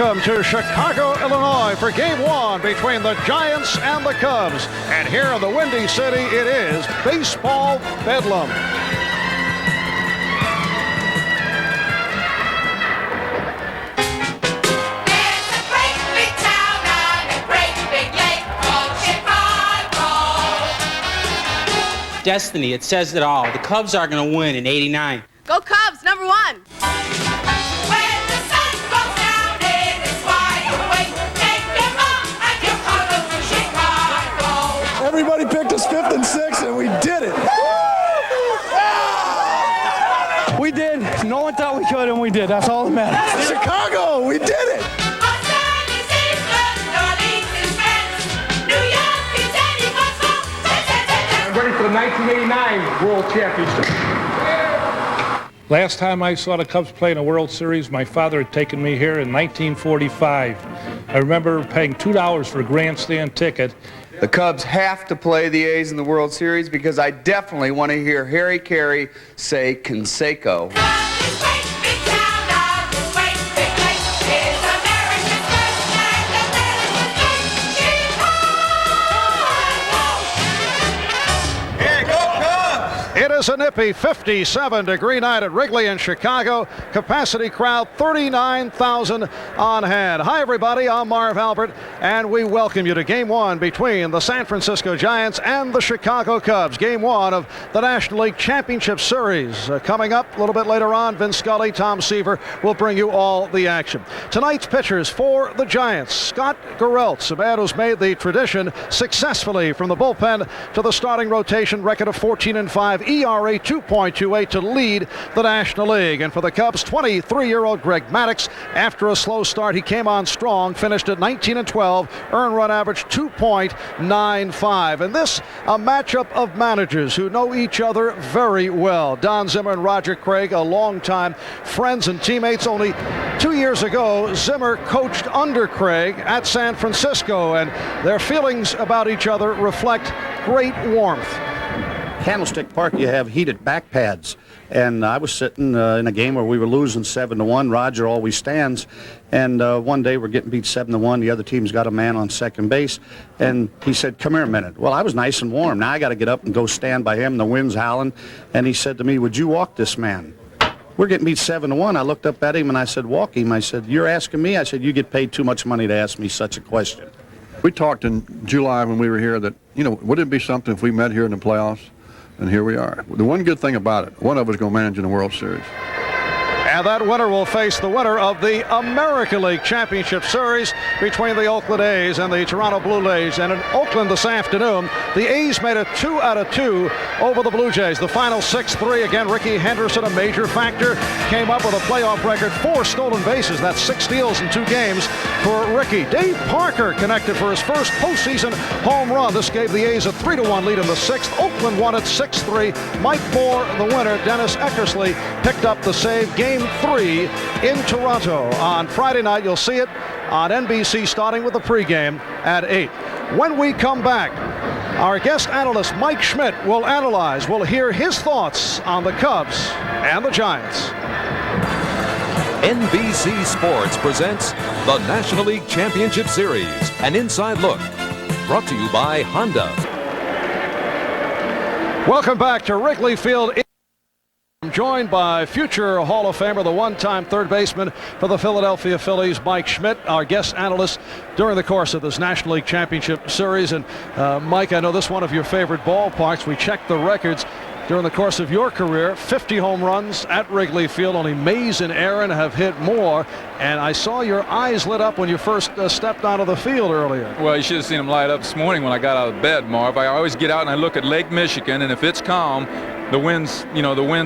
Welcome to Chicago, Illinois for Game 1 between the Giants and the Cubs. And here in the Windy City, it is baseball bedlam. Destiny, it says it all. The Cubs are going to win in '89. Go Cubs, number one. When the sun goes down, it is wide awake. Take your mom and your father to Chicago. Everybody picked us 5th and 6th, and we did it. We did. No one thought we could, and we did. That's all that matters. Chicago, we did it. Ready for the 1989 World Championship. Last time I saw the Cubs play in a World Series, my father had taken me here in 1945. I remember paying $2 for a grandstand ticket. The Cubs have to play the A's in the World Series because I definitely want to hear Harry Carey say Canseco. It is a nippy 57-degree night at Wrigley in Chicago. Capacity crowd 39,000 on hand. Hi, everybody. I'm Marv Albert, and we welcome you to Game 1 between the San Francisco Giants and the Chicago Cubs. Game 1 of the National League Championship Series. Coming up a little bit later on, Vin Scully, Tom Seaver will bring you all the action. Tonight's pitchers for the Giants: Scott Garrelts, a man who's made the tradition successfully from the bullpen to the starting rotation, record of 14-5. ERA 2.28 to lead the National League. And for the Cubs, 23-year-old Greg Maddux. After a slow start, he came on strong, finished at 19-12, earned run average 2.95. And this, a matchup of managers who know each other very well. Don Zimmer and Roger Craig, a longtime friends and teammates. Only 2 years ago, Zimmer coached under Craig at San Francisco, and their feelings about each other reflect great warmth. Candlestick Park, you have heated back pads, and I was sitting in a game where we were losing 7-1. Roger always stands, and one day we're getting beat 7-1. The other team's got a man on second base, and he said, "Come here a minute." Well, I was nice and warm. Now I got to get up and go stand by him. The wind's howling, and he said to me, "Would you walk this man?" We're getting beat 7-1. I looked up at him and I said, "Walk him." I said, "You're asking me?" I said, "You get paid too much money to ask me such a question." We talked in July when we were here that, wouldn't it be something if we met here in the playoffs? And here we are. The one good thing about it, one of us is going to manage in the World Series. And that winner will face the winner of the American League Championship Series between the Oakland A's and the Toronto Blue Jays. And in Oakland this afternoon, the A's made it 2 out of 2 over the Blue Jays. The final 6-3. Again, Ricky Henderson, a major factor, came up with a playoff record, 4 stolen bases. That's 6 steals in 2 games for Ricky. Dave Parker connected for his first postseason home run. This gave the A's a 3-1 lead in the 6th. Oakland won it 6-3. Mike Moore, the winner. Dennis Eckersley picked up the save. Game 3 in Toronto. On Friday night, you'll see it on NBC starting with the pregame at 8. When we come back, our guest analyst Mike Schmidt will analyze. We'll hear his thoughts on the Cubs and the Giants. NBC Sports presents the National League Championship Series, an inside look. Brought to you by Honda. Welcome back to Wrigley Field. I'm joined by future Hall of Famer, the one-time third baseman for the Philadelphia Phillies, Mike Schmidt, our guest analyst during the course of this National League Championship Series. And Mike, I know this is one of your favorite ballparks. We checked the records during the course of your career. 50 home runs at Wrigley Field. Only Mays and Aaron have hit more. And I saw your eyes lit up when you first stepped onto the field earlier. Well, you should have seen them light up this morning when I got out of bed, Marv. I always get out and I look at Lake Michigan, and if it's calm, the wind's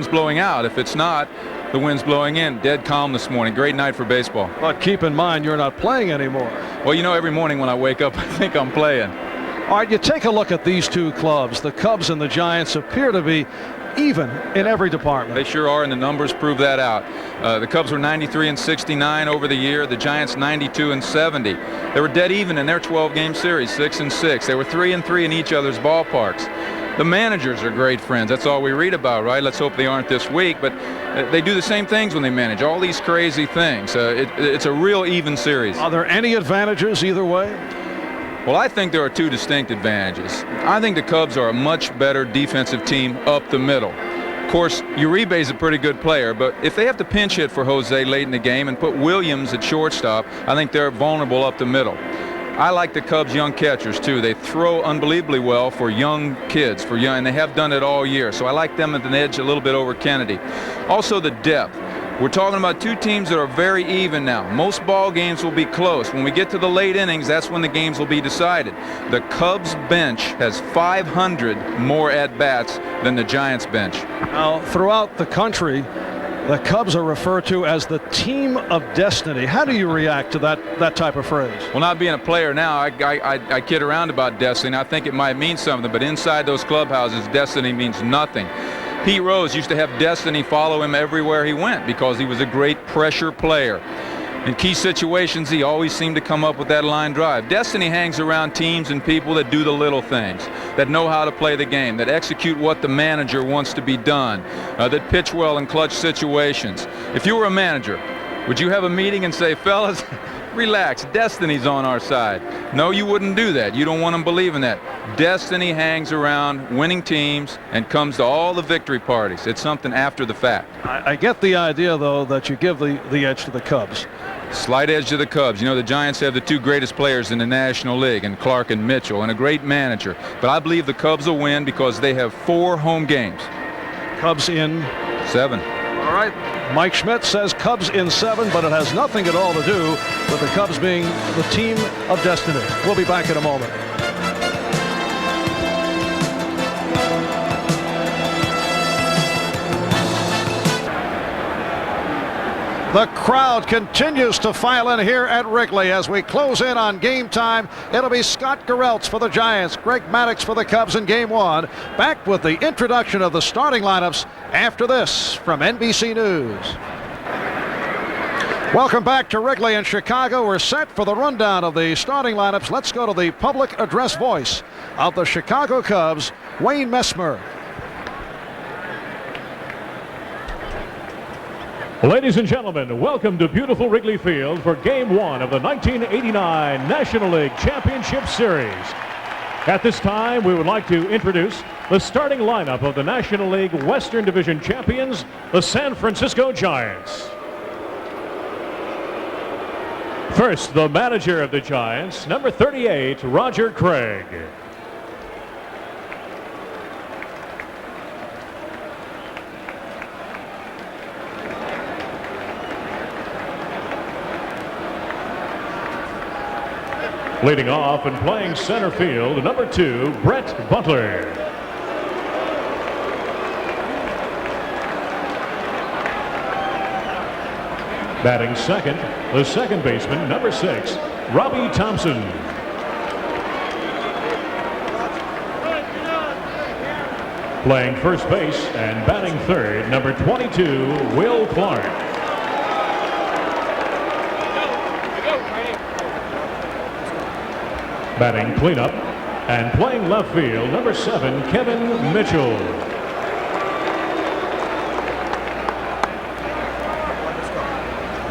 blowing out. If it's not, the wind's blowing in. Dead calm this morning. Great night for baseball. But keep in mind, you're not playing anymore. Well, every morning when I wake up, I think I'm playing. All right, you take a look at these two clubs. The Cubs and the Giants appear to be even in every department. They sure are, and the numbers prove that out. The Cubs were 93-69 over the year. The Giants 92-70. They were dead even in their 12-game series, 6-6. They were 3-3 in each other's ballparks. The managers are great friends. That's all we read about, right? Let's hope they aren't this week. But They do the same things when they manage, all these crazy things. It's a real even series. Are there any advantages either way? Well, I think there are two distinct advantages. I think the Cubs are a much better defensive team up the middle. Of course, Uribe's a pretty good player, but if they have to pinch hit for Jose late in the game and put Williams at shortstop, I think they're vulnerable up the middle. I like the Cubs' young catchers, too. They throw unbelievably well for young kids, and they have done it all year. So I like them at an edge a little bit over Kennedy. Also, the depth. We're talking about two teams that are very even now. Most ball games will be close. When we get to the late innings, that's when the games will be decided. The Cubs bench has 500 more at-bats than the Giants bench. Now, throughout the country, the Cubs are referred to as the team of destiny. How do you react to that type of phrase? Well, not being a player now, I kid around about destiny. I think it might mean something, but inside those clubhouses, destiny means nothing. Pete Rose used to have destiny follow him everywhere he went because he was a great pressure player. In key situations, he always seemed to come up with that line drive. Destiny hangs around teams and people that do the little things, that know how to play the game, that execute what the manager wants to be done, that pitch well in clutch situations. If you were a manager, would you have a meeting and say, fellas, relax, destiny's on our side? No, you wouldn't do that. You don't want them believing that. Destiny hangs around winning teams and comes to all the victory parties. It's something after the fact. I get the idea, though, that you give the edge to the Cubs. Slight edge to the Cubs. You know, the Giants have the two greatest players in the National League, in Clark and Mitchell, and a great manager. But I believe the Cubs will win because they have 4 home games. Cubs in 7. All right. Mike Schmidt says Cubs in 7, but it has nothing at all to do with the Cubs being the team of destiny. We'll be back in a moment. The crowd continues to file in here at Wrigley as we close in on game time. It'll be Scott Gereltz for the Giants, Greg Maddux for the Cubs in game 1. Back with the introduction of the starting lineups after this from NBC News. Welcome back to Wrigley in Chicago. We're set for the rundown of the starting lineups. Let's go to the public address voice of the Chicago Cubs, Wayne Messmer. Ladies and gentlemen, welcome to beautiful Wrigley Field for Game 1 of the 1989 National League Championship Series. At this time, we would like to introduce the starting lineup of the National League Western Division champions, the San Francisco Giants. First, the manager of the Giants, number 38, Roger Craig. Leading off and playing center field, number 2, Brett Butler. Batting second, the second baseman, number 6, Robbie Thompson. Playing first base and batting third, number 22, Will Clark. Batting cleanup and playing left field, number 7, Kevin Mitchell.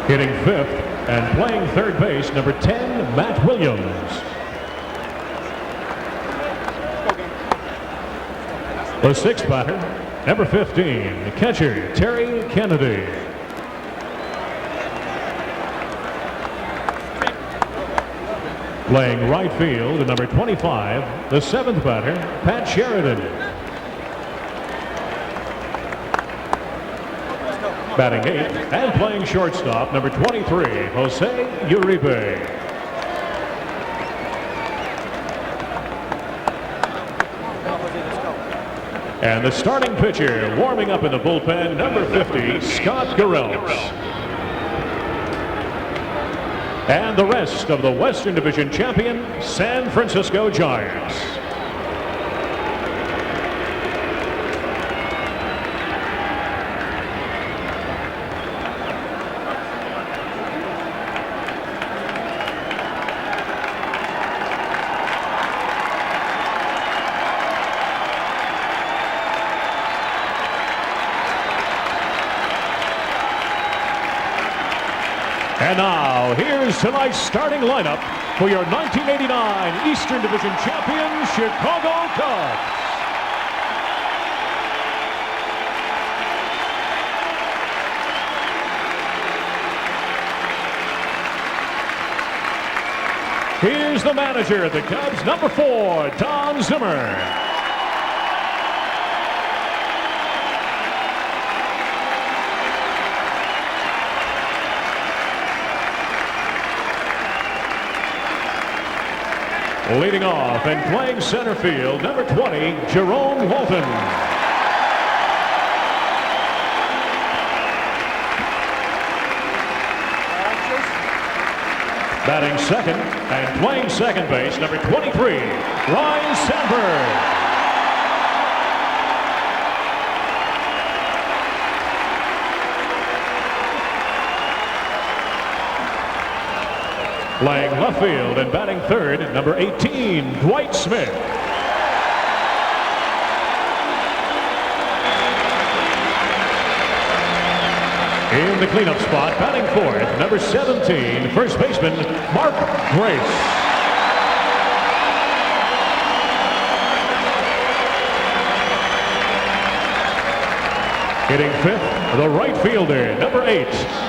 Hitting fifth and playing third base, number 10, Matt Williams. The sixth batter, number 15, catcher Terry Kennedy. Playing right field, number 25, the seventh batter, Pat Sheridan. Batting eighth and playing shortstop, number 23, Jose Uribe. And the starting pitcher warming up in the bullpen, number 50, Scott Gereltz. And the rest of the Western Division champion, San Francisco Giants. And now, here's tonight's starting lineup for your 1989 Eastern Division champion, Chicago Cubs. Here's the manager of the Cubs, number 4, Don Zimmer. Leading off and playing center field, number 20, Jerome Walton. Batting second and playing second base, number 23, Ryan Sandberg. Playing left field and batting third, number 18, Dwight Smith. In the cleanup spot, batting fourth, number 17, first baseman, Mark Grace. Hitting fifth, the right fielder, number 8,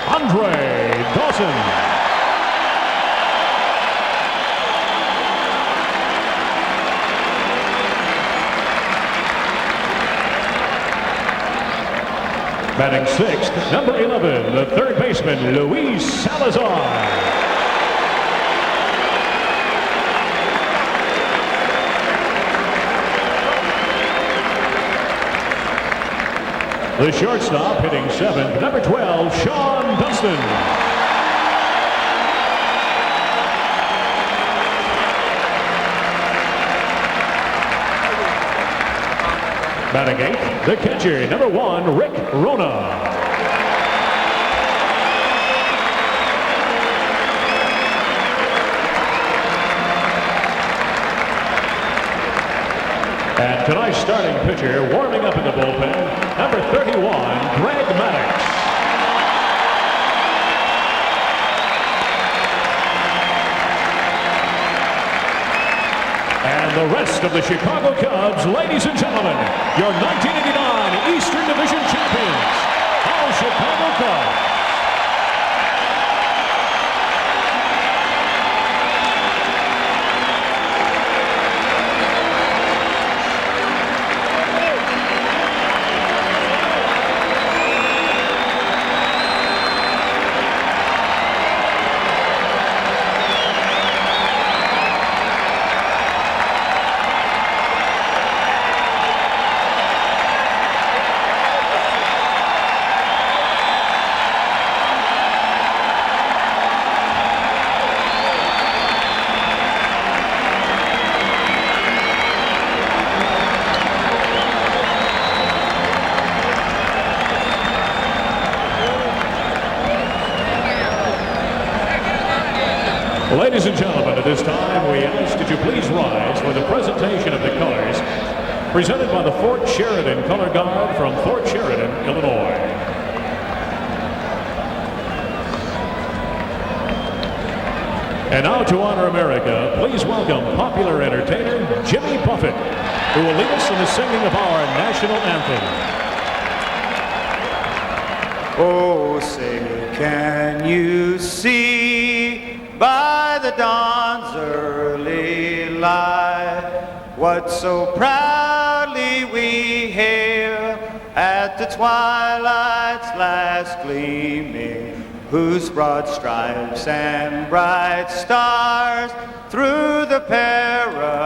Andre Dawson. Batting sixth, number 11, the third baseman, Luis Salazar. The shortstop hitting seventh, number 12, Sean Dunston. Batting eighth, the catcher, number 1, Rick Rona. And tonight's starting pitcher, warming up in the bullpen, number 31, Greg Maddox. And the rest of the Chicago Cubs, ladies and gentlemen, your 1989 Eastern Division champions, our Chicago Cubs. Ladies and gentlemen, at this time, we ask that you please rise for the presentation of the colors presented by the Fort Sheridan Color Guard from Fort Sheridan, Illinois. And now to honor America, please welcome popular entertainer Jimmy Buffett, who will lead us in the singing of our national anthem. Oh, say, can you see by the dawn's early light what so proudly we hail at the twilight's last gleaming, whose broad stripes and bright stars through the perilous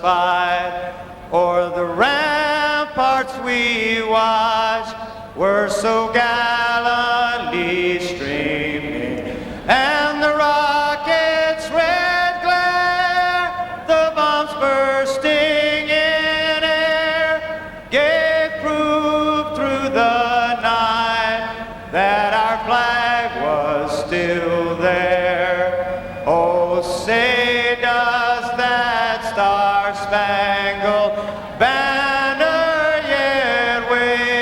fight o'er the ramparts we watched were so gallantly streaming, and the rocket's red glare, the bombs bursting in air, gave proof through the night that our flag was still there. Oh, say does that star-spangled banner yet wave?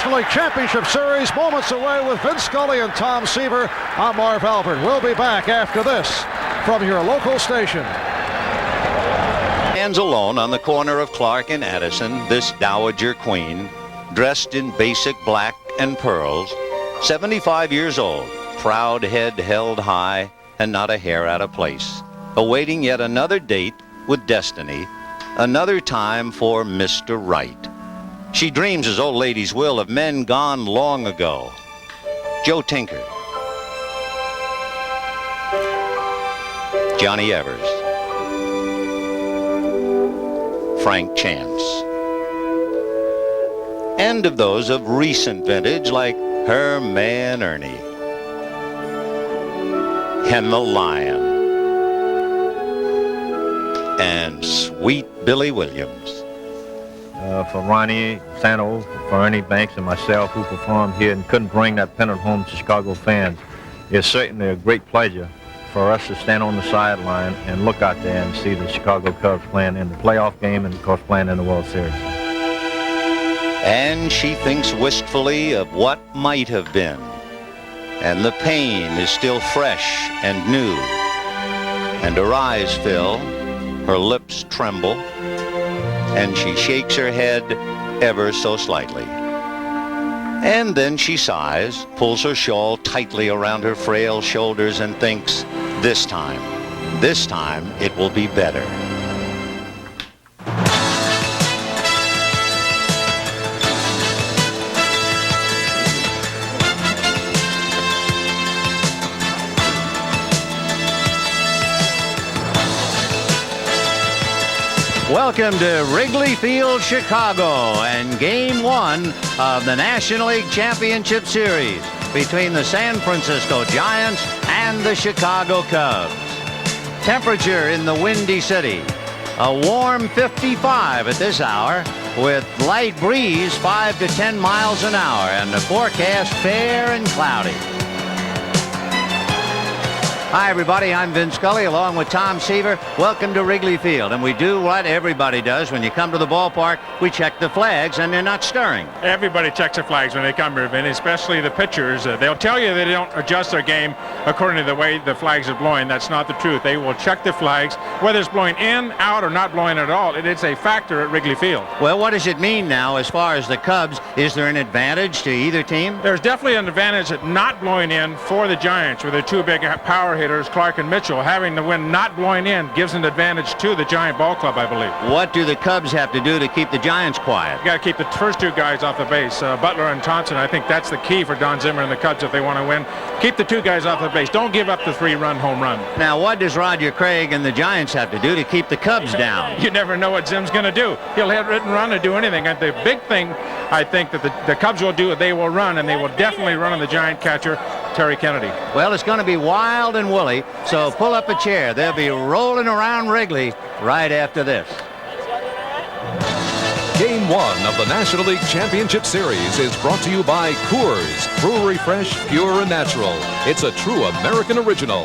National League Championship Series moments away with Vince Scully and Tom Seaver. I'm Marv Albert. We'll be back after this from your local station. Stands alone on the corner of Clark and Addison, this dowager queen, dressed in basic black and pearls, 75 years old, proud head held high and not a hair out of place, awaiting yet another date with destiny, another time for Mr. Right. She dreams, as old ladies will, of men gone long ago. Joe Tinker, Johnny Evers, Frank Chance, and of those of recent vintage like her man Ernie and the Lion and sweet Billy Williams. For Ronnie Santo, for Ernie Banks and myself who performed here and couldn't bring that pennant home to Chicago fans, it's certainly a great pleasure for us to stand on the sideline and look out there and see the Chicago Cubs playing in the playoff game and, of course, playing in the World Series. And she thinks wistfully of what might have been. And the pain is still fresh and new. And her eyes fill, her lips tremble, and she shakes her head ever so slightly. And then she sighs, pulls her shawl tightly around her frail shoulders and thinks, this time it will be better. Welcome to Wrigley Field, Chicago, and Game 1 of the National League Championship Series between the San Francisco Giants and the Chicago Cubs. Temperature in the Windy City, a warm 55 at this hour with light breeze 5 to 10 miles an hour, and the forecast fair and cloudy. Hi, everybody. I'm Vince Scully along with Tom Seaver. Welcome to Wrigley Field. And we do what everybody does. When you come to the ballpark, we check the flags, and they're not stirring. Everybody checks their flags when they come here, Vince, especially the pitchers. They'll tell you they don't adjust their game according to the way the flags are blowing. That's not the truth. They will check the flags, whether it's blowing in, out, or not blowing at all. It's a factor at Wrigley Field. Well, what does it mean now as far as the Cubs? Is there an advantage to either team? There's definitely an advantage at not blowing in for the Giants with their two big power hitters, Clark and Mitchell. Having the wind not blowing in gives an advantage to the Giant ball club, I believe. What do the Cubs have to do to keep the Giants quiet? You got to keep the first two guys off the base, Butler and Thompson. I think that's the key for Don Zimmer and the Cubs if they want to win. Keep the two guys off the base. Don't give up the 3-run home run. Now, what does Roger Craig and the Giants have to do to keep the Cubs down? You never know what Zim's going to do. He'll hit, run, and do anything. And the big thing I think that the Cubs will do, they will run, and they will definitely run on the Giant catcher, Terry Kennedy. Well, it's going to be wild and woolly, so pull up a chair. They'll be rolling around Wrigley right after this. Game 1 of the National League Championship Series is brought to you by Coors, brewery fresh, pure and natural. It's a true American original.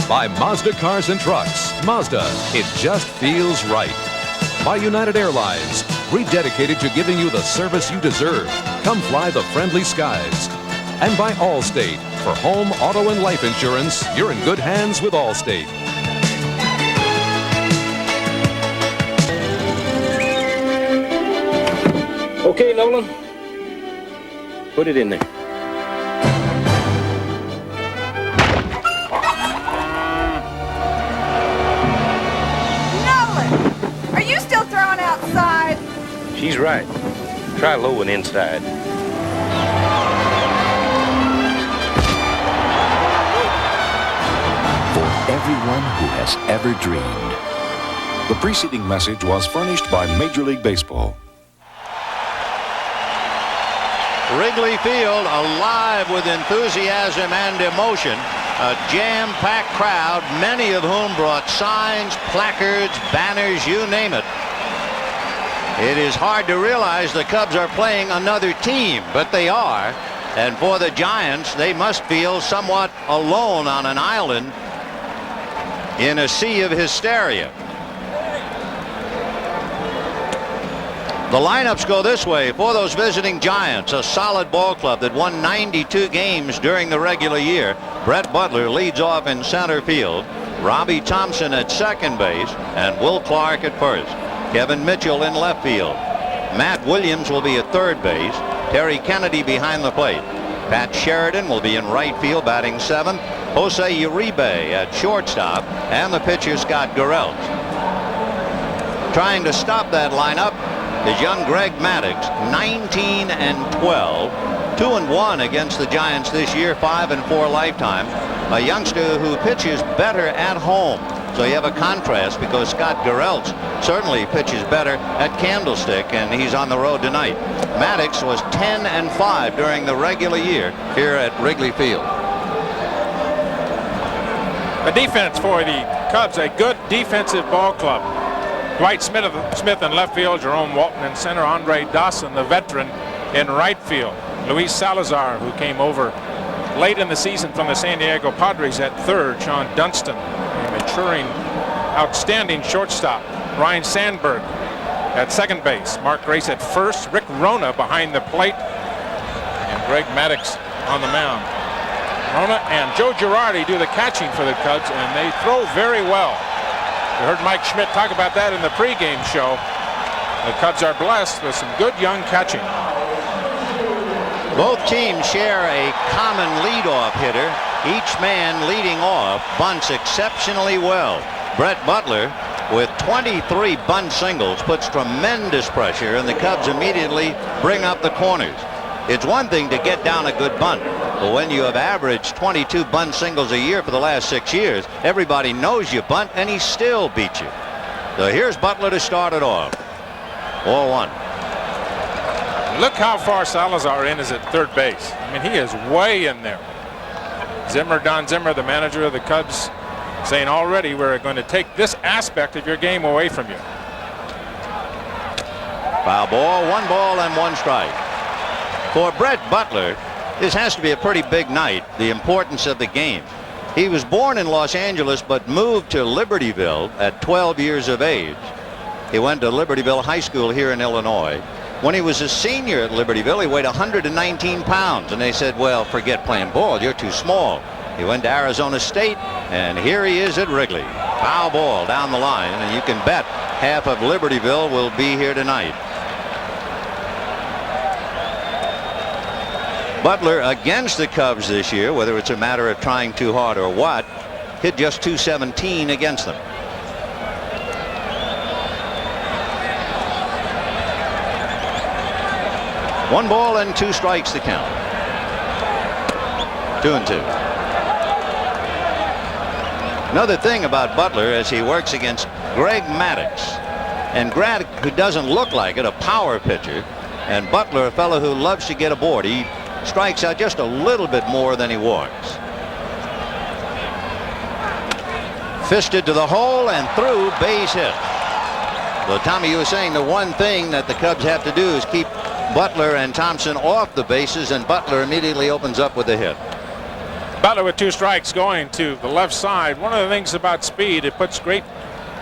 By Mazda Cars and Trucks. Mazda, it just feels right. By United Airlines, rededicated to giving you the service you deserve. Come fly the friendly skies. And by Allstate, for home, auto, and life insurance, you're in good hands with Allstate. Okay, Nolan. Put it in there. Nolan, are you still throwing outside? She's right. Try low and inside. For everyone who has ever dreamed. The preceding message was furnished by Major League Baseball. Wrigley Field alive with enthusiasm and emotion. A jam-packed crowd, many of whom brought signs, placards, banners, you name it. It is hard to realize the Cubs are playing another team, but they are. And for the Giants, they must feel somewhat alone on an island in a sea of hysteria. The lineups go this way for those visiting Giants, a solid ball club that won 92 games during the regular year. Brett Butler leads off in center field. Robbie Thompson at second base and Will Clark at first. Kevin Mitchell in left field. Matt Williams will be at third base. Terry Kennedy behind the plate. Pat Sheridan will be in right field batting seventh. Jose Uribe at shortstop and the pitcher Scott Garrelts. Trying to stop that lineup is young Greg Maddux, 19 and 12, 2-1 against the Giants this year, 5-4 lifetime. A youngster who pitches better at home. So you have a contrast because Scott Garrelts certainly pitches better at Candlestick, and he's on the road tonight. Maddux was 10 and 5 during the regular year here at Wrigley Field. The defense for the Cubs, a good defensive ball club. Dwight Smith in left field, Jerome Walton in center, Andre Dawson, the veteran, in right field. Luis Salazar, who came over late in the season from the San Diego Padres, at third. Sean Dunston, a maturing, outstanding shortstop. Ryan Sandberg at second base. Mark Grace at first. Rick Rona behind the plate. And Greg Maddux on the mound. Rona and Joe Girardi do the catching for the Cubs, and they throw very well. You heard Mike Schmidt talk about that in the pregame show. The Cubs are blessed with some good young catching. Both teams share a common leadoff hitter. Each man leading off bunts exceptionally well. Brett Butler, with 23 bunt singles, puts tremendous pressure, and the Cubs immediately bring up the corners. It's one thing to get down a good bunt, but when you have averaged 22 bunt singles a year for the last 6 years, everybody knows you bunt, and he still beats you. So here's Butler to start it off. 0-1. Look how far Salazar is at third base. I mean, he is way in there. Don Zimmer, the manager of the Cubs, saying already we're going to take this aspect of your game away from you. Foul ball, 1 ball and 1 strike. For Brett Butler, this has to be a pretty big night, the importance of the game. He was born in Los Angeles but moved to Libertyville at 12 years of age. He went to Libertyville High School here in Illinois. When he was a senior at Libertyville, he weighed 119 pounds, and they said, well, forget playing ball, you're too small. He went to Arizona State, and here he is at Wrigley. Foul ball down the line, and you can bet half of Libertyville will be here tonight. Butler against the Cubs this year, whether it's a matter of trying too hard or what, hit just .217 against them. One ball and 2 strikes to count. 2-2. Another thing about Butler as he works against Greg Maddux, and Greg, who doesn't look like it, a power pitcher, and Butler, a fellow who loves to get aboard. He strikes out just a little bit more than he walks. Fisted to the hole and through, base hit. Well, Tommy, you were saying the one thing that the Cubs have to do is keep Butler and Thompson off the bases, and Butler immediately opens up with a hit. Butler with 2 strikes going to the left side. One of the things about speed, it puts great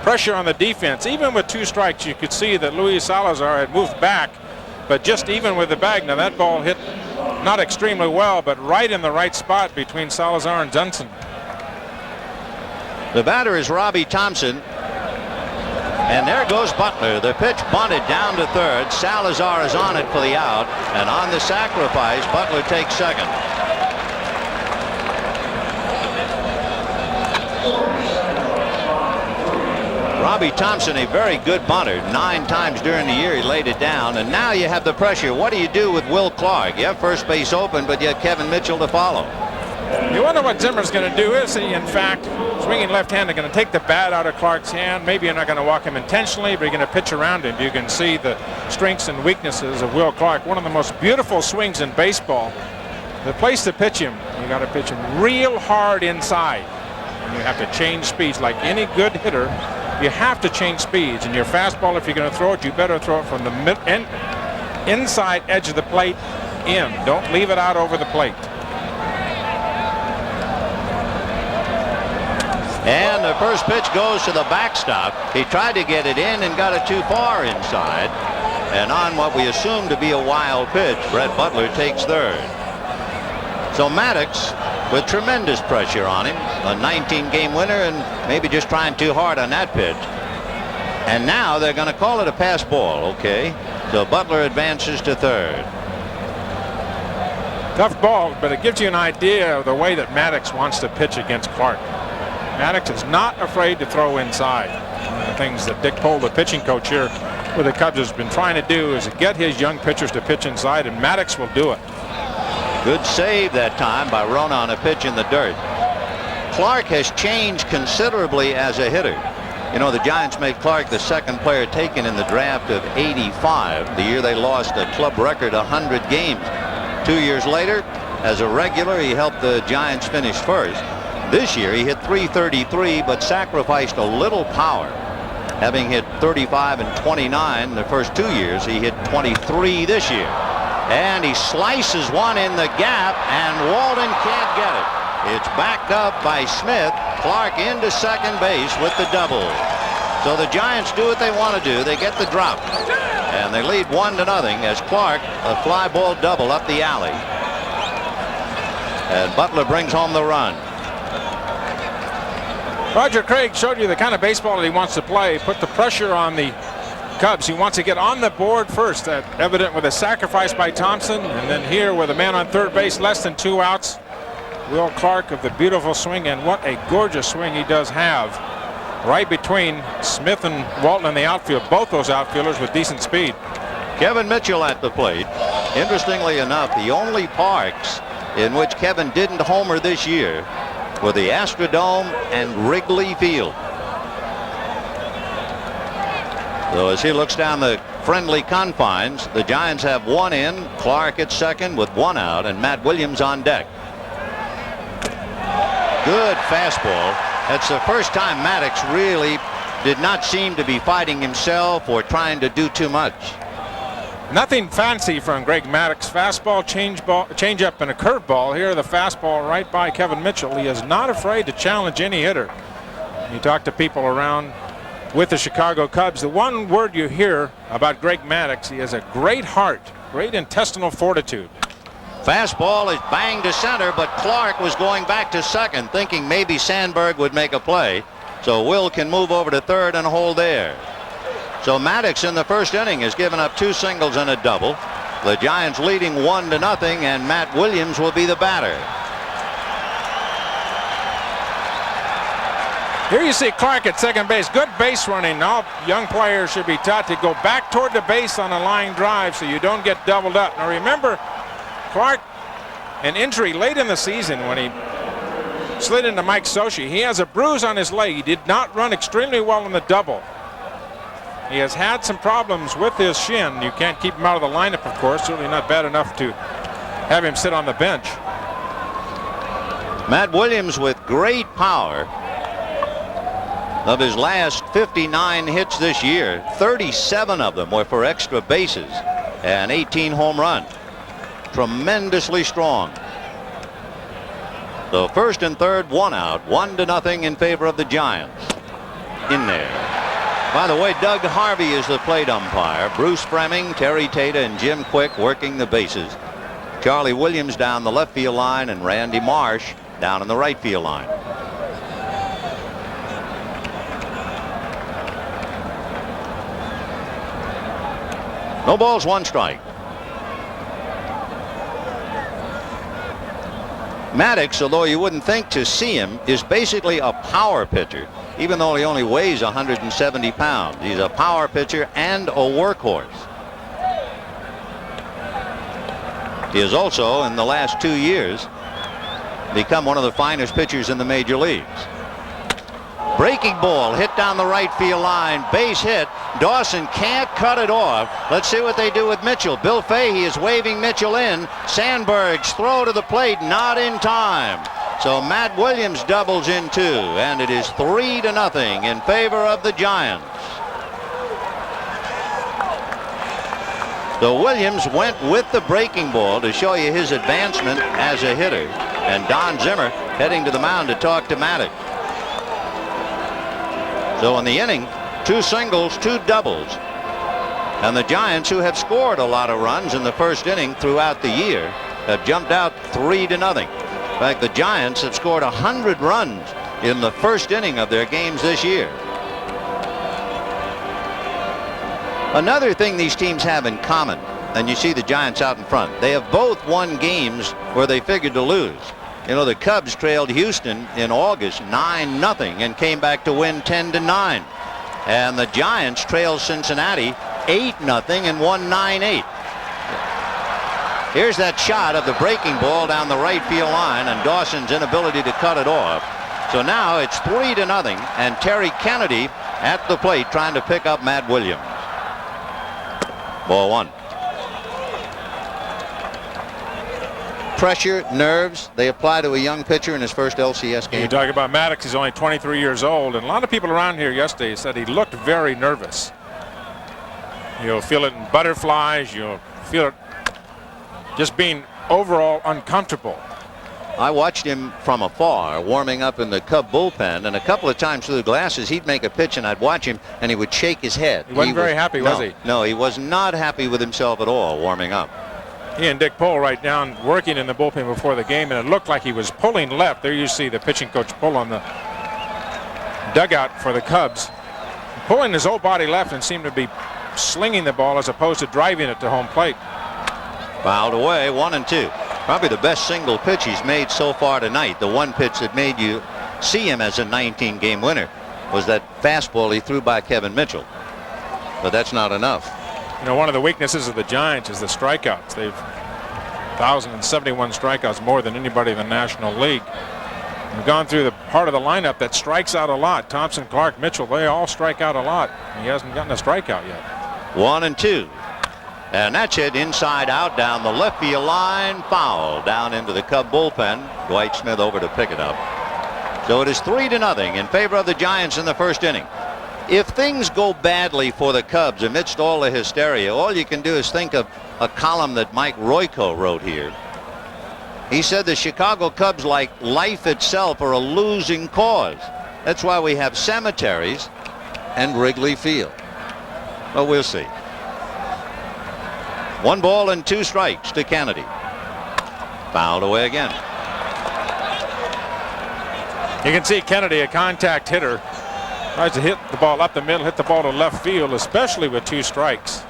pressure on the defense. Even with 2 strikes, you could see that Luis Salazar had moved back, but just even with the bag. Now that ball hit not extremely well, but right in the right spot between Salazar and Dunson. The batter is Robbie Thompson. And there goes Butler. The pitch bunted down to third. Salazar is on it for the out. And on the sacrifice, Butler takes second. Robbie Thompson, a very good bunter. 9 times during the year he laid it down. And now you have the pressure. What do you do with Will Clark? You have first base open, but you have Kevin Mitchell to follow. You wonder what Zimmer's going to do. Is he, in fact, swinging left-handed, going to take the bat out of Clark's hand? Maybe you're not going to walk him intentionally, but you're going to pitch around him. You can see the strengths and weaknesses of Will Clark. One of the most beautiful swings in baseball. The place to pitch him, you got to pitch him real hard inside. And you have to change speeds. Like any good hitter, you have to change speeds. And your fastball, if you're going to throw it, you better throw it from the inside edge of the plate in. Don't leave it out over the plate. And the first pitch goes to the backstop. He tried to get it in and got it too far inside. And on what we assume to be a wild pitch, Brett Butler takes third. So Maddox with tremendous pressure on him, a 19-game winner, and maybe just trying too hard on that pitch. And now they're going to call it a pass ball, okay? So Butler advances to third. Tough ball, but it gives you an idea of the way that Maddox wants to pitch against Clark. Maddox is not afraid to throw inside. One of the things that Dick Pohl, the pitching coach here with the Cubs, has been trying to do is get his young pitchers to pitch inside, and Maddox will do it. Good save that time by Rona on a pitch in the dirt. Clark has changed considerably as a hitter. You know, the Giants made Clark the second player taken in the draft of '85, the year they lost a club record 100 games. 2 years later, as a regular, he helped the Giants finish first. This year, he hit .333, but sacrificed a little power. Having hit 35 and 29 the first 2 years, he hit 23 this year. And he slices one in the gap, and Walden can't get it. It's backed up by Smith. Clark into second base with the double. So the Giants do what they want to do. They get the drop. And they lead 1-0 as Clark, a fly ball double up the alley. And Butler brings home the run. Roger Craig showed you the kind of baseball that he wants to play. Put the pressure on the Cubs. He wants to get on the board first. That evident with a sacrifice by Thompson. And then here with a man on third base, less than 2 outs. Will Clark of the beautiful swing, and what a gorgeous swing he does have. Right between Smith and Walton in the outfield. Both those outfielders with decent speed. Kevin Mitchell at the plate. Interestingly enough, the only parks in which Kevin didn't homer this year were the Astrodome and Wrigley Field. So as he looks down the friendly confines, the Giants have one in, Clark at second with 1 out, and Matt Williams on deck. Good fastball. That's the first time Maddox really did not seem to be fighting himself or trying to do too much. Nothing fancy from Greg Maddox. Fastball, change up, and a curveball. Here the fastball right by Kevin Mitchell. He is not afraid to challenge any hitter. You talk to people around with the Chicago Cubs. The one word you hear about Greg Maddox, he has a great heart, great intestinal fortitude. Fastball is banged to center, but Clark was going back to second, thinking maybe Sandberg would make a play. So Will can move over to third and hold there. So Maddox in the first inning has given up 2 singles and a double. The Giants leading 1-0, and Matt Williams will be the batter. Here you see Clark at second base. Good base running. All young players should be taught to go back toward the base on a line drive so you don't get doubled up. Now remember, Clark, an injury late in the season when he slid into Mike Sochi. He has a bruise on his leg. He did not run extremely well in the double. He has had some problems with his shin. You can't keep him out of the lineup, of course. Certainly not bad enough to have him sit on the bench. Matt Williams with great power. Of his last 59 hits this year, 37 of them were for extra bases and 18 home runs. Tremendously strong. So first and third, 1 out, 1-0 in favor of the Giants. In there. By the way, Doug Harvey is the plate umpire. Bruce Fremming, Terry Tata, and Jim Quick working the bases. Charlie Williams down the left field line, and Randy Marsh down in the right field line. No balls, 1 strike. Maddox, although you wouldn't think to see him, is basically a power pitcher, even though he only weighs 170 pounds. He's a power pitcher and a workhorse. He has also, in the last 2 years, become one of the finest pitchers in the major leagues. Breaking ball hit down the right field line, base hit. Dawson can't cut it off. Let's see what they do with Mitchell. Bill Fahey is waving Mitchell in. Sandberg's throw to the plate, not in time. So Matt Williams doubles in 2, and it is 3-0 in favor of the Giants. So Williams went with the breaking ball to show you his advancement as a hitter. And Don Zimmer heading to the mound to talk to Maddox. So in the inning, 2 singles, 2 doubles. And the Giants, who have scored a lot of runs in the first inning throughout the year, have jumped out 3-0. In fact, the Giants have scored 100 runs in the first inning of their games this year. Another thing these teams have in common, and you see the Giants out in front, they have both won games where they figured to lose. You know, the Cubs trailed Houston in August 9-0 and came back to win 10-9. And the Giants trailed Cincinnati 8-0 and won 9-8. Here's that shot of the breaking ball down the right field line and Dawson's inability to cut it off. So now it's 3-0 and Terry Kennedy at the plate trying to pick up Matt Williams. Ball one. Pressure, nerves, they apply to a young pitcher in his first LCS game. You talk about Maddox, he's only 23 years old, and a lot of people around here yesterday said he looked very nervous. You'll feel it in butterflies, you'll feel it just being overall uncomfortable. I watched him from afar warming up in the Cub bullpen, and a couple of times through the glasses he'd make a pitch and I'd watch him and he would shake his head. He wasn't very happy, was he? No, he was not happy with himself at all warming up. He and Dick Pohl right down working in the bullpen before the game, and it looked like he was pulling left. There you see the pitching coach pull on the dugout for the Cubs, pulling his whole body left and seemed to be slinging the ball as opposed to driving it to home plate. Fouled away, 1-2. Probably the best single pitch he's made so far tonight. The one pitch that made you see him as a 19-game winner was that fastball he threw by Kevin Mitchell. But that's not enough. You know, one of the weaknesses of the Giants is the strikeouts. They've 1,071 strikeouts, more than anybody in the National League. We've gone through the part of the lineup that strikes out a lot. Thompson, Clark, Mitchell, they all strike out a lot. He hasn't gotten a strikeout yet. 1-2. And that's it inside out down the left field line. Foul down into the Cub bullpen. Dwight Smith over to pick it up. So it is 3-0 in favor of the Giants in the first inning. If things go badly for the Cubs amidst all the hysteria, all you can do is think of a column that Mike Royko wrote here. He said the Chicago Cubs, like life itself, are a losing cause. That's why we have cemeteries and Wrigley Field. Well, we'll see. 1 ball and 2 strikes to Kennedy. Fouled away again. You can see Kennedy, a contact hitter, tries to hit the ball up the middle, hit the ball to left field, especially with 2 strikes.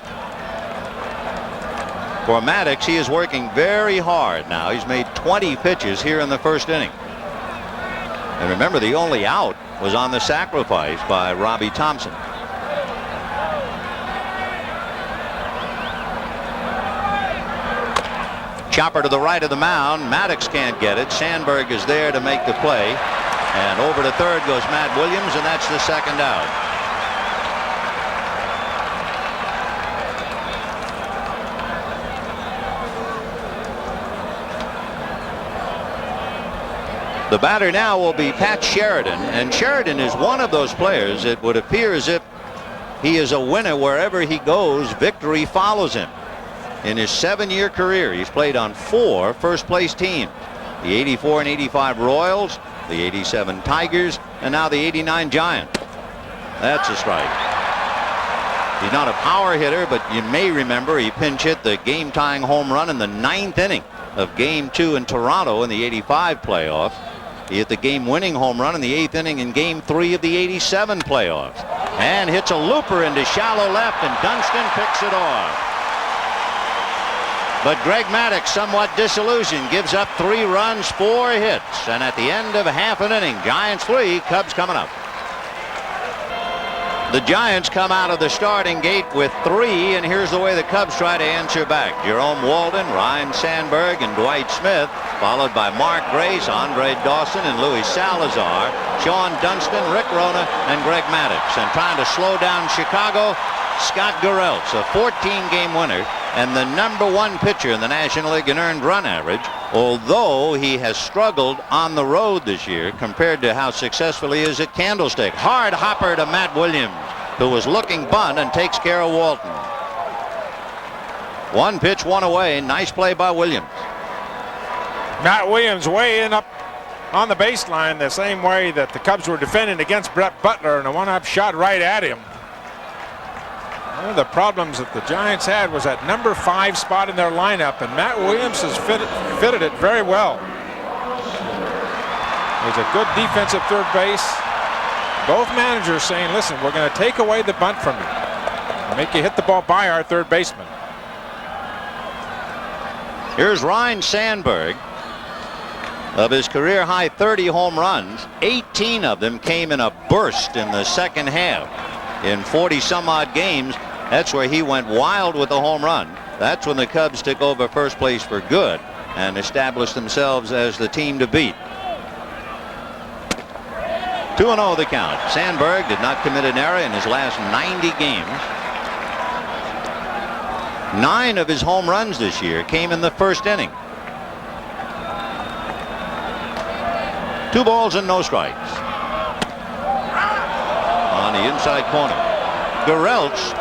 For Maddox, he is working very hard now. He's made 20 pitches here in the first inning. And remember, the only out was on the sacrifice by Robbie Thompson. Chopper to the right of the mound. Maddox can't get it. Sandberg is there to make the play. And over to third goes Matt Williams, and that's the second out. The batter now will be Pat Sheridan, and Sheridan is one of those players. It would appear as if he is a winner wherever he goes. Victory follows him. In his 7-year career, he's played on 4 first-place teams: the 84 and 85 Royals, the 87 Tigers, and now the 89 Giants. That's a strike. He's not a power hitter, but you may remember he pinch hit the game-tying home run in the 9th inning of Game 2 in Toronto in the 85 playoffs. He hit the game-winning home run in the 8th inning in Game 3 of the 87 playoffs. And hits a looper into shallow left, and Dunston picks it off. But Greg Maddux, somewhat disillusioned, gives up 3 runs, 4 hits. And at the end of half an inning, Giants 3, Cubs coming up. The Giants come out of the starting gate with 3, and here's the way the Cubs try to answer back. Jerome Walden, Ryan Sandberg, and Dwight Smith, followed by Mark Grace, Andre Dawson, and Luis Salazar, Sean Dunston, Rick Rona, and Greg Maddux. And trying to slow down Chicago, Scott Garrelts, a 14-game winner and the #1 pitcher in the National League in earned run average, although he has struggled on the road this year compared to how successful he is at Candlestick. Hard hopper to Matt Williams, who was looking bunt and takes care of Walton. 1 pitch, 1 away. Nice play by Williams. Matt Williams way in up on the baseline the same way that the Cubs were defending against Brett Butler, and a 1-up shot right at him. One of the problems that the Giants had was that number 5 spot in their lineup, and Matt Williams has fitted it very well. There's a good defensive third base. Both managers saying, listen, we're going to take away the bunt from you and make you hit the ball by our third baseman. Here's Ryne Sandberg. Of his career-high 30 home runs, 18 of them came in a burst in the second half. In 40-some-odd games, that's where he went wild with the home run. That's when the Cubs took over first place for good and established themselves as the team to beat. 2-0 the count. Sandberg did not commit an error in his last 90 games. 9 of his home runs this year came in the first inning. 2 balls and no strikes. On the inside corner. Gurelt's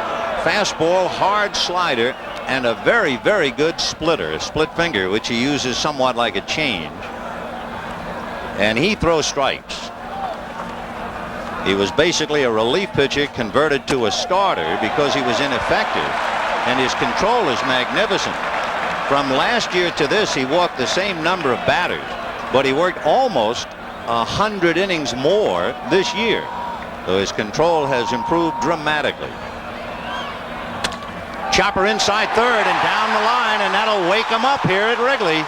fastball, hard slider, and a very, very good splitter, a split finger, which he uses somewhat like a change. And he throws strikes. He was basically a relief pitcher converted to a starter because he was ineffective, and his control is magnificent. From last year to this, he walked the same number of batters, but he worked almost 100 innings more this year. So his control has improved dramatically. Chopper inside third and down the line, and that'll wake him up here at Wrigley.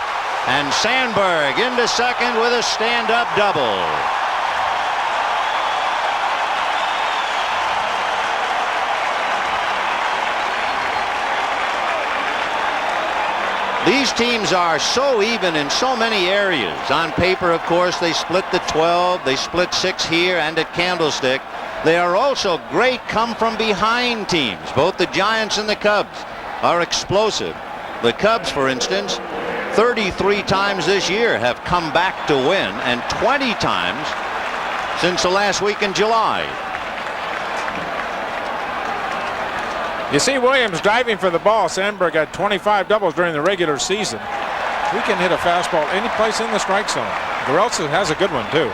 And Sandberg into second with a stand-up double. These teams are so even in so many areas. On paper, of course, they split the 12. They split 6 here and at Candlestick. They are also great come-from-behind teams. Both the Giants and the Cubs are explosive. The Cubs, for instance, 33 times this year have come back to win, and 20 times since the last week in July. You see Williams diving for the ball. Sandberg had 25 doubles during the regular season. He can hit a fastball any place in the strike zone. Gureltz has a good one, too.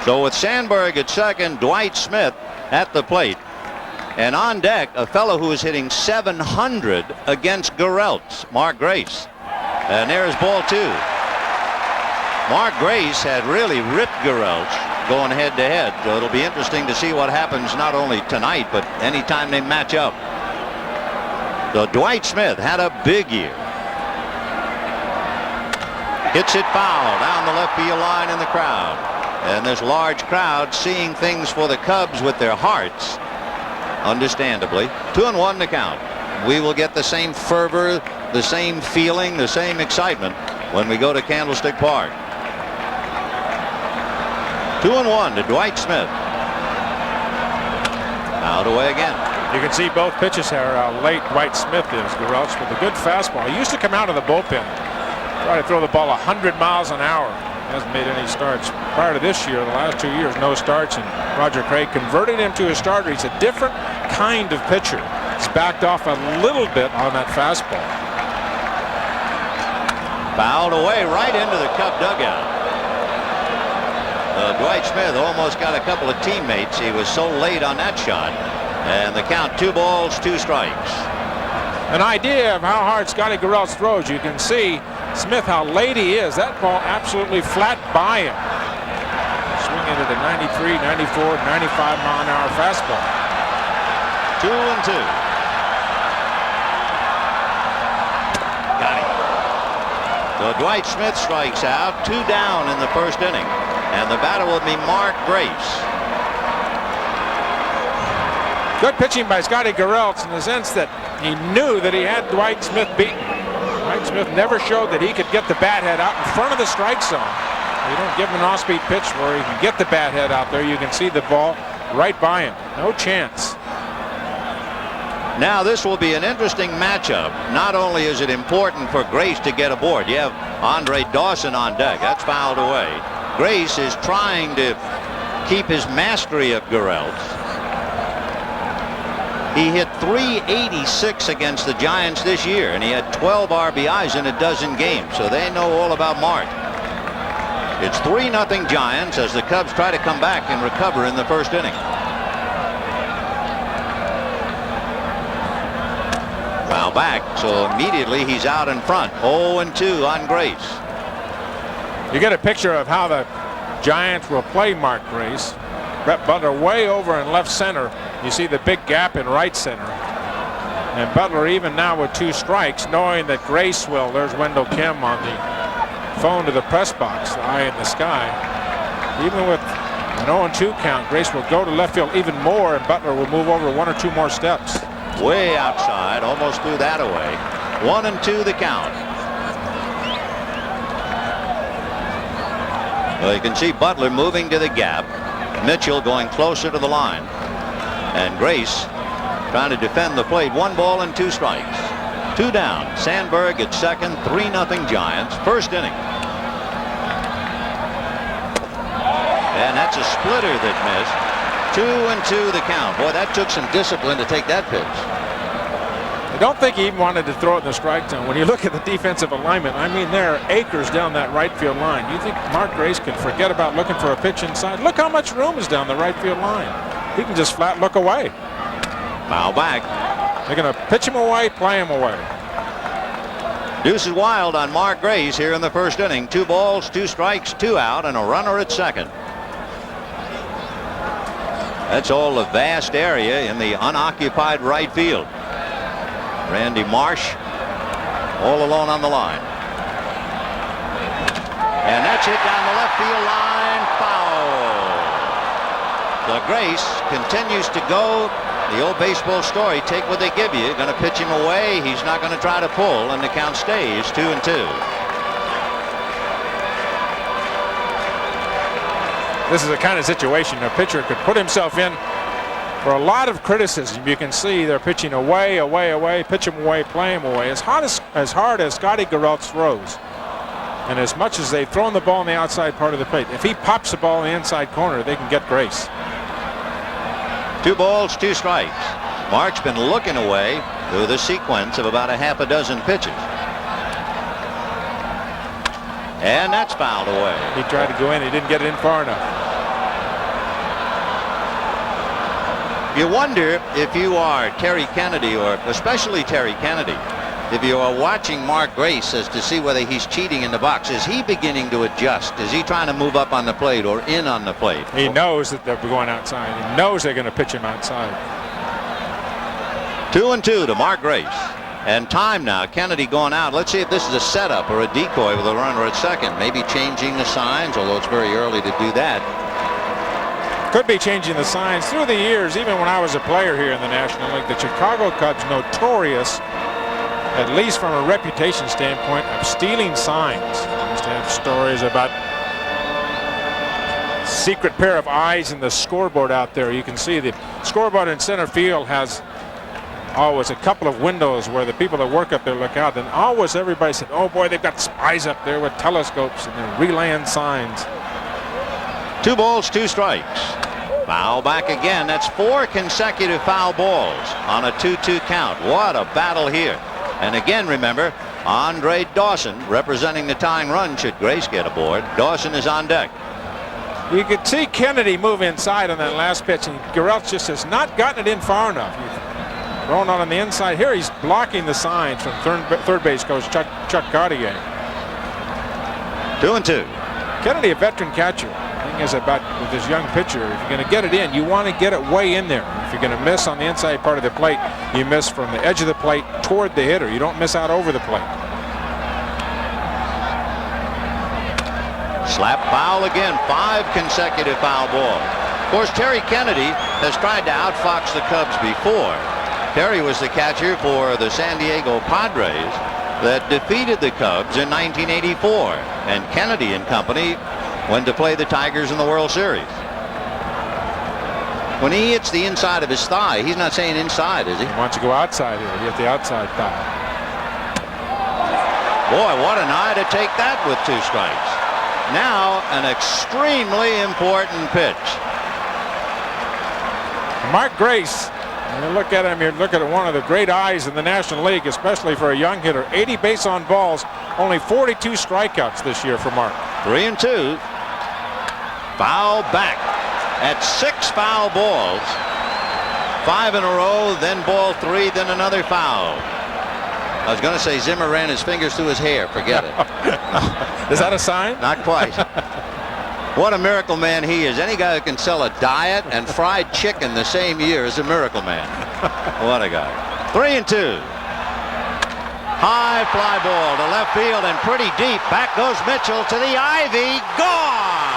So with Sandberg at second, Dwight Smith at the plate. And on deck, a fellow who is hitting 700 against Gureltz, Mark Grace. And there's ball 2. Mark Grace had really ripped Gureltz going head-to-head. So it'll be interesting to see what happens not only tonight, but anytime they match up. So Dwight Smith had a big year. Hits it foul down the left field line in the crowd. And this large crowd seeing things for the Cubs with their hearts, understandably. 2-1 to count. We will get the same fervor, the same feeling, the same excitement when we go to Candlestick Park. 2-1 to Dwight Smith. Out away again. You can see both pitches here how late Dwight Smith is. Gureltz with a good fastball. He used to come out of the bullpen, try to throw the ball 100 miles an hour. Hasn't made any starts. Prior to this year, the last 2 years, no starts, and Roger Craig converted him to a starter. He's a different kind of pitcher. He's backed off a little bit on that fastball. Fouled away right into the Cub dugout. Dwight Smith almost got a couple of teammates. He was so late on that shot. And the count, 2 balls, 2 strikes. An idea of how hard Scotty Gureltz throws. You can see Smith how late he is. That ball absolutely flat by him. Swinging at a 93, 94, 95 mile an hour fastball. 2-2. Got him. So Dwight Smith strikes out. 2 down in the first inning. And the batter will be Mark Grace. Good pitching by Scotty Gureltz in the sense that he knew that he had Dwight Smith beaten. Dwight Smith never showed that he could get the bat head out in front of the strike zone. You don't give him an off-speed pitch where he can get the bat head out there. You can see the ball right by him. No chance. Now this will be an interesting matchup. Not only is it important for Grace to get aboard. You have Andre Dawson on deck. That's fouled away. Grace is trying to keep his mastery of Gureltz. He hit .386 against the Giants this year, and he had 12 RBIs in a dozen games, so they know all about Mark. It's 3-0 Giants as the Cubs try to come back and recover in the first inning. Foul back, so immediately he's out in front. 0-2 on Grace. You get a picture of how the Giants will play Mark Grace. Brett Butler way over in left center. You see the big gap in right center. And Butler, even now with 2 strikes, knowing that Grace will, there's Wendell Kim on the phone to the press box, the eye in the sky. Even with an 0-2 count, Grace will go to left field even more, and Butler will move over 1 or 2 more steps. Way outside, almost threw that away. 1-2 the count. Well, you can see Butler moving to the gap. Mitchell going closer to the line. And Grace trying to defend the plate. 1 ball and 2 strikes. 2 down. Sandberg at second. 3-0 Giants. First inning. And that's a splitter that missed. 2-2 the count. Boy, that took some discipline to take that pitch. I don't think he even wanted to throw it in the strike zone. When you look at the defensive alignment, I mean, there are acres down that right field line. You think Mark Grace can forget about looking for a pitch inside? Look how much room is down the right field line. He can just flat look away. Foul back. They're going to pitch him away, play him away. Deuce is wild on Mark Grace here in the first inning. 2 balls, 2 strikes, 2 out, and a runner at second. That's all the vast area in the unoccupied right field. Randy Marsh all alone on the line. And that's hit down the left field line. Foul. The Grace continues to go. The old baseball story, take what they give you. Going to pitch him away. He's not going to try to pull, and the count stays 2-2. This is the kind of situation a pitcher could put himself in for a lot of criticism. You can see they're pitching away, away, away, pitch him away, play him away. As hard as Scotty Garrelt throws, and as much as they've thrown the ball on the outside part of the plate, if he pops the ball in the inside corner, they can get Grace. 2 balls, 2 strikes. Mark's been looking away through the sequence of about a half a dozen pitches. And that's fouled away. He tried to go in. He didn't get it in far enough. You wonder if you are Terry Kennedy, or especially Terry Kennedy, if you are watching Mark Grace as to see whether he's cheating in the box. Is he beginning to adjust? Is he trying to move up on the plate or in on the plate? He knows that they're going outside. He knows they're going to pitch him outside. 2-2 to Mark Grace. And time now. Kennedy going out. Let's see if this is a setup or a decoy with a runner at second. Maybe changing the signs, although it's very early to do that. Could be changing the signs. Through the years, even when I was a player here in the National League, the Chicago Cubs notorious, at least from a reputation standpoint, of stealing signs. I used to have stories about secret pair of eyes in the scoreboard out there. You can see the scoreboard in center field has always a couple of windows where the people that work up there look out, and always everybody said, oh boy, they've got spies up there with telescopes and they're relaying signs. 2 balls, 2 strikes. Foul back again. That's 4 consecutive foul balls on a 2-2 count. What a battle here. And again, remember, Andre Dawson representing the tying run should Grace get aboard. Dawson is on deck. You could see Kennedy move inside on that last pitch, and Garrelt just has not gotten it in far enough. He's thrown on the inside. Here he's blocking the signs from third base coach Chuck Cartier. 2-2. Kennedy, a veteran catcher. The thing is about with this young pitcher, if you're going to get it in, you want to get it way in there. If you're going to miss on the inside part of the plate, you miss from the edge of the plate toward the hitter. You don't miss out over the plate. Slap foul again. 5 consecutive foul balls. Of course, Terry Kennedy has tried to outfox the Cubs before. Terry was the catcher for the San Diego Padres that defeated the Cubs in 1984, and Kennedy and company went to play the Tigers in the World Series. When he hits the inside of his thigh, he's not saying inside, is he? He wants to go outside here. He hit the outside thigh. Boy, what an eye to take that with 2 strikes. Now an extremely important pitch. Mark Grace, when you look at him, you look at one of the great eyes in the National League, especially for a young hitter. 80 base on balls, only 42 strikeouts this year for Mark. 3-2. Foul back at 6 foul balls. 5 in a row, then ball 3, then another foul. I was going to say Zimmer ran his fingers through his hair. Forget it. Is that a sign? Not quite. What a miracle man he is. Any guy who can sell a diet and fried chicken the same year is a miracle man. What a guy. 3-2. High fly ball to left field and pretty deep. Back goes Mitchell to the ivy. Gone!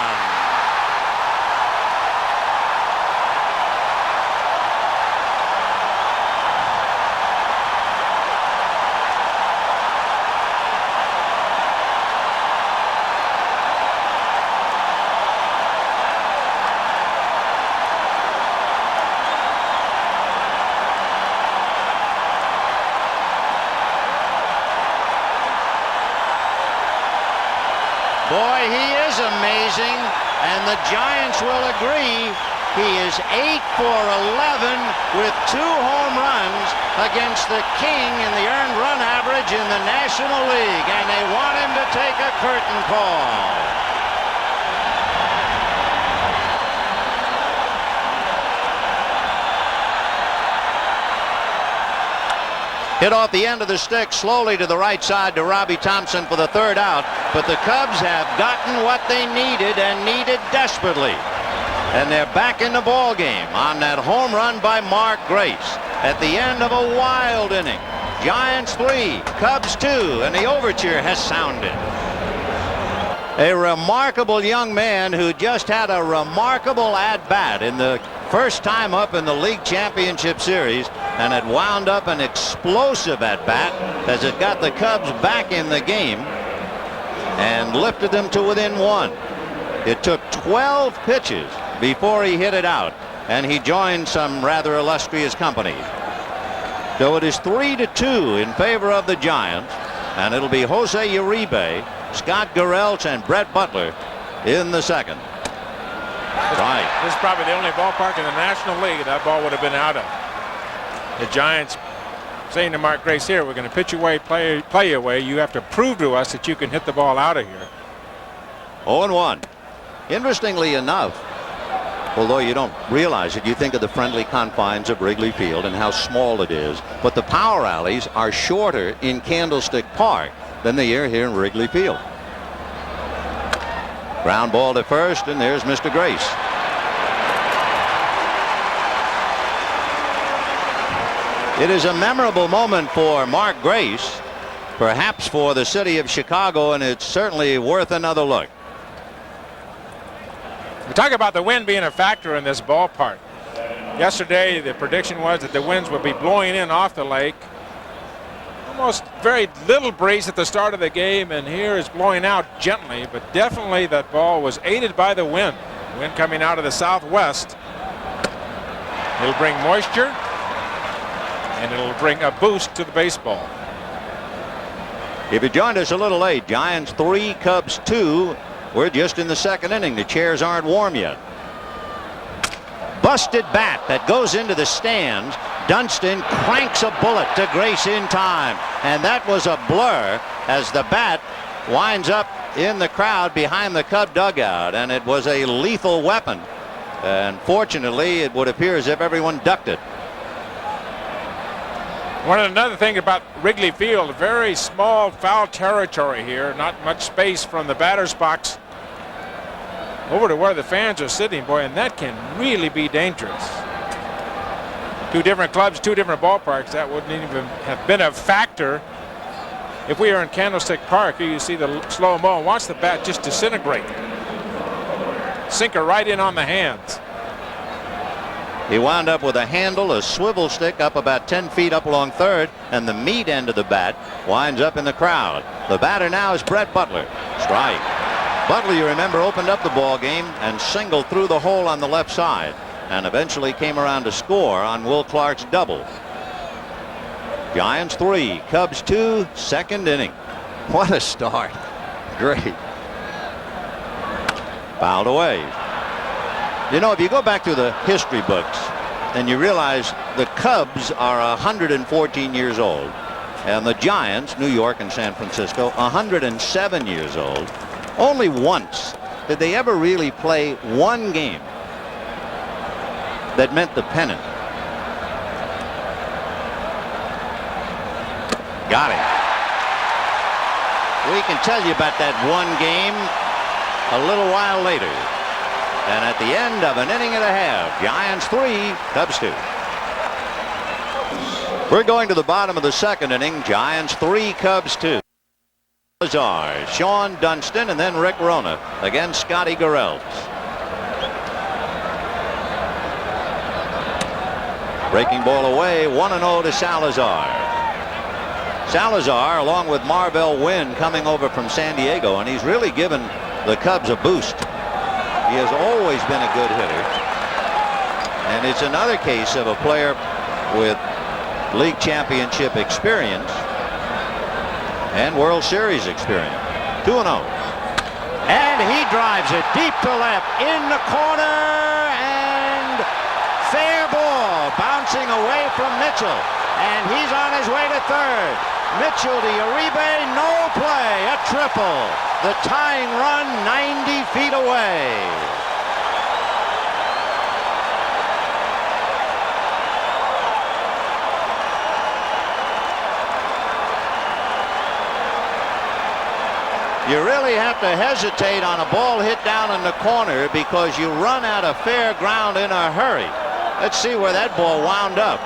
Boy, he is amazing, and the Giants will agree. He is 8 for 11 with 2 home runs against the king in the earned run average in the National League, and they want him to take a curtain call. Hit off the end of the stick slowly to the right side to Robbie Thompson for the 3rd out. But the Cubs have gotten what they needed and needed desperately. And they're back in the ball game on that home run by Mark Grace at the end of a wild inning. Giants 3, Cubs 2, and the overture has sounded. A remarkable young man who just had a remarkable at-bat in the first time up in the league championship series, and it wound up an explosive at-bat as it got the Cubs back in the game and lifted them to within 1. It took 12 pitches before he hit it out, and he joined some rather illustrious company. So it is 3-2 in favor of the Giants, and it'll be Jose Uribe, Scott Garrelts, and Brett Butler in the 2nd. Right. This is probably the only ballpark in the National League that ball would have been out of. The Giants saying to Mark Grace, here, we're going to pitch away, play you away. You have to prove to us that you can hit the ball out of here. 0-1. Interestingly enough, although you don't realize it, you think of the friendly confines of Wrigley Field and how small it is, but the power alleys are shorter in Candlestick Park than they are here in Wrigley Field. Ground ball to first, and there's Mr. Grace. It is a memorable moment for Mark Grace, perhaps for the city of Chicago, and it's certainly worth another look. We talk about the wind being a factor in this ballpark. Yesterday, the prediction was that the winds would be blowing in off the lake. Almost very little breeze at the start of the game, and here is blowing out gently, but definitely that ball was aided by the wind. Wind coming out of the southwest. It'll bring moisture, and it'll bring a boost to the baseball. If you joined us a little late, Giants 3, Cubs 2. We're just in the 2nd inning. The chairs aren't warm yet. Busted bat that goes into the stands. Dunston cranks a bullet to Grace in time, and that was a blur as the bat winds up in the crowd behind the Cub dugout, and it was a lethal weapon. And fortunately, it would appear as if everyone ducked it. Another thing about Wrigley Field, very small foul territory here, not much space from the batter's box over to where the fans are sitting, boy, and that can really be dangerous. 2 different clubs, 2 different ballparks. That wouldn't even have been a factor if we were in Candlestick Park. Here you see the slow-mo, and watch the bat just disintegrate. Sinker right in on the hands. He wound up with a handle, a swivel stick up about 10 feet up along 3rd, and the meat end of the bat winds up in the crowd. The batter now is Brett Butler. Strike. Butler, you remember, opened up the ball game and singled through the hole on the left side, and eventually came around to score on Will Clark's double. Giants 3, Cubs 2, 2nd inning. What a start. Great. Fouled away. You know, if you go back to the history books and you realize the Cubs are 114 years old, and the Giants, New York and San Francisco, 107 years old, only once did they ever really play one game that meant the pennant. Got him. We can tell you about that one game a little while later. And at the end of an inning and a half, Giants 3, Cubs 2. We're going to the bottom of the second inning. Giants 3, Cubs 2. Salazar, Sean Dunston, and then Rick Rona against Scotty Garrelts. Breaking ball away, 1-0 to Salazar. Salazar, along with Marvell Wynn, coming over from San Diego, and he's really given the Cubs a boost. He has always been a good hitter. And it's another case of a player with league championship experience and World Series experience. 2-0. And he drives it deep to left in the corner, and fair ball bouncing away from Mitchell. And he's on his way to third. Mitchell to Uribe, no play, a triple. The tying run 90 feet away. You really have to hesitate on a ball hit down in the corner because you run out of fair ground in a hurry. Let's see where that ball wound up.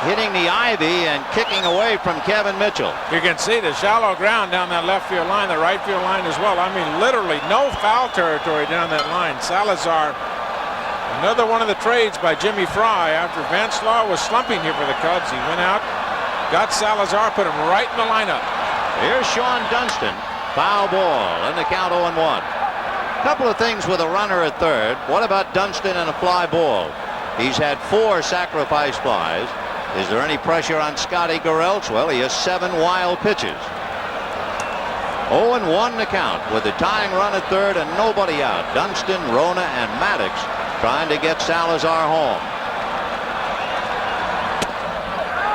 Hitting the ivy and kicking away from Kevin Mitchell. You can see the shallow ground down that left field line, the right field line as well. I mean, literally no foul territory down that line. Salazar, another one of the trades by Jimmy Fry after Vance Law was slumping here for the Cubs. He went out, got Salazar, put him right in the lineup. Here's Sean Dunston, foul ball, and the count 0-1. Couple of things with a runner at third. What about Dunston and a fly ball? He's had 4 sacrifice flies. Is there any pressure on Scotty Garrelts? Well, he has 7 wild pitches. 0-1 the count with the tying run at third and nobody out. Dunston, Rona, and Maddox trying to get Salazar home.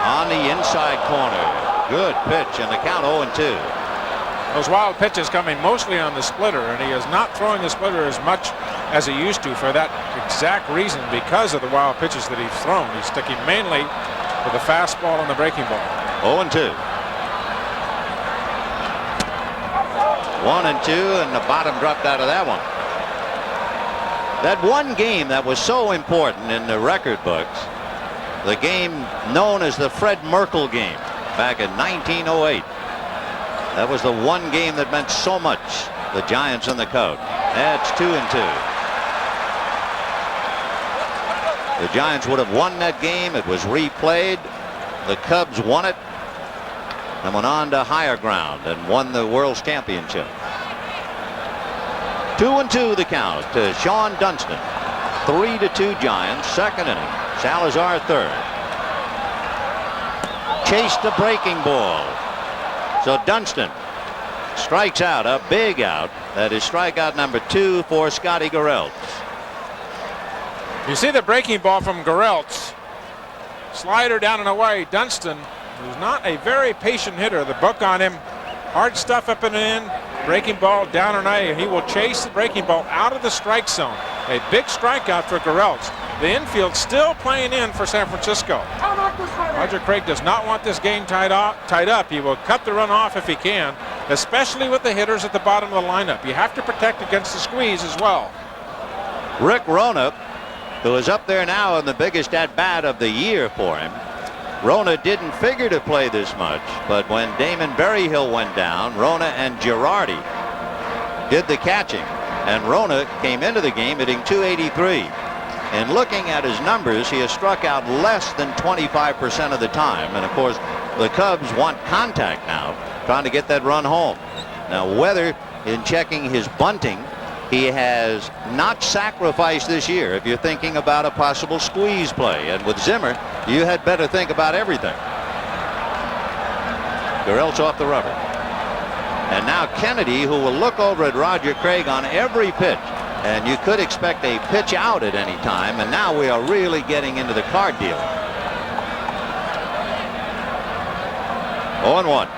On the inside corner. Good pitch, and the count 0-2. Those wild pitches coming mostly on the splitter, and he is not throwing the splitter as much as he used to for that exact reason, because of the wild pitches that he's thrown. He's sticking mainly with the fastball and the breaking ball. 0-2. 1-2, and the bottom dropped out of that one. That one game that was so important in the record books, the game known as the Fred Merkle game back in 1908. That was the one game that meant so much. The Giants and the Cubs. That's 2-2. The Giants would have won that game. It was replayed. The Cubs won it and went on to higher ground and won the World Championship. 2-2 the count to Sean Dunston. 3-2 Giants. Second inning. Salazar third. Chased the breaking ball. So Dunston strikes out, a big out. That is strikeout number 2 for Scotty Garrelts. You see the breaking ball from Garrelts. Slider down and away. Dunston, who's not a very patient hitter. The book on him, hard stuff up and in. Breaking ball down and away. He will chase the breaking ball out of the strike zone. A big strikeout for Garrelts. The infield still playing in for San Francisco. Roger Craig does not want this game tied up. He will cut the run off if he can, especially with the hitters at the bottom of the lineup. You have to protect against the squeeze as well. Rick Rona, who is up there now in the biggest at-bat of the year for him. Rona didn't figure to play this much, but when Damon Berryhill went down, Rona and Girardi did the catching, and Rona came into the game hitting .283. And looking at his numbers, he has struck out less than 25% of the time. And of course, the Cubs want contact now, trying to get that run home. Now, whether in checking his bunting, he has not sacrificed this year. If you're thinking about a possible squeeze play, and with Zimmer, you had better think about everything. Garrelts off the rubber. And now Kennedy, who will look over at Roger Craig on every pitch. And you could expect a pitch out at any time, and now we are really getting into the card deal. 0-1.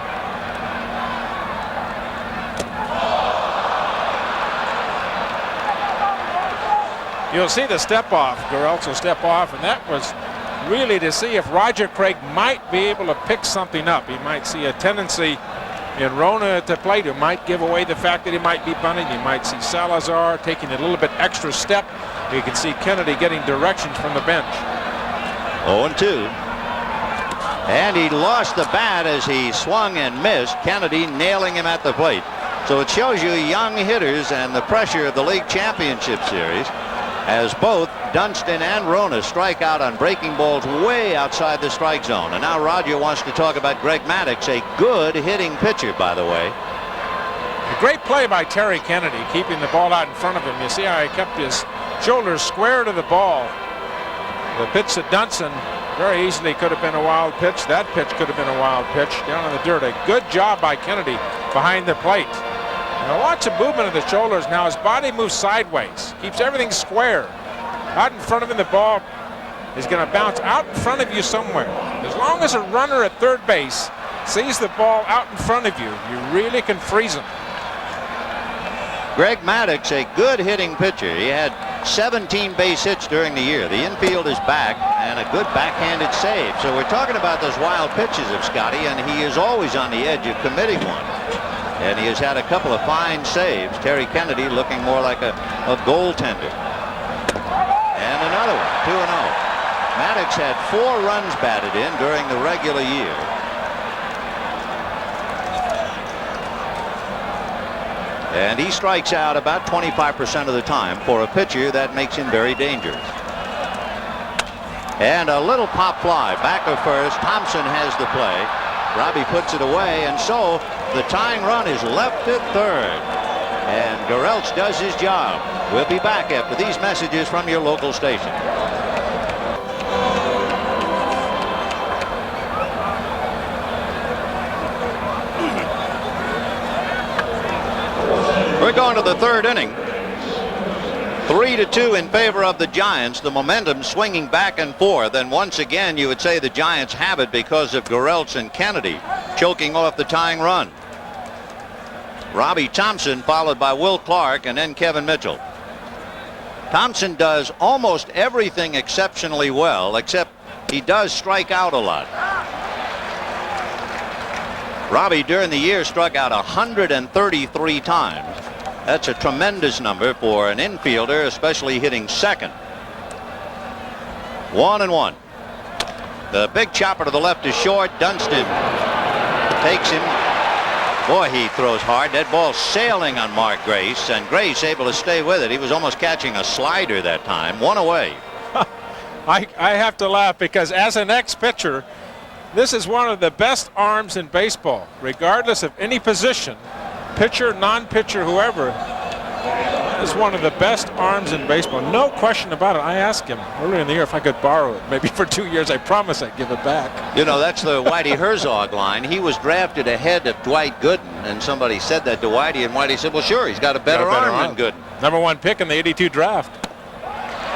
You'll see the step off. Garrelts will step off, and that was really to see if Roger Craig might be able to pick something up. He might see a tendency in Rona to play who might give away the fact that he might be bunting. You might see Salazar taking a little bit extra step. You can see Kennedy getting directions from the bench. 0-2. And he lost the bat as he swung and missed. Kennedy nailing him at the plate. So it shows you young hitters and the pressure of the league championship series as both Dunston and Rona strike out on breaking balls way outside the strike zone. And now Roger wants to talk about Greg Maddux, a good hitting pitcher, by the way. A great play by Terry Kennedy, keeping the ball out in front of him. You see how he kept his shoulders square to the ball. The pitch to Dunston very easily could have been a wild pitch. That pitch could have been a wild pitch down in the dirt. A good job by Kennedy behind the plate. Now lots of movement of the shoulders. Now his body moves sideways. Keeps everything square. Out in front of him, the ball is going to bounce out in front of you somewhere. As long as a runner at third base sees the ball out in front of you, you really can freeze him. Greg Maddux, a good hitting pitcher. He had 17 base hits during the year. The infield is back and a good backhanded save. So we're talking about those wild pitches of Scotty, and he is always on the edge of committing one. And he has had a couple of fine saves. Terry Kennedy looking more like a goaltender. And another one, 2-0. Maddux had 4 runs batted in during the regular year. And he strikes out about 25% of the time for a pitcher. That makes him very dangerous. And a little pop fly back of first. Thompson has the play. Robbie puts it away, and so the tying run is left at third. And Garrelts does his job. We'll be back after these messages from your local station. We're going to the third inning. 3-2 in favor of the Giants. The momentum swinging back and forth. And once again, you would say the Giants have it because of Garrelts and Kennedy choking off the tying run. Robbie Thompson followed by Will Clark and then Kevin Mitchell. Thompson does almost everything exceptionally well, except he does strike out a lot. Robbie during the year struck out 133 times. That's a tremendous number for an infielder, especially hitting second. 1-1. The big chopper to the left is short. Dunston takes him. Boy, he throws hard. That ball sailing on Mark Grace, and Grace able to stay with it. He was almost catching a slider that time. 1 away. I have to laugh because as an ex-pitcher, this is one of the best arms in baseball, regardless of any position. Pitcher, non-pitcher, whoever, is one of the best arms in baseball. No question about it. I asked him earlier in the year if I could borrow it. Maybe for 2 years. I promise I'd give it back. You know, that's the Whitey Herzog line. He was drafted ahead of Dwight Gooden, and somebody said that to Whitey, and Whitey said, well, sure, he's got a better arm than Gooden. #1 pick in the '82 draft.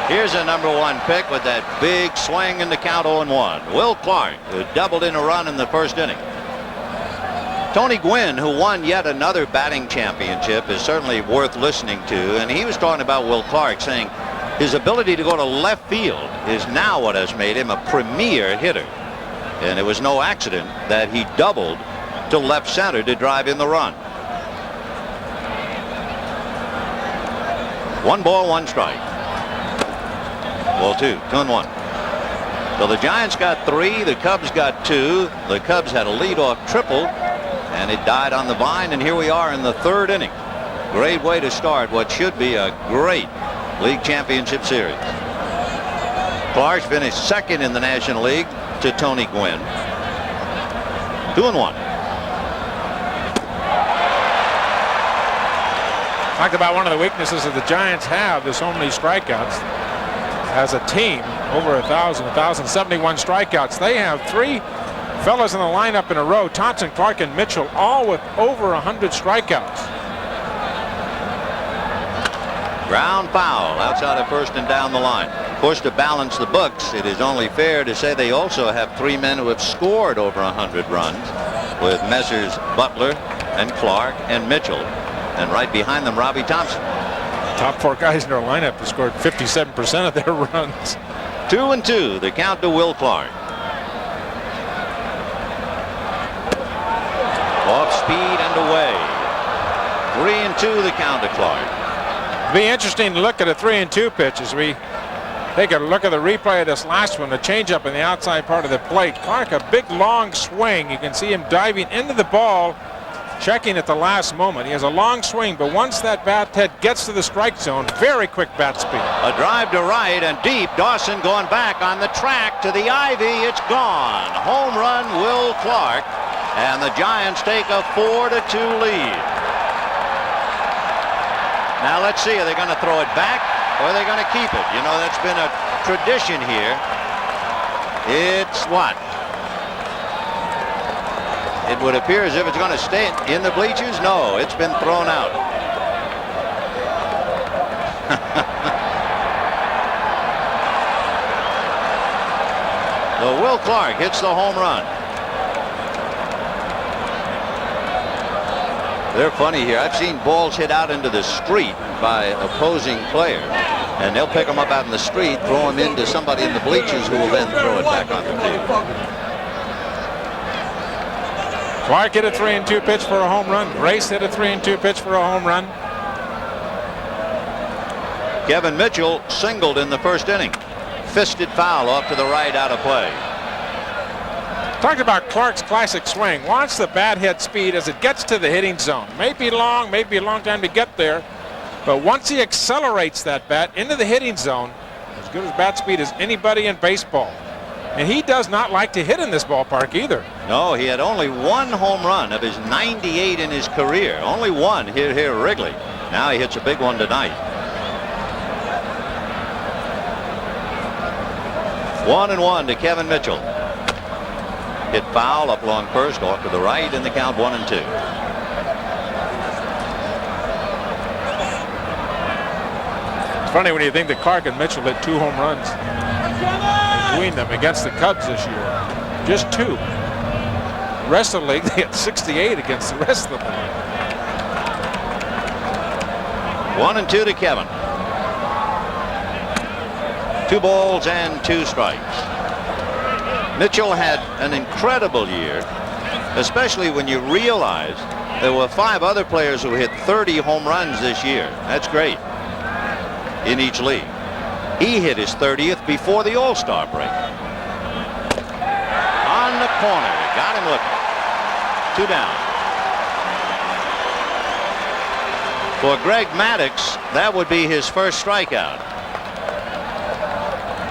Here's a #1 pick with that big swing in the count 0-1. Will Clark, who doubled in a run in the first inning. Tony Gwynn, who won yet another batting championship, is certainly worth listening to. And he was talking about Will Clark, saying his ability to go to left field is now what has made him a premier hitter. And it was no accident that he doubled to left center to drive in the run. 1 ball, 1 strike. Ball 2, 2-1. So the Giants got 3, the Cubs got 2. The Cubs had a leadoff triple, and it died on the vine, and here we are in the third inning. Great way to start what should be a great league championship series. Clark finished second in the National League to Tony Gwynn. 2-1. Talked about one of the weaknesses that the Giants have, there's so many strikeouts. As a team, over 1,071 strikeouts. They have 3 fellas in the lineup in a row, Thompson, Clark, and Mitchell, all with over 100 strikeouts. Ground foul outside of first and down the line. Of course, to balance the books, it is only fair to say they also have 3 men who have scored over 100 runs, with Messrs. Butler and Clark and Mitchell, and right behind them, Robbie Thompson. Top 4 guys in their lineup have scored 57% of their runs. 2-2, the count to Will Clark. Off speed and away. 3-2, the count to Clark. Be interesting to look at a 3-2 pitch as we take a look at the replay of this last one, a changeup in the outside part of the plate. Clark, a big long swing. You can see him diving into the ball, checking at the last moment. He has a long swing, but once that bat head gets to the strike zone, very quick bat speed. A drive to right and deep. Dawson going back on the track to the ivy. It's gone. Home run, Will Clark. And the Giants take a 4-2 lead. Now let's see, are they going to throw it back or are they going to keep it? You know, that's been a tradition here. It's what? It would appear as if it's going to stay in the bleachers. No, it's been thrown out. So Will Clark hits the home run. They're funny here. I've seen balls hit out into the street by opposing players, and they'll pick them up out in the street, throw them into somebody in the bleachers who will then throw it back on the field. Clark hit a 3-2 pitch for a home run. Grace hit a 3-2 pitch for a home run. Kevin Mitchell singled in the first inning. Fisted foul off to the right, out of play. Talked about Clark's classic swing. Watch the bat head speed as it gets to the hitting zone. Maybe long, maybe a long time to get there, but once he accelerates that bat into the hitting zone, as good as bat speed as anybody in baseball. And he does not like to hit in this ballpark either. No, he had only one home run of his 98 in his career. Only one here at Wrigley. Now he hits a big one tonight. 1-1 to Kevin Mitchell. Hit foul up along first, off to the right, in the count 1-2. It's funny when you think that Clark and Mitchell hit 2 home runs between them against the Cubs this year. Just 2. The rest of the league, they had 68 against the rest of the league. 1-2 to Kevin. 2 balls and 2 strikes. Mitchell had an incredible year, especially when you realize there were 5 other players who hit 30 home runs this year. That's great in each league. He hit his 30th before the All-Star break. On the corner, got him looking. 2 down. For Greg Maddux, that would be his first strikeout.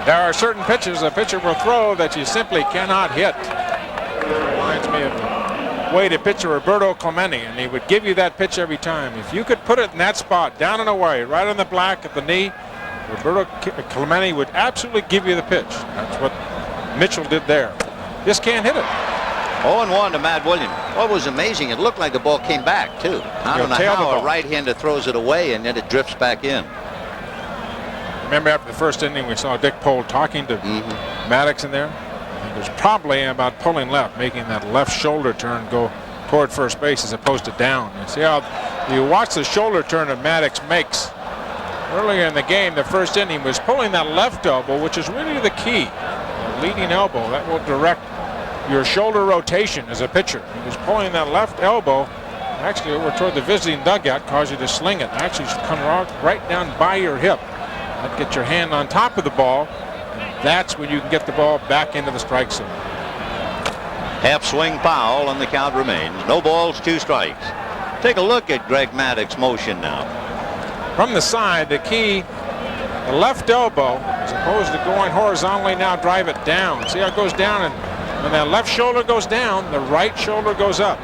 There are certain pitches a pitcher will throw that you simply cannot hit. Reminds me of the way to pitch Roberto Clemente, and he would give you that pitch every time. If you could put it in that spot, down and away, right on the black at the knee, Roberto Clemente would absolutely give you the pitch. That's what Mitchell did there. Just can't hit it. 0-1 to Matt Williams. What was amazing, it looked like the ball came back, too. I don't know how a right-hander throws it away and then it drifts back in. Remember after the first inning we saw Dick Pohl talking to Maddux in there? He was probably about pulling left, making that left shoulder turn go toward first base as opposed to down. You see how you watch the shoulder turn that Maddux makes. Earlier in the game, the first inning, was pulling that left elbow, which is really the key. The leading elbow, that will direct your shoulder rotation as a pitcher. He was pulling that left elbow, actually over toward the visiting dugout, cause you to sling it. Actually, come right down by your hip. That get your hand on top of the ball. That's when you can get the ball back into the strike zone. Half swing foul, and the count remains. No balls, 2 strikes. Take a look at Greg Maddux' motion now. From the side, the key, the left elbow, as opposed to going horizontally, now drive it down. See how it goes down, and when that left shoulder goes down, the right shoulder goes up.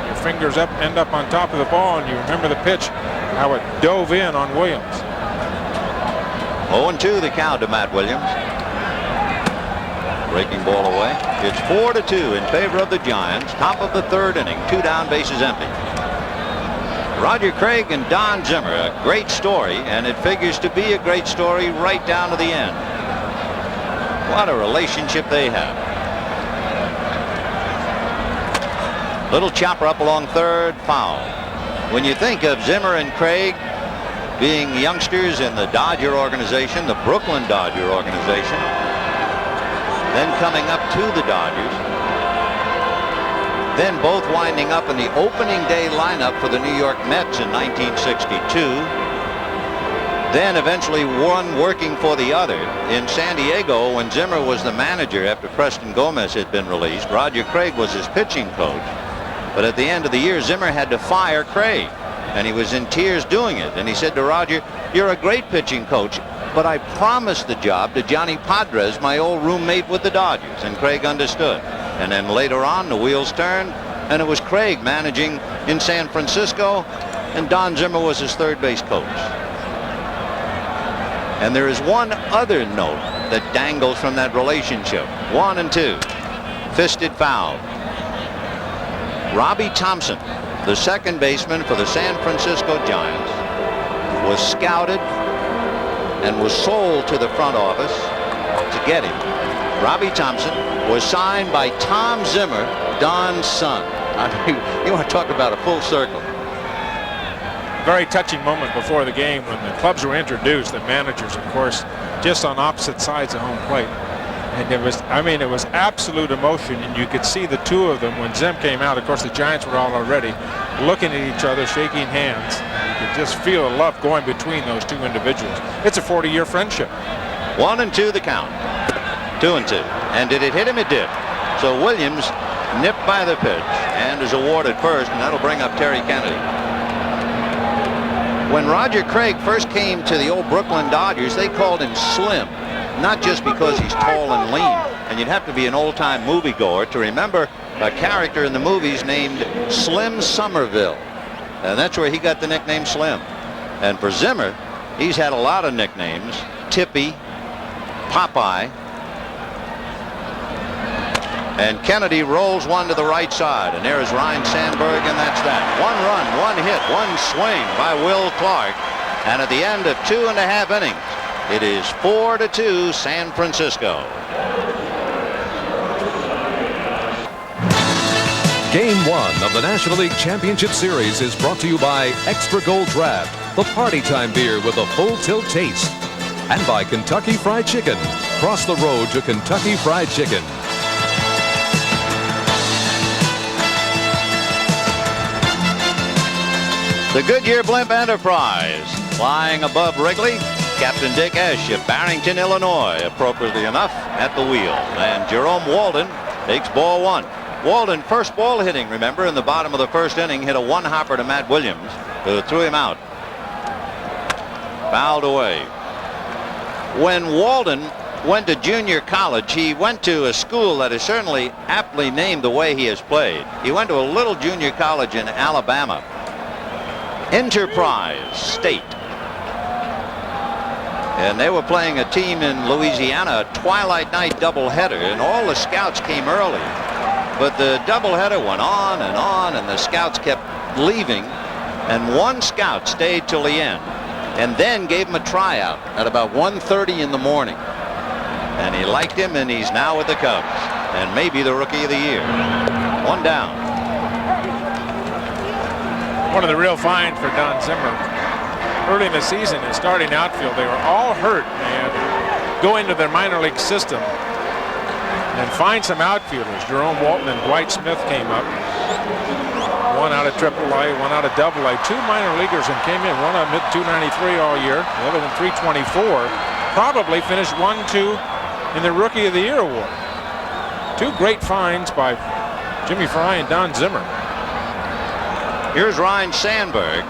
Your fingers end up on top of the ball, and you remember the pitch, how it dove in on Williams. 0-2 the count to Matt Williams. Breaking ball away. It's 4-2 in favor of the Giants. Top of the 3rd inning. 2 down, bases empty. Roger Craig and Don Zimmer, a great story, and it figures to be a great story right down to the end. What a relationship they have. Little chopper up along 3rd, foul. When you think of Zimmer and Craig, being youngsters in the Dodger organization, the Brooklyn Dodger organization, then coming up to the Dodgers, then both winding up in the opening day lineup for the New York Mets in 1962, then eventually one working for the other in San Diego when Zimmer was the manager after Preston Gomez had been released. Roger Craig was his pitching coach, but at the end of the year Zimmer had to fire Craig, and he was in tears doing it, and he said to Roger, "You're a great pitching coach, but I promised the job to Johnny Padres, my old roommate with the Dodgers." And Craig understood. And then later on the wheels turned, and it was Craig managing in San Francisco, and Don Zimmer was his third base coach. And there is one other note that dangles from that relationship. 1 and 2. Fisted foul. Robbie Thompson, the second baseman for the San Francisco Giants, was scouted and was sold to the front office to get him. Robbie Thompson was signed by Tom Zimmer, Don's son. I mean, you want to talk about a full circle. Very touching moment before the game when the clubs were introduced. The managers, of course, just on opposite sides of home plate. And it was, I mean, it was absolute emotion, and you could see the two of them when Zim came out. Of course, the Giants were all already looking at each other, shaking hands. You could just feel the love going between those two individuals. It's a 40-year friendship. 1 and 2 the count. 2 and 2. And did it hit him? It did. So Williams nipped by the pitch and is awarded first, and that'll bring up Terry Kennedy. When Roger Craig first came to the old Brooklyn Dodgers, they called him Slim, not just because he's tall and lean. And you'd have to be an old-time moviegoer to remember a character in the movies named Slim Somerville. And that's where he got the nickname Slim. And for Zimmer, he's had a lot of nicknames. Tippy, Popeye. And Kennedy rolls one to the right side, and there's Ryne Sandberg, and that's that. 1 run, 1 hit, 1 swing by Will Clark, and at the end of 2.5 innings, it is 4-2 San Francisco. Game 1 of the National League Championship Series is brought to you by Extra Gold Draft, the party time beer with a full tilt taste, and by Kentucky Fried Chicken. Cross the road to Kentucky Fried Chicken. The Goodyear Blimp Enterprise flying above Wrigley. Captain Dick Esch of Barrington, Illinois, appropriately enough, at the wheel. And Jerome Walden takes ball 1. Walden, first ball hitting, remember, in the bottom of the first inning, hit a one-hopper to Matt Williams, who threw him out. Fouled away. When Walden went to junior college, he went to a school that is certainly aptly named the way he has played. He went to a little junior college in Alabama, Enterprise State. And they were playing a team in Louisiana, a twilight night doubleheader, and all the scouts came early. But the doubleheader went on, and the scouts kept leaving, and one scout stayed till the end, and then gave him a tryout at about 1:30 in the morning. And he liked him, and he's now with the Cubs, and maybe the Rookie of the Year. 1 down. One of the real finds for Don Zimmer early in the season in starting outfield. They were all hurt and go into their minor league system and find some outfielders. Jerome Walton and Dwight Smith came up. One out of AAA, one out of AA. 2 minor leaguers and came in. One of them hit .293 all year. The other one .324. Probably finished 1-2 in the Rookie of the Year award. 2 great finds by Jimmy Fry and Don Zimmer. Here's Ryne Sandberg,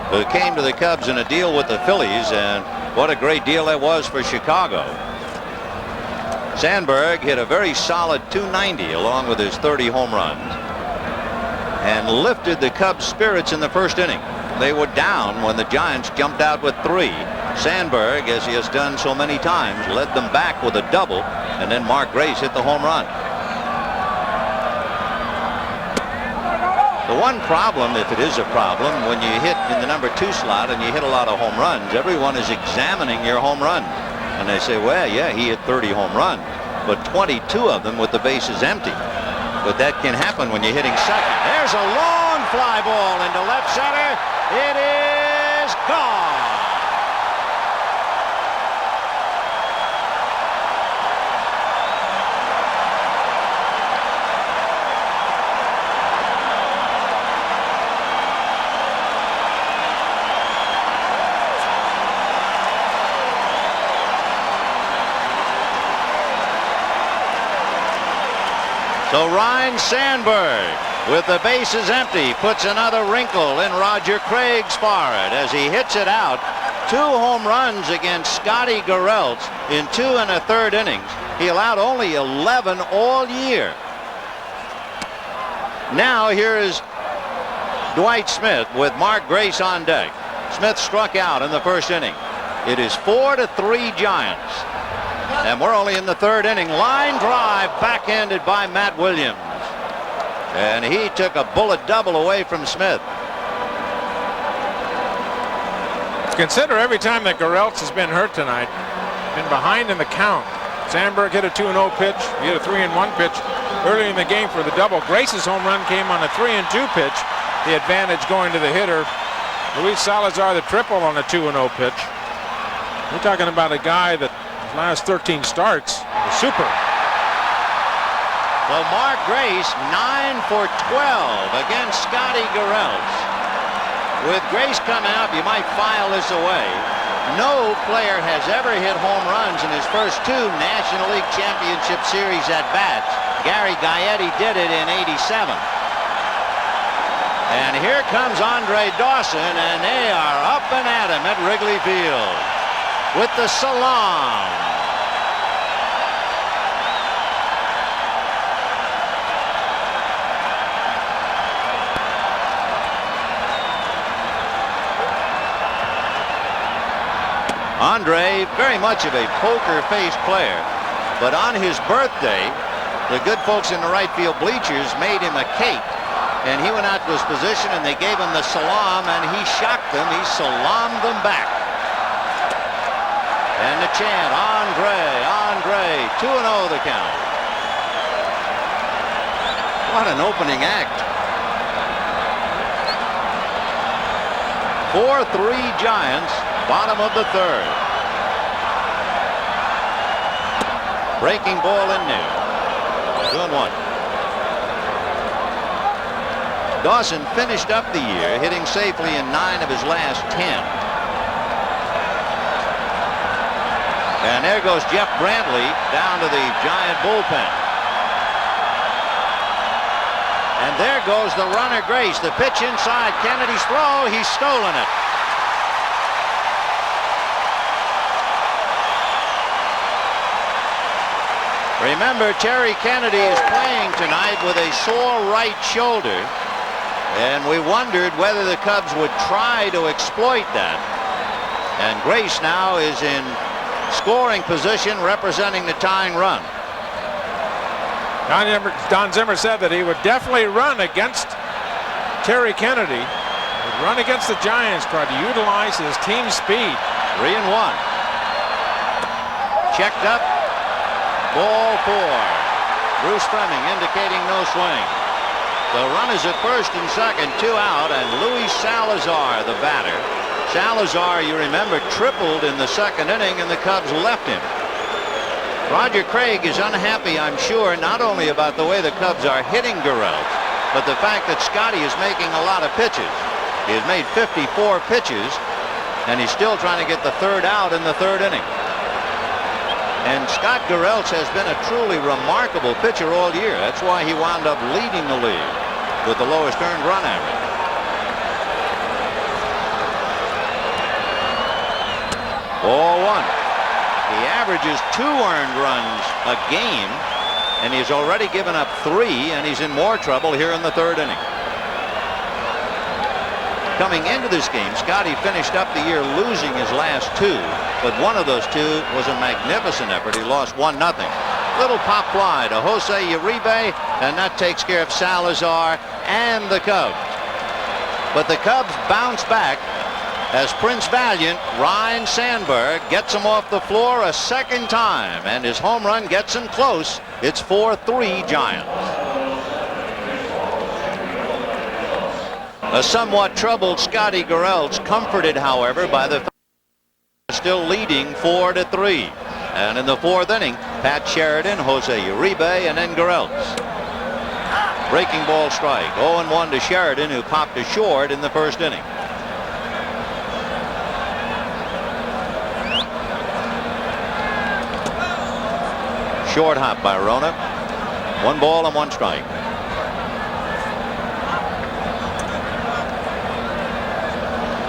who came to the Cubs in a deal with the Phillies, and what a great deal that was for Chicago. Sandberg hit a very solid .290 along with his 30 home runs and lifted the Cubs' spirits in the first inning. They were down when the Giants jumped out with 3. Sandberg, as he has done so many times, led them back with a double, and then Mark Grace hit the home run. The one problem, if it is a problem, when you hit in the number 2 slot and you hit a lot of home runs, everyone is examining your home runs. And they say, well, yeah, he hit 30 home runs, but 22 of them with the bases empty. But that can happen when you're hitting second. There's a long fly ball into left center. It is gone. So Ryne Sandberg, with the bases empty, puts another wrinkle in Roger Craig's forehead as he hits it out. 2 home runs against Scotty Garrelts in 2 1/3 innings. He allowed only 11 all year. Now here is Dwight Smith with Mark Grace on deck. Smith struck out in the first inning. It is 4-3 Giants. And we're only in the 3rd inning. Line drive backhanded by Matt Williams. And he took a bullet double away from Smith. Consider every time that Garrelts has been hurt tonight, been behind in the count. Sandberg hit a 2-0 pitch. He hit a 3-1 pitch early in the game for the double. Grace's home run came on a 3-2 pitch. The advantage going to the hitter. Luis Salazar the triple on a 2-0 pitch. We're talking about a guy that his last 13 starts is super. So Mark Grace 9 for 12 against Scotty Garrelts. With Grace coming up, you might file this away. No player has ever hit home runs in his first 2 National League Championship Series at-bats. Gary Gaetti did it in '87. And here comes Andre Dawson, and they are up and at him at Wrigley Field with the salam. Andre, very much of a poker-faced player, but on his birthday, the good folks in the right field bleachers made him a cake, and he went out to his position, and they gave him the salam, and he shocked them. He salamed them back. And the chant, Andre, Andre, 2-0 the count. What an opening act. 4-3 Giants, bottom of the 3rd. Breaking ball in there. 2-1. Dawson finished up the year hitting safely in 9 of his last 10. And there goes Jeff Brantley down to the Giant bullpen. And there goes the runner Grace. The pitch inside Kennedy's throw. He's stolen it. Remember, Terry Kennedy is playing tonight with a sore right shoulder, and we wondered whether the Cubs would try to exploit that. And Grace now is in scoring position representing the tying run. Don Zimmer said that he would definitely run against Terry Kennedy. He'd run against the Giants, try to utilize his team speed. 3-1. Checked up. Ball 4. Bruce Fleming indicating no swing. The runners at first and second, 2 out, and Luis Salazar, the batter. Salazar, you remember, tripled in the 2nd inning, and the Cubs left him. Roger Craig is unhappy, I'm sure, not only about the way the Cubs are hitting Garrelts, but the fact that Scotty is making a lot of pitches. He has made 54 pitches, and he's still trying to get the 3rd out in the 3rd inning. And Scott Garrelts has been a truly remarkable pitcher all year. That's why he wound up leading the league with the lowest earned run average. Ball 1. He averages 2 earned runs a game, and he's already given up 3, and he's in more trouble here in the 3rd inning. Coming into this game, Scotty finished up the year losing his last 2, but one of those 2 was a magnificent effort. He lost 1-0. Little pop fly to Jose Uribe, and that takes care of Salazar and the Cubs. But the Cubs bounce back as Prince Valiant, Ryne Sandberg, gets him off the floor a 2nd time, and his home run gets him close. It's 4-3 Giants. A somewhat troubled Scotty Garrelts, comforted, however, by the fact that still leading 4-3. And in the 4th inning, Pat Sheridan, Jose Uribe, and then Garrelts. Breaking ball strike. 0-1 to Sheridan, who popped a short in the 1st inning. Short hop by Rona. 1 ball and 1 strike.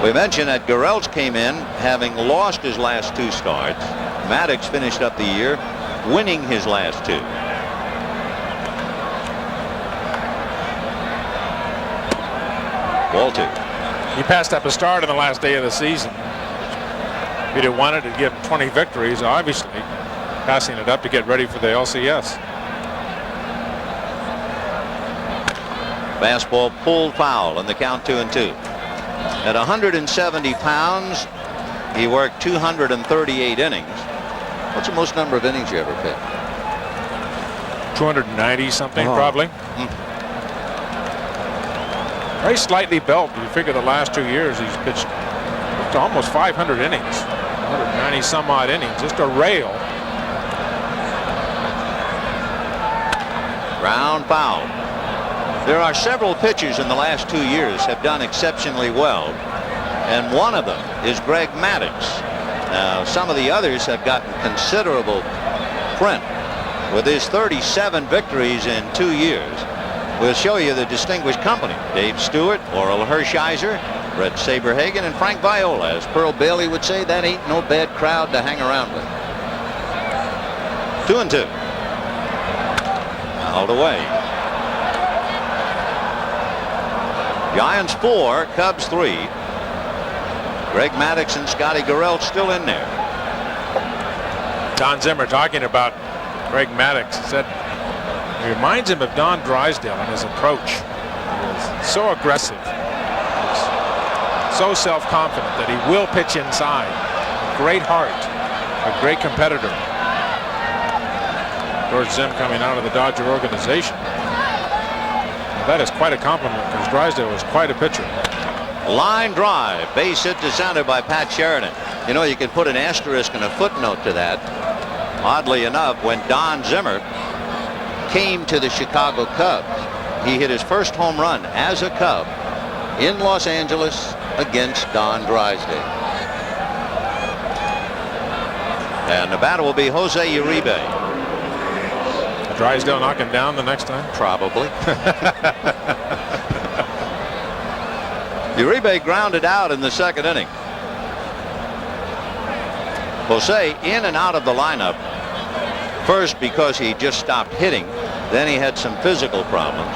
We mentioned that Gerelts came in having lost his last 2 starts. Maddox finished up the year winning his last 2. Ball 2. He passed up a start on the last day of the season. If he'd have wanted to get 20 victories, obviously passing it up to get ready for the LCS. Fastball pulled foul and the count 2-2. At 170 pounds, he worked 238 innings. What's the most number of innings you ever pitched? 290 something, probably. Very slightly built. You figure the last 2 years he's pitched to almost 500 innings, 190 some odd innings, just a rail. Ground foul. There are several pitchers in the last 2 years have done exceptionally well, and one of them is Greg Maddux. Now, some of the others have gotten considerable print. With his 37 victories in 2 years, we'll show you the distinguished company. Dave Stewart, Oral Hershiser, Brett Saberhagen, and Frank Viola. As Pearl Bailey would say, that ain't no bad crowd to hang around with. 2-2. Fouled away. Giants 4, Cubs 3. Greg Maddux and Scotty Gerelt still in there. Don Zimmer talking about Greg Maddux said he reminds him of Don Drysdale in his approach. He is so aggressive, he's so self-confident that he will pitch inside. Great heart, a great competitor. George Zim coming out of the Dodger organization. That is quite a compliment because Drysdale was quite a pitcher. Line drive, base hit to center by Pat Sheridan. You know, you could put an asterisk and a footnote to that. Oddly enough, when Don Zimmer came to the Chicago Cubs, he hit his first home run as a Cub in Los Angeles against Don Drysdale. And the batter will be Jose Uribe. Drysdale knock him down the next time? Probably. Uribe grounded out in the 2nd inning. Jose in and out of the lineup. First because he just stopped hitting. Then he had some physical problems.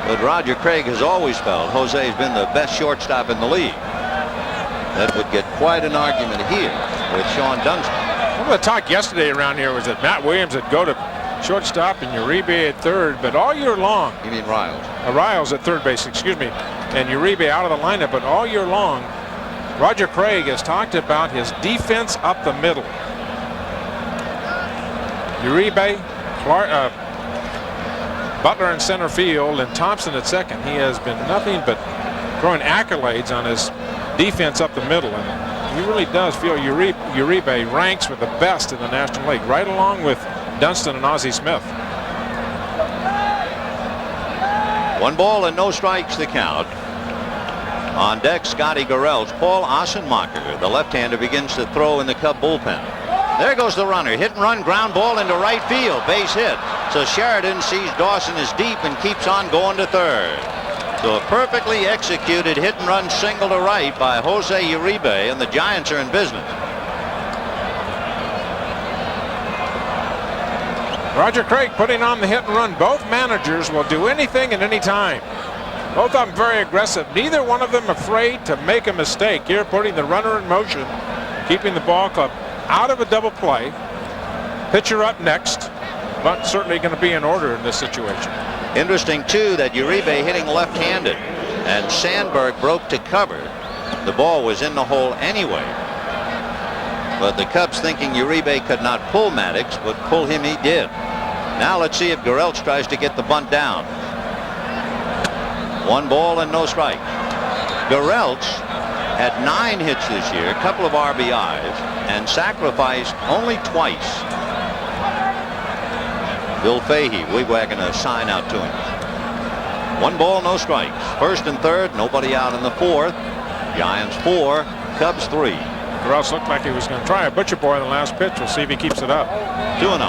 But Roger Craig has always felt Jose has been the best shortstop in the league. That would get quite an argument here with Sean Dunston. Some of the talk yesterday around here was that Matt Williams would go to shortstop and Uribe at third, but all year long. You mean Riles? Riles at third base, excuse me, and Uribe out of the lineup, but all year long, Roger Craig has talked about his defense up the middle. Uribe, Butler in center field, and Thompson at second. He has been nothing but throwing accolades on his defense up the middle, and he really does feel Uribe ranks with the best in the National League, right along with Dunston and Ozzie Smith. 1 ball and no strikes the count. On deck, Scotty Gerelt. Paul Ossenmacher, the left-hander, begins to throw in the Cub bullpen. There goes the runner. Hit and run ground ball into right field. Base hit. So Sheridan sees Dawson is deep and keeps on going to third. So a perfectly executed hit and run single to right by Jose Uribe, and the Giants are in business. Roger Craig putting on the hit and run. Both managers will do anything at any time. Both of them very aggressive. Neither one of them afraid to make a mistake. Here putting the runner in motion, keeping the ball club out of a double play. Pitcher up next, but certainly going to be in order in this situation. Interesting too that Uribe hitting left-handed and Sandberg broke to cover. The ball was in the hole anyway. But the Cubs thinking Uribe could not pull Maddux, but pull him he did. Now let's see if Gerelt tries to get the bunt down. 1 ball and no strike. Gerelt had 9 hits this year, a couple of RBIs, and sacrificed only twice. Bill Fahey wigwagging a sign out to him. 1 ball, no strikes. First and third, nobody out in the 4th. Giants 4, Cubs 3. Gerelt looked like he was going to try a butcher boy on the last pitch. We'll see if he keeps it up. 2-0.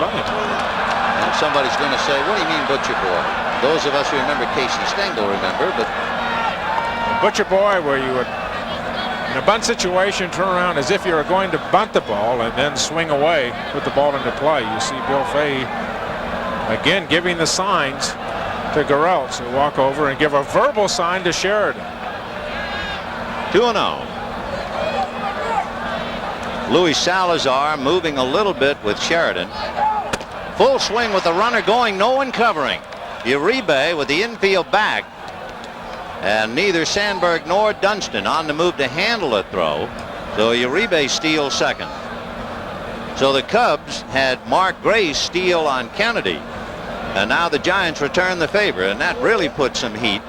if somebody's going to say, what do you mean Butcher Boy? Those of us who remember Casey Stengel remember, but Butcher Boy, where you would, in a bunt situation, turn around as if you were going to bunt the ball and then swing away, put the ball into play. You see Bill Fay again giving the signs to Garrelts, who walk over and give a verbal sign to Sheridan. 2-0. Luis Salazar moving a little bit with Sheridan. Full swing with the runner going, no one covering. Uribe with the infield back. And neither Sandberg nor Dunston on the move to handle a throw. So Uribe steals second. So the Cubs had Mark Grace steal on Kennedy. And now the Giants return the favor, and that really put some heat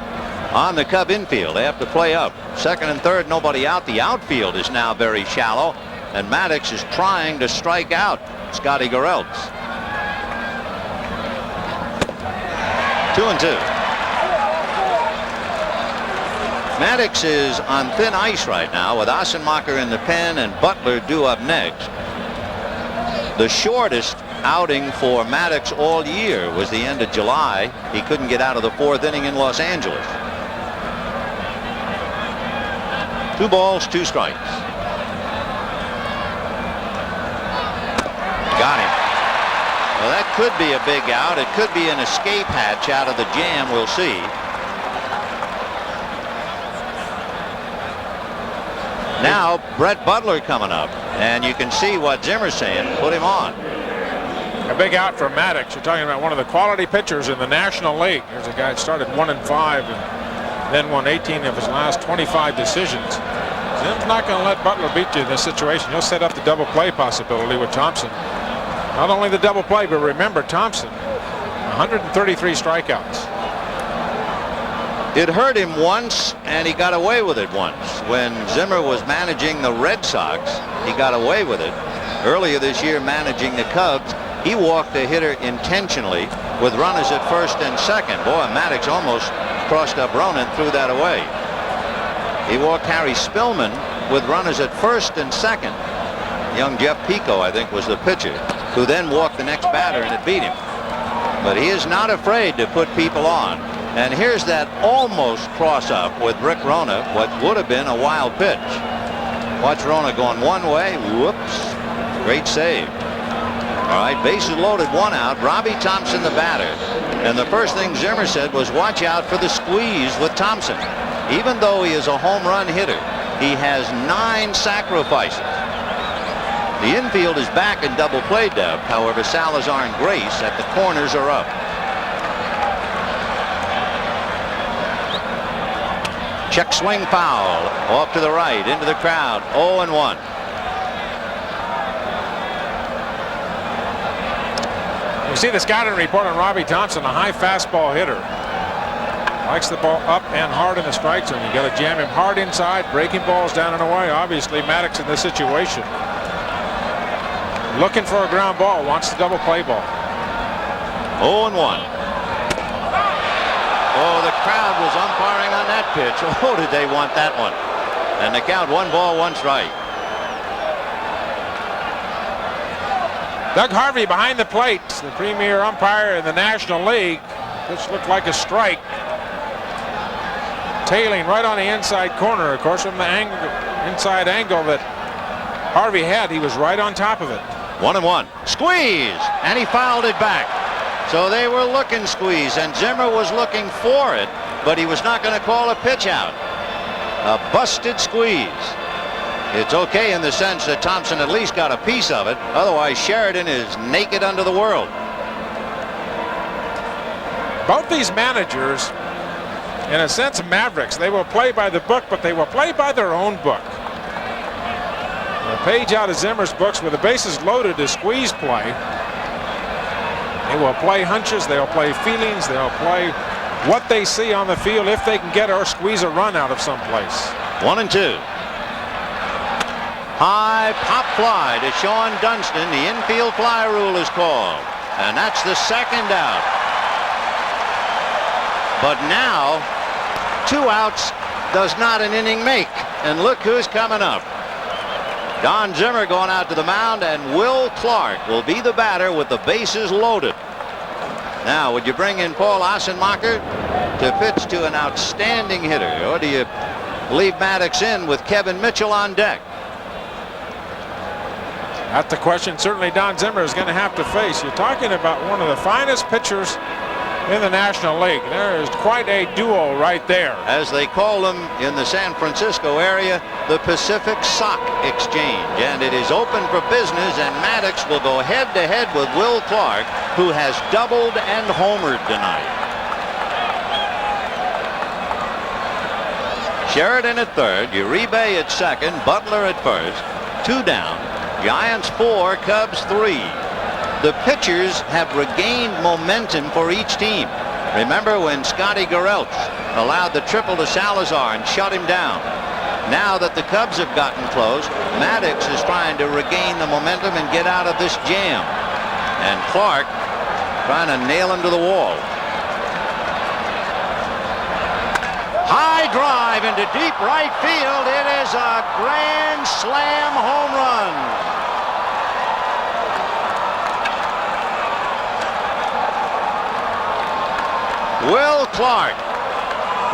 on the Cub infield. They have to play up. Second and third, nobody out. The outfield is now very shallow, and Maddox is trying to strike out Scotty Garrelts. 2-2. Maddox is on thin ice right now with Assenmacher in the pen and Butler due up next. The shortest outing for Maddox all year was the end of July. He couldn't get out of the fourth inning in Los Angeles. 2 balls, 2 strikes. Got him. Well, that could be a big out. It could be an escape hatch out of the jam. We'll see. Now Brett Butler coming up, and you can see what Zimmer's saying. Put him on. A big out for Maddox. You're talking about one of the quality pitchers in the National League. There's a guy that started 1-5 and then won 18 of his last 25 decisions. Zim's not going to let Butler beat you in this situation. He'll set up the double play possibility with Thompson. Not only the double play, but remember Thompson, 133 strikeouts. It hurt him once, and he got away with it once. When Zimmer was managing the Red Sox, he got away with it. Earlier this year, managing the Cubs, he walked a hitter intentionally with runners at first and second. Boy, Maddox almost crossed up Ronan, threw that away. He walked Harry Spillman with runners at first and second. Young Jeff Pico, I think, was the pitcher, who then walked the next batter, and it beat him. But he is not afraid to put people on. And here's that almost cross-up with Rick Rona, what would have been a wild pitch. Watch Rona going one way. Whoops. Great save. All right, bases loaded, 1 out. Robbie Thompson, the batter. And the first thing Zimmer said was watch out for the squeeze with Thompson. Even though he is a home run hitter, he has 9 sacrifices. The infield is back in double play depth. However, Salazar and Grace at the corners are up. Check swing foul. Off to the right, into the crowd. 0-1. You see the scouting report on Robbie Thompson, a high fastball hitter. Likes the ball up and hard in the strike zone. You got to jam him hard inside, breaking balls down and away. Obviously, Maddox in this situation, looking for a ground ball, wants the double play ball. 0-1. Oh, the crowd was umpiring on that pitch. Oh, did they want that one? And the count, 1 ball, 1 strike. Doug Harvey behind the plate, the premier umpire in the National League. This looked like a strike. Tailing right on the inside corner. Of course, from the inside angle that Harvey had, he was right on top of it. 1-1. Squeeze! And he fouled it back. So they were looking squeeze, and Zimmer was looking for it, but he was not going to call a pitch out. A busted squeeze. It's okay in the sense that Thompson at least got a piece of it. Otherwise, Sheridan is naked under the world. Both these managers, in a sense, Mavericks, they will play by the book, but they will play by their own book. A page out of Zimmer's books with the bases loaded is squeeze play. They will play hunches, they'll play feelings, they'll play what they see on the field if they can get or squeeze a run out of someplace. 1-2. High pop fly to Sean Dunston. The infield fly rule is called, and that's the second out. But now 2 outs does not an inning make, and look who's coming up. Don Zimmer going out to the mound, and Will Clark will be the batter with the bases loaded. Now, would you bring in Paul Assenmacher to pitch to an outstanding hitter, or do you leave Maddox in with Kevin Mitchell on deck? That's the question certainly Don Zimmer is going to have to face. You're talking about one of the finest pitchers in the National League. There is quite a duo right there. As they call them in the San Francisco area, the Pacific Sock Exchange. And it is open for business, and Maddox will go head-to-head with Will Clark, who has doubled and homered tonight. Sheridan at third, Uribe at second, Butler at first, 2 down. Giants 4, Cubs 3. The pitchers have regained momentum for each team. Remember when Scotty Garrelts allowed the triple to Salazar and shut him down? Now that the Cubs have gotten close, Maddox is trying to regain the momentum and get out of this jam. And Clark trying to nail him to the wall. High drive into deep right field. It is a grand slam home run. Will Clark,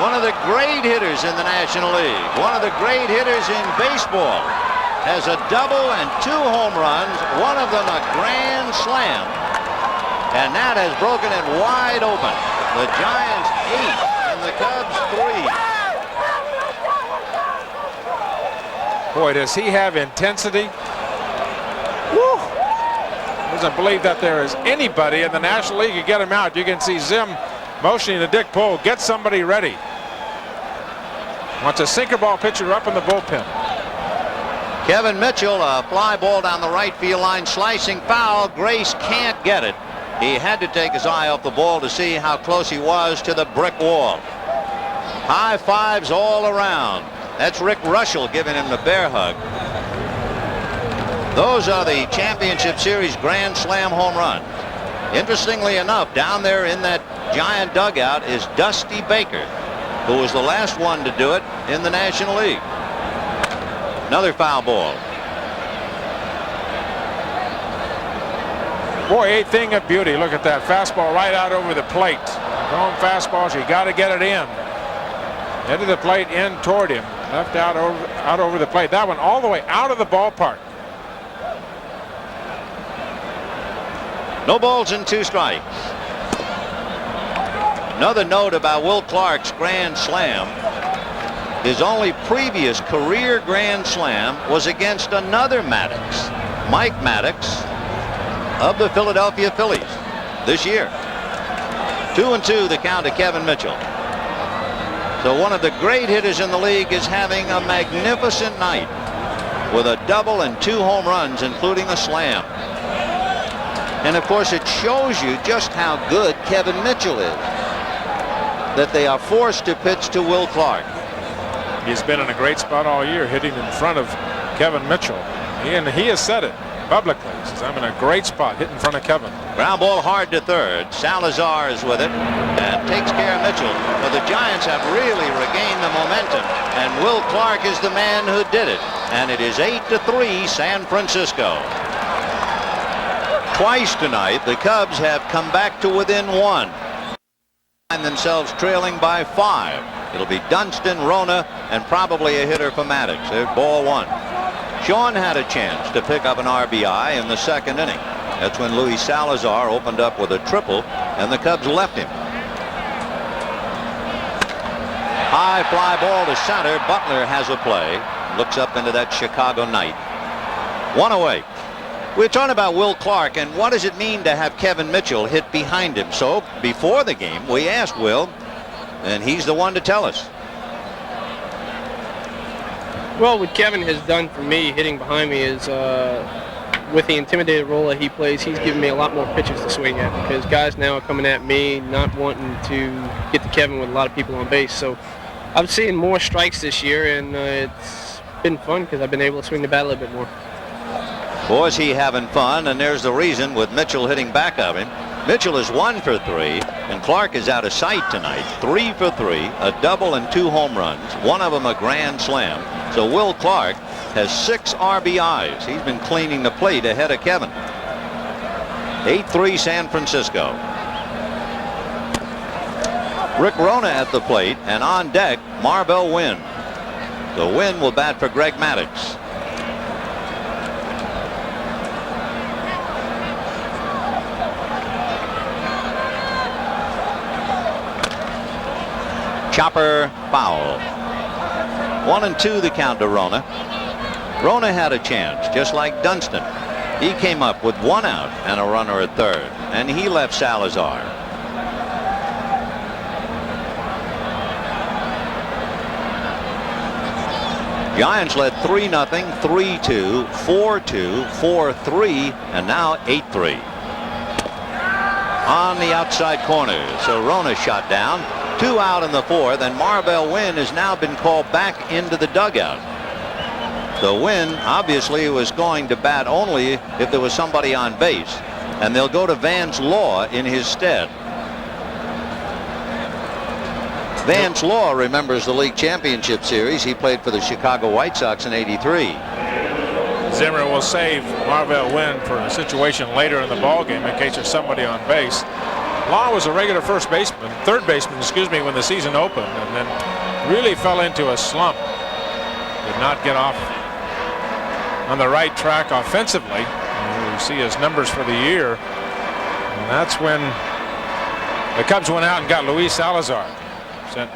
one of the great hitters in the National League, one of the great hitters in baseball, has a double and 2 home runs, one of them a grand slam, and that has broken it wide open. The Giants 8 and the Cubs 3. Boy, does he have intensity. Woo! Doesn't believe that there is anybody in the National League who get him out. You can see Zim motioning to Dick Pohl, get somebody ready. Wants a sinker ball pitcher up in the bullpen. Kevin Mitchell, a fly ball down the right field line, slicing foul. Grace can't get it. He had to take his eye off the ball to see how close he was to the brick wall. High fives all around. That's Rick Russell giving him the bear hug. Those are the Championship Series Grand Slam home runs. Interestingly enough, down there in that Giant dugout is Dusty Baker, who was the last one to do it in the National League. Another foul ball. Boy, a thing of beauty. Look at that fastball right out over the plate. Home fastballs, you got to get it in. Into the plate, in toward him. Left out over the plate. That one all the way out of the ballpark. No balls and 2 strikes. Another note about Will Clark's grand slam. His only previous career grand slam was against another Maddox, Mike Maddox of the Philadelphia Phillies this year. 2-2 the count to Kevin Mitchell. So one of the great hitters in the league is having a magnificent night with a double and 2 home runs, including a slam. And of course it shows you just how good Kevin Mitchell is, that they are forced to pitch to Will Clark. He's been in a great spot all year, hitting in front of Kevin Mitchell. And he has said it publicly. He says, I'm in a great spot, hitting in front of Kevin. Ground ball hard to third. Salazar is with it and takes care of Mitchell. But the Giants have really regained the momentum, and Will Clark is the man who did it. And it is 8-3 San Francisco. Twice tonight, the Cubs have come back to within 1. Find themselves trailing by 5. It'll be Dunston, Rona, and probably a hitter for Maddox. There's ball 1. Sean had a chance to pick up an RBI in the 2nd inning. That's when Luis Salazar opened up with a triple, and the Cubs left him. High fly ball to center. Butler has a play. Looks up into that Chicago night. 1 away. We're talking about Will Clark and what does it mean to have Kevin Mitchell hit behind him. So before the game we asked Will, and he's the one to tell us. Well, what Kevin has done for me hitting behind me is with the intimidated role that he plays, he's given me a lot more pitches to swing at because guys now are coming at me not wanting to get to Kevin with a lot of people on base. So I'm seeing more strikes this year, and it's been fun because I've been able to swing the bat a little bit more. Boy, is he having fun, and there's the reason with Mitchell hitting back of him. Mitchell is 1 for 3, and Clark is out of sight tonight. 3 for 3, a double and 2 home runs, one of them a grand slam. So Will Clark has 6 RBIs. He's been cleaning the plate ahead of Kevin. 8-3 San Francisco. Rick Rona at the plate, and on deck, Marvell Wynn. The Wynn will bat for Greg Maddux. Chopper foul. 1-2 the count to Rona. Rona had a chance, just like Dunston. He came up with 1 out and a runner at third, and he left Salazar. Giants led 3-0, 3-2, 4-2, 4-3, and now 8-3. On the outside corner, so Rona shot down. 2 out in the 4th, and Marvell Wynn has now been called back into the dugout. The Wynn obviously was going to bat only if there was somebody on base, and they'll go to Vance Law in his stead. Vance Law remembers the league championship series. He played for the Chicago White Sox in '83. Zimmer will save Marvell Wynn for a situation later in the ballgame in case there's somebody on base. Law was a regular third baseman, excuse me, when the season opened, and then really fell into a slump. Did not get off on the right track offensively. And you see his numbers for the year, and that's when the Cubs went out and got Luis Salazar. Sent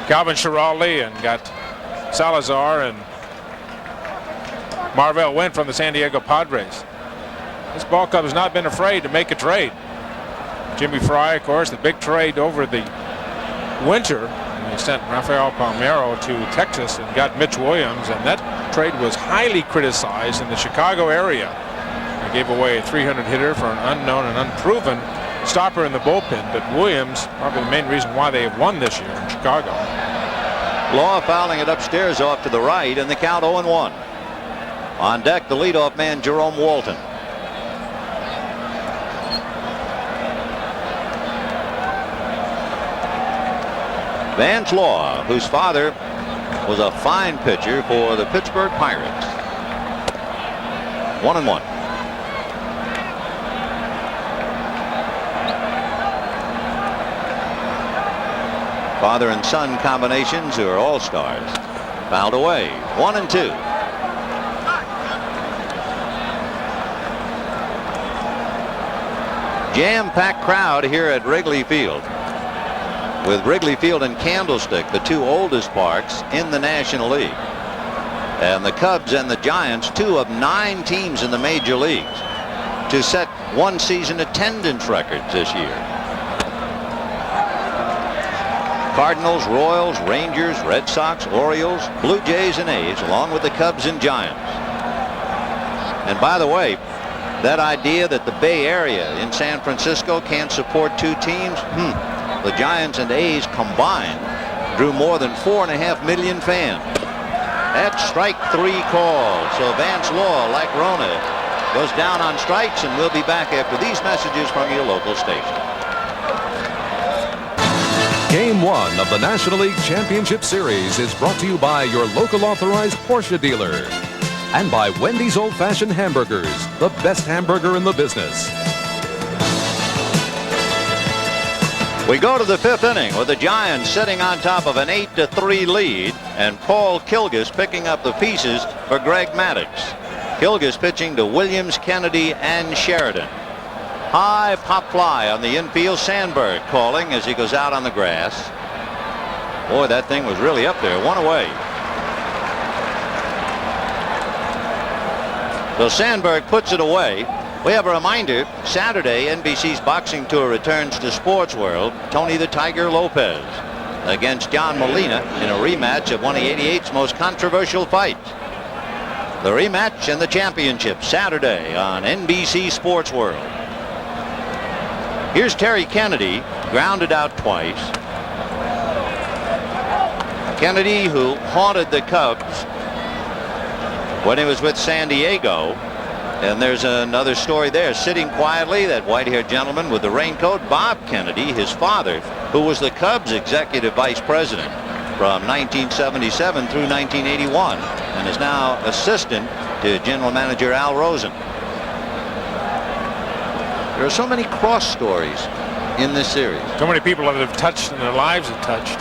Calvin Schiraldi and got Salazar and Marvell Wynn from the San Diego Padres. This ball club has not been afraid to make a trade. Jimmy Fry, of course, the big trade over the winter. And he sent Rafael Palmeiro to Texas and got Mitch Williams, and that trade was highly criticized in the Chicago area. They gave away a 300 hitter for an unknown and unproven stopper in the bullpen, but Williams probably the main reason why they have won this year in Chicago. Law fouling it upstairs off to the right, and the count 0-1. On deck, the leadoff man, Jerome Walton. Vance Law, whose father was a fine pitcher for the Pittsburgh Pirates. 1-1. Father and son combinations who are all-stars. Fouled away. 1-2. Jam-packed crowd here at Wrigley Field, with Wrigley Field and Candlestick, the 2 oldest parks in the National League. And the Cubs and the Giants, 2 of 9 teams in the major leagues to set one-season attendance records this year. Cardinals, Royals, Rangers, Red Sox, Orioles, Blue Jays, and A's, along with the Cubs and Giants. And by the way, that idea that the Bay Area in San Francisco can't support 2 teams, the Giants and A's combined drew more than 4.5 million fans. That's strike 3 called. So Vance Law, like Rona, goes down on strikes, and we'll be back after these messages from your local station. Game 1 of the National League Championship Series is brought to you by your local authorized Porsche dealer and by Wendy's Old Fashioned Hamburgers, the best hamburger in the business. We go to the 5th inning with the Giants sitting on top of an 8-3 lead, and Paul Kilgus picking up the pieces for Greg Maddux. Kilgus pitching to Williams, Kennedy, and Sheridan. High pop fly on the infield. Sandberg calling as he goes out on the grass. Boy, that thing was really up there. 1 away. So Sandberg puts it away. We have a reminder, Saturday, NBC's Boxing Tour returns to Sports World. Tony the Tiger Lopez against John Molina in a rematch of one of 88's most controversial fights. The rematch and the championship Saturday on NBC Sports World. Here's Terry Kennedy, grounded out twice. Kennedy, who haunted the Cubs when he was with San Diego. And there's another story there. Sitting quietly, that white-haired gentleman with the raincoat, Bob Kennedy, his father, who was the Cubs executive vice president from 1977 through 1981 and is now assistant to general manager Al Rosen. There are so many cross stories in this series. So many people that have touched and their lives have touched.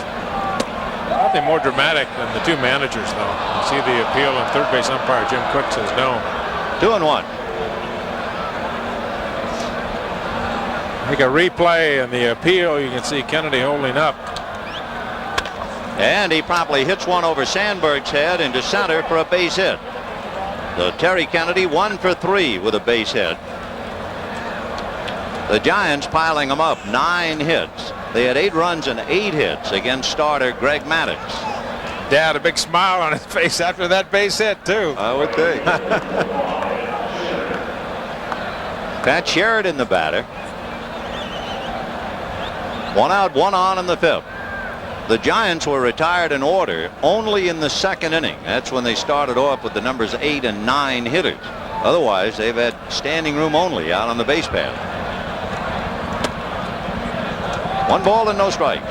Nothing more dramatic than the two managers, though. You see the appeal, and third base umpire Jim Cook says no. 2-1. Make a replay and the appeal. You can see Kennedy holding up. And he promptly hits one over Sandberg's head into center for a base hit. So Terry Kennedy 1 for 3 with a base hit. The Giants piling them up, 9 hits. They had 8 runs and 8 hits against starter Greg Maddux. Dad, a big smile on his face after that base hit, too. I would think. Pat Sheridan, the batter. 1 out, 1 on in the 5th. The Giants were retired in order only in the 2nd inning. That's when they started off with the numbers 8 and 9 hitters. Otherwise, they've had standing room only out on the base path. 1 ball and no strikes.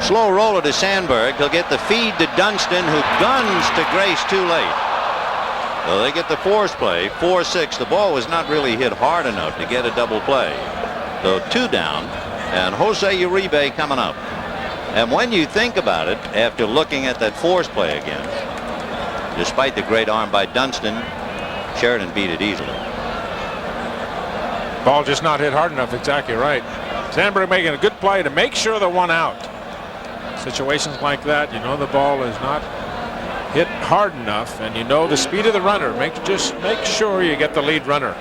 Slow roller to Sandberg. He'll get the feed to Dunston, who guns to Grace too late. So they get the force play, 4-6. The ball was not really hit hard enough to get a double play. So 2 down, and Jose Uribe coming up. And when you think about it, after looking at that force play again, despite the great arm by Dunston, Sheridan beat it easily. Ball just not hit hard enough. Exactly right. Sandberg making a good play to make sure the 1 out. Situations like that, you know the ball is not hit hard enough, and you know the speed of the runner. Just make sure you get the lead runner.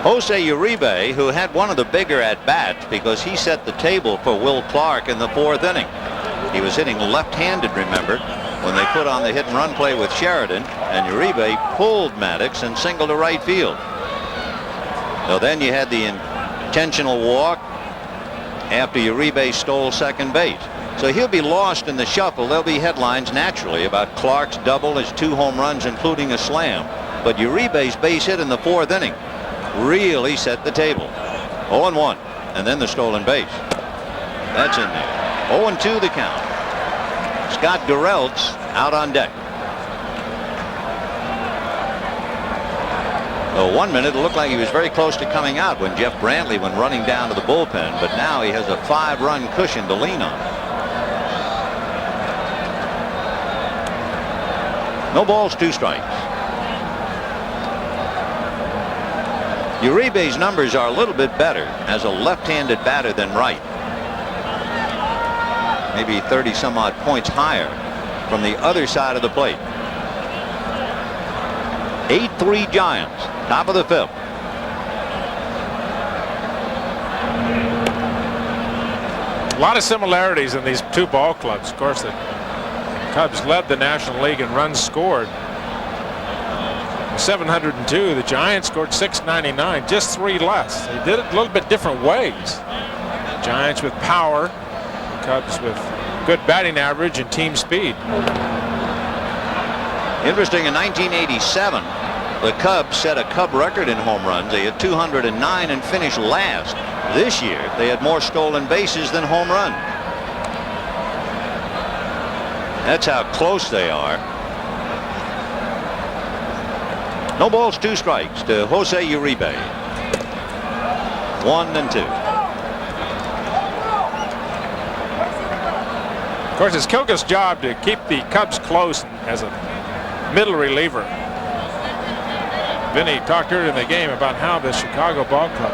Jose Uribe, who had one of the bigger at-bats because he set the table for Will Clark in the 4th inning. He was hitting left-handed, remember, when they put on the hit-and-run play with Sheridan, and Uribe pulled Maddux and singled to right field. So then you had the intentional walk after Uribe stole second base. So he'll be lost in the shuffle. There'll be headlines naturally about Clark's double, his 2 home runs, including a slam. But Uribe's base hit in the 4th inning really set the table. 0-1, and then the stolen base. That's in there. 0-2 the count. Scott Gereltz out on deck. So 1 minute, it looked like he was very close to coming out when Jeff Brantley went running down to the bullpen, but now he has a 5-run cushion to lean on. No balls, 2 strikes. Uribe's numbers are a little bit better as a left-handed batter than right. Maybe 30 some odd points higher from the other side of the plate. 8-3 Giants, top of the 5th. A lot of similarities in these 2 ball clubs. Of course, the Cubs led the National League in runs scored, 702. The Giants scored 699, just 3 less. They did it a little bit different ways. Giants with power, Cubs with good batting average and team speed. Interesting, in 1987, the Cubs set a Cub record in home runs. They had 209 and finished last. This year, they had more stolen bases than home runs. That's how close they are. No balls, 2 strikes to Jose Uribe. 1-2. Of course, it's Kilga's job to keep the Cubs close as a middle reliever. Vinny talked earlier in the game about how the Chicago ball club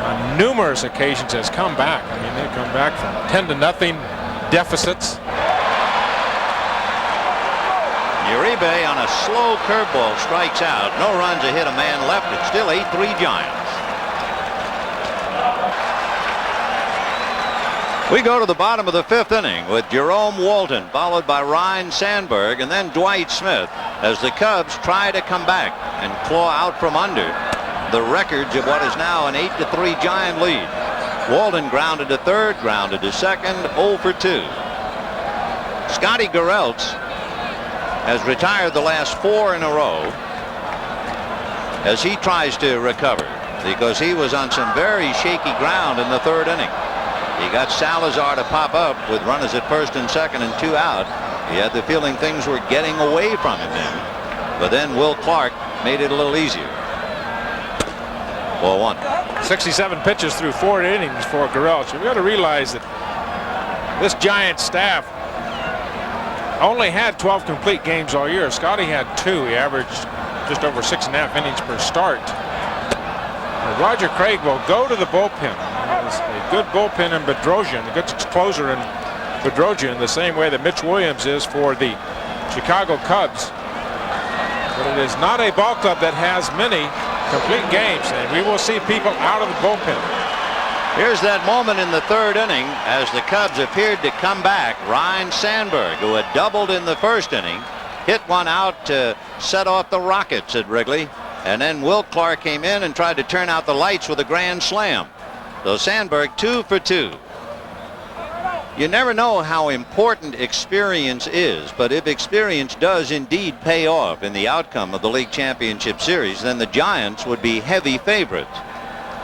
on numerous occasions has come back. I mean, they've come back from 10-0 deficits. Uribe on a slow curveball strikes out. No runs, a hit, a man left. It's still 8-3 Giants. We go to the bottom of the 5th inning with Jerome Walton, followed by Ryne Sandberg, and then Dwight Smith, as the Cubs try to come back and claw out from under the records of what is now an 8-3 Giant lead. Walton grounded to third, grounded to second, 0 for 2. Scotty Gereltz has retired the last 4 in a row. as he tries to recover, because he was on some very shaky ground in the third inning. He got Salazar to pop up with runners at first and second and 2 out. He had the feeling things were getting away from him then. But then Will Clark made it a little easier. 4-1. 67 pitches through 4 innings for Gurelch. You've got to realize that this Giant staff only had 12 complete games all year. Scotty had 2. He averaged just over 6.5 innings per start. Roger Craig will go to the bullpen. There's a good bullpen in Bedrosian, a good closer in Bedrosian, the same way that Mitch Williams is for the Chicago Cubs. But it is not a ball club that has many complete games, and we will see people out of the bullpen. Here's that moment in the third inning as the Cubs appeared to come back. Ryne Sandberg, who had doubled in the first inning, hit one out to set off the Rockets at Wrigley. And then Will Clark came in and tried to turn out the lights with a grand slam. So Sandberg 2 for 2. You never know how important experience is, but if experience does indeed pay off in the outcome of the League Championship Series, then the Giants would be heavy favorites.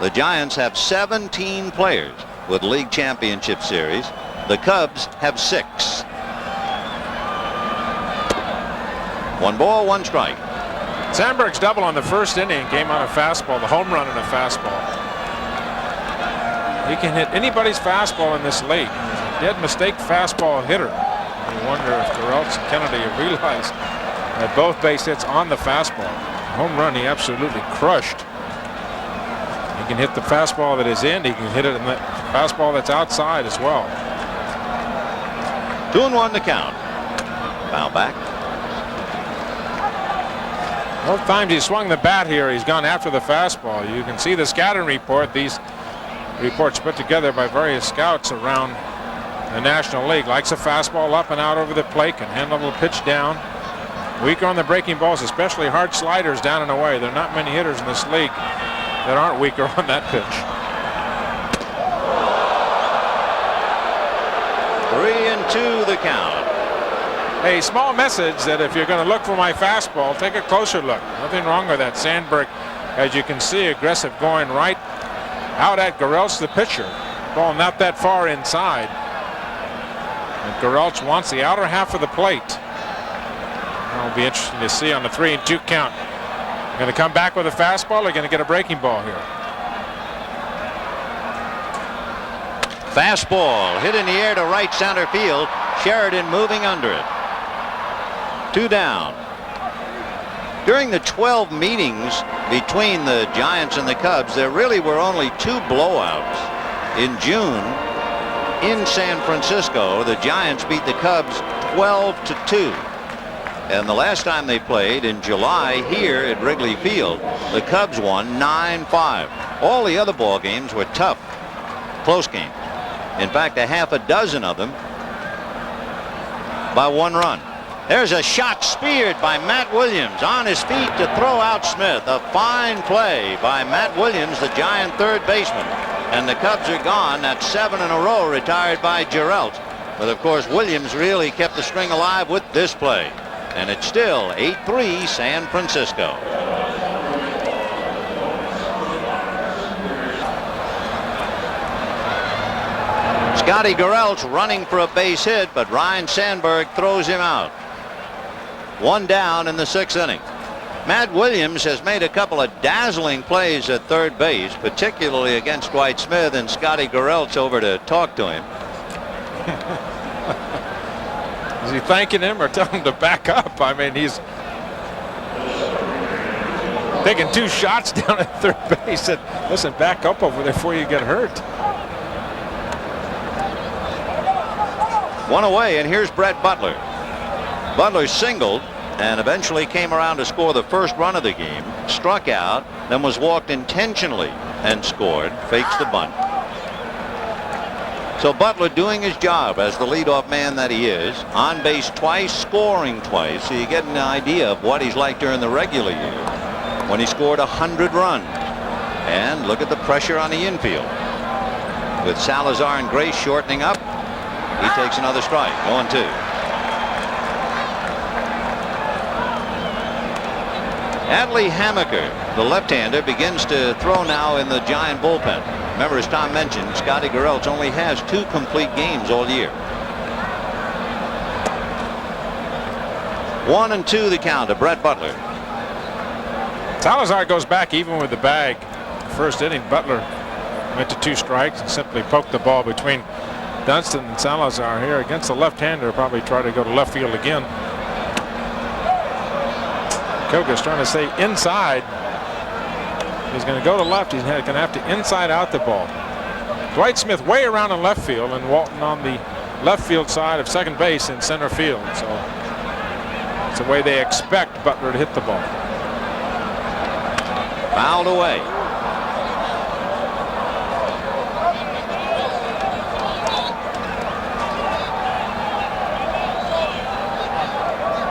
The Giants have 17 players with League Championship Series. The Cubs have 6. 1 ball, 1 strike. Sandberg's double on the first inning came on a fastball, the home run on a fastball. He can hit anybody's fastball in this league. He's a dead mistake fastball hitter. You wonder if Gurelch and Kennedy have realized that both base hits on the fastball. Home run he absolutely crushed. He can hit the fastball that is in. He can hit it in the fastball that's outside as well. 2-1 the count. Foul back. Both times he swung the bat here, he's gone after the fastball. You can see the scouting report. These reports put together by various scouts around the National League. Likes a fastball up and out over the plate, can handle the pitch down. Weaker on the breaking balls, especially hard sliders down and away. There are not many hitters in this league that aren't weaker on that pitch. 3-2 the count. A small message that if you're going to look for my fastball, take a closer look. Nothing wrong with that. Sandberg, as you can see, aggressive, going right out at Gurelch, the pitcher. Ball not that far inside. And Gurelch wants the outer half of the plate. That'll be interesting to see on the 3-2 count. Going to come back with a fastball or going to get a breaking ball here? Fastball hit in the air to right center field. Sheridan moving under it. 2 down. During the 12 meetings between the Giants and the Cubs, there really were only 2 blowouts. In June, in San Francisco, the Giants beat the Cubs 12-2. And the last time they played in July here at Wrigley Field, the Cubs won 9-5. All the other ball games were tough, close games. In fact, a half a dozen of them by 1 run. There's a shot speared by Matt Williams on his feet to throw out Smith. A fine play by Matt Williams, the Giant third baseman. And the Cubs are gone. That's 7 in a row retired by Gurelch. But of course, Williams really kept the string alive with this play. And it's still 8-3 San Francisco. Scotty Gurelch running for a base hit, but Ryne Sandberg throws him out. 1 down in the 6th inning. Matt Williams has made a couple of dazzling plays at third base, particularly against Dwight Smith, and Scotty Gurelch over to talk to him. Is he thanking him or telling him to back up? I mean, he's taking 2 shots down at third base. Said, listen, back up over there before you get hurt. 1 away, and here's Brett Butler. Butler singled and eventually came around to score the first run of the game, struck out, then was walked intentionally and scored, fakes the bunt. So Butler doing his job as the leadoff man that he is, on base twice, scoring twice, so you get an idea of what he's like during the regular year when he scored 100 runs. And look at the pressure on the infield. With Salazar and Grace shortening up, he takes another strike. 1-2. Adley Hammaker, the left-hander, begins to throw now in the Giant bullpen. Remember, as Tom mentioned, Scotty Garrelts only has 2 complete games all year. 1-2 the count to Brett Butler. Salazar goes back even with the bag. First inning, Butler went to 2 strikes and simply poked the ball between Dunston and Salazar. Here against the left-hander, probably try to go to left field again. Koga's trying to stay inside. He's going to go to left. He's going to have to inside out the ball. Dwight Smith way around in left field, and Walton on the left field side of second base in center field. So it's the way they expect Butler to hit the ball. Fouled away.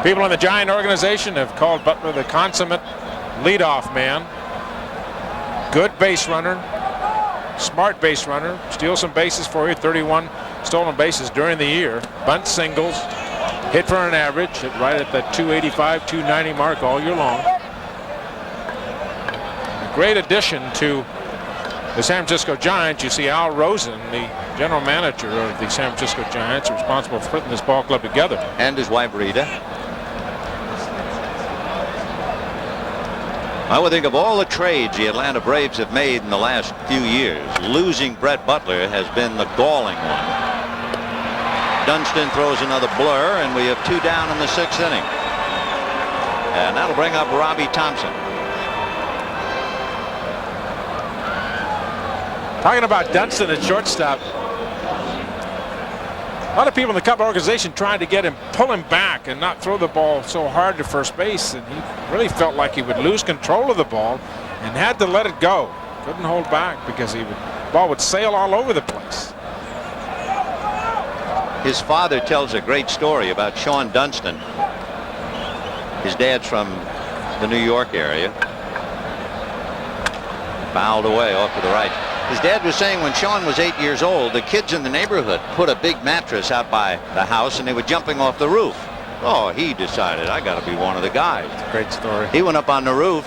People in the Giant organization have called Butler the consummate leadoff man. Good base runner, smart base runner, steals some bases for you, 31 stolen bases during the year, bunt singles, hit for an average, hit right at the 285, 290 mark all year long. A great addition to the San Francisco Giants. You see Al Rosen, the general manager of the San Francisco Giants, responsible for putting this ball club together. And his wife Rita. I would think of all the trades the Atlanta Braves have made in the last few years, losing Brett Butler has been the galling one. Dunston throws another blur, and we have 2 down in the 6th inning. And that'll bring up Robbie Thompson. Talking about Dunston at shortstop. A lot of people in the Cub organization tried to get him, pull him back and not throw the ball so hard to first base, and he really felt like he would lose control of the ball and had to let it go. Couldn't hold back because the ball would sail all over the place. His father tells a great story about Sean Dunston. His dad's from the New York area. Fouled away off to the right. His dad was saying when Sean was 8 years old, the kids in the neighborhood put a big mattress out by the house and they were jumping off the roof. Oh, he decided, I got to be one of the guys. Great story. He went up on the roof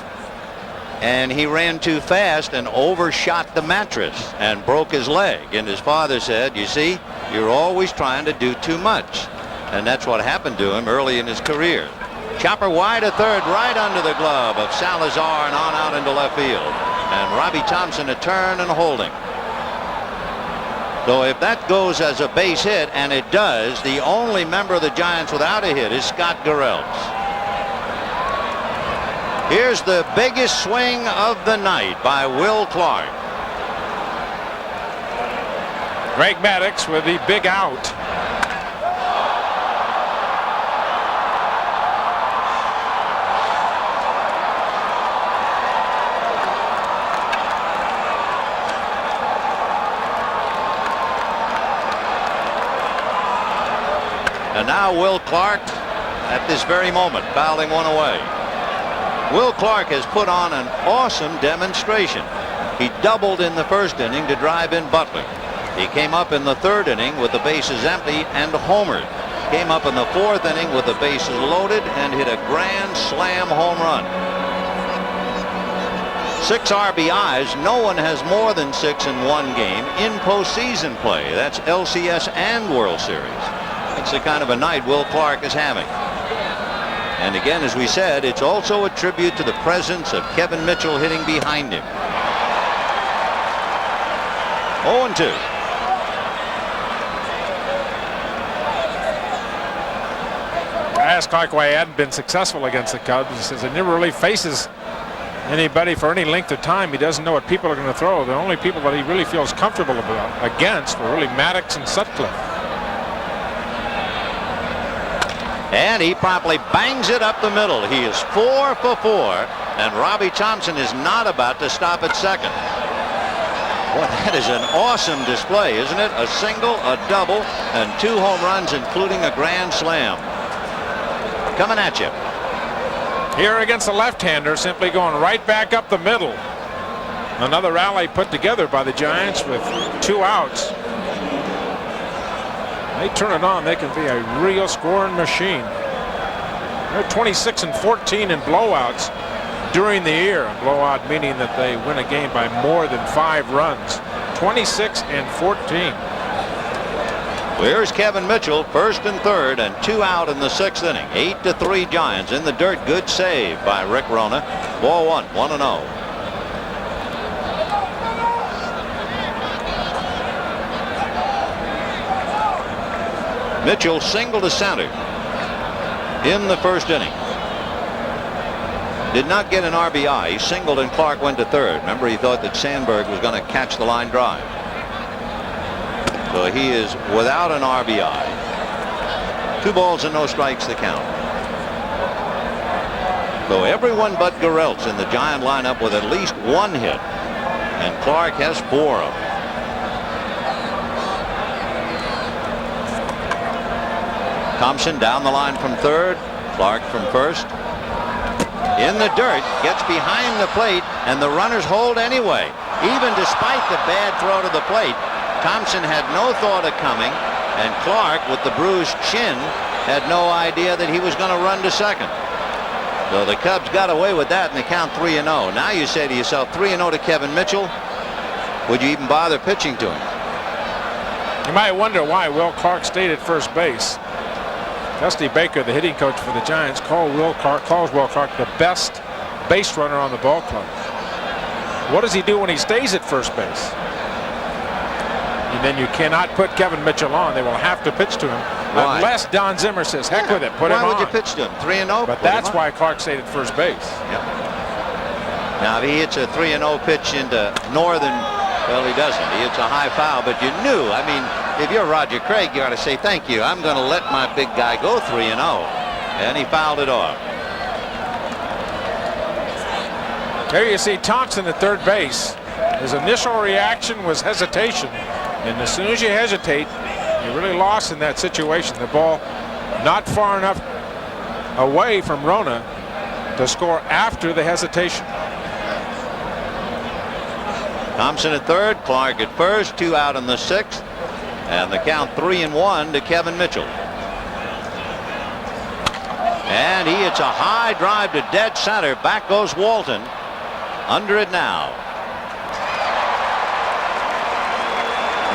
and he ran too fast and overshot the mattress and broke his leg. And his father said, you see, you're always trying to do too much. And that's what happened to him early in his career. Chopper wide to third, right under the glove of Salazar and on out into left field. And Robbie Thompson a turn and holding. So if that goes as a base hit, and it does, the only member of the Giants without a hit is Scott Garrelts. Here's the biggest swing of the night by Will Clark. Greg Maddox with the big out. And now Will Clark at this very moment fouling one away. Will Clark has put on an awesome demonstration. He doubled in the 1st inning to drive in Butler. He came up in the 3rd inning with the bases empty and homered. Came up in the 4th inning with the bases loaded and hit a grand slam home run. 6 RBIs. No one has more than 6 in one game in postseason play. That's LCS and World Series. It's the kind of a night Will Clark is having. And again, as we said, it's also a tribute to the presence of Kevin Mitchell hitting behind him. 0-2. I asked Clark why he hadn't been successful against the Cubs. He says he never really faces anybody for any length of time. He doesn't know what people are going to throw. The only people that he really feels comfortable against were really Maddox and Sutcliffe. And he promptly bangs it up the middle. He is 4 for 4, and Robbie Thompson is not about to stop at second. Well, that is an awesome display, isn't it? A single, a double, and 2 home runs, including a grand slam. Coming at you. Here against the left-hander, simply going right back up the middle. Another rally put together by the Giants with 2 outs. They turn it on, they can be a real scoring machine. They're 26 and 14 in blowouts during the year. A blowout meaning that they win a game by more than 5 runs. 26-14. Here's Kevin Mitchell, first and third, and 2 out in the 6th inning. 8-3 Giants in the dirt. Good save by Rick Rona. Ball 1, 1-0. Mitchell singled to center in the first inning. Did not get an RBI. He singled and Clark went to third. Remember, he thought that Sandberg was going to catch the line drive. So he is without an RBI. 2 balls and no strikes the count. So everyone but Garrelts in the Giant lineup with at least 1 hit. And Clark has 4 of them. Thompson down the line from third. Clark from first. In the dirt, gets behind the plate, and the runners hold anyway. Even despite the bad throw to the plate, Thompson had no thought of coming, and Clark, with the bruised chin, had no idea that he was going to run to second. So the Cubs got away with that, and they count 3-0. Now you say to yourself, 3-0 to Kevin Mitchell. Would you even bother pitching to him? You might wonder why Will Clark stayed at first base. Dusty Baker, the hitting coach for the Giants, calls Will Clark the best base runner on the ball club. What does he do when he stays at first base? And then you cannot put Kevin Mitchell on. They will have to pitch to him. Why? Unless Don Zimmer says, heck with it, put him on. Why would you pitch to him? 3-0? But that's why Clark stayed at first base. Yep. Now, if he hits a 3-0 pitch into Northern, well, he doesn't. He hits a high foul, but you knew. I mean, if you're Roger Craig, you ought to say, thank you. I'm going to let my big guy go 3-0. And he fouled it off. There you see Thompson at third base. His initial reaction was hesitation. And as soon as you hesitate, you're really lost in that situation. The ball not far enough away from Rona to score after the hesitation. Thompson at third, Clark at first, 2 out in the 6th. And the count 3-1 to Kevin Mitchell. And he hits a high drive to dead center. Back goes Walton. Under it now.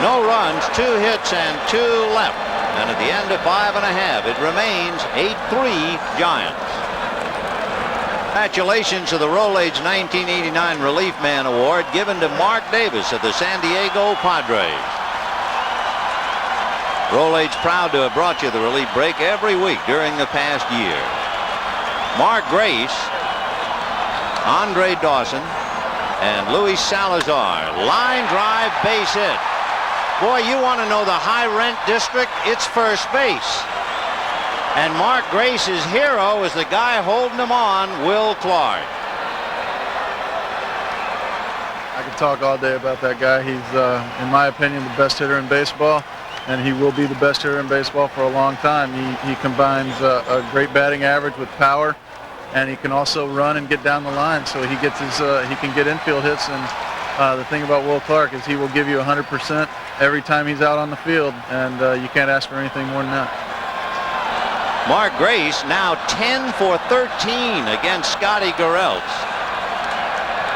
No runs, 2 hits and 2 left. And at the end of 5.5, it remains 8-3 Giants. Congratulations to the Rolaids 1989 Relief Man Award given to Mark Davis of the San Diego Padres. Rolaids proud to have brought you the relief break every week during the past year. Mark Grace, Andre Dawson, and Luis Salazar. Line drive, base hit. Boy, you want to know the high rent district? It's first base. And Mark Grace's hero is the guy holding him on, Will Clark. I could talk all day about that guy. He's, in my opinion, the best hitter in baseball, and he will be the best hitter in baseball for a long time. He combines a great batting average with power, and he can also run and get down the line. So he gets his, he can get infield hits. And the thing about Will Clark is he will give you 100% every time he's out on the field, and you can't ask for anything more than that. Mark Grace now 10 for 13 against Scotty Garrelts.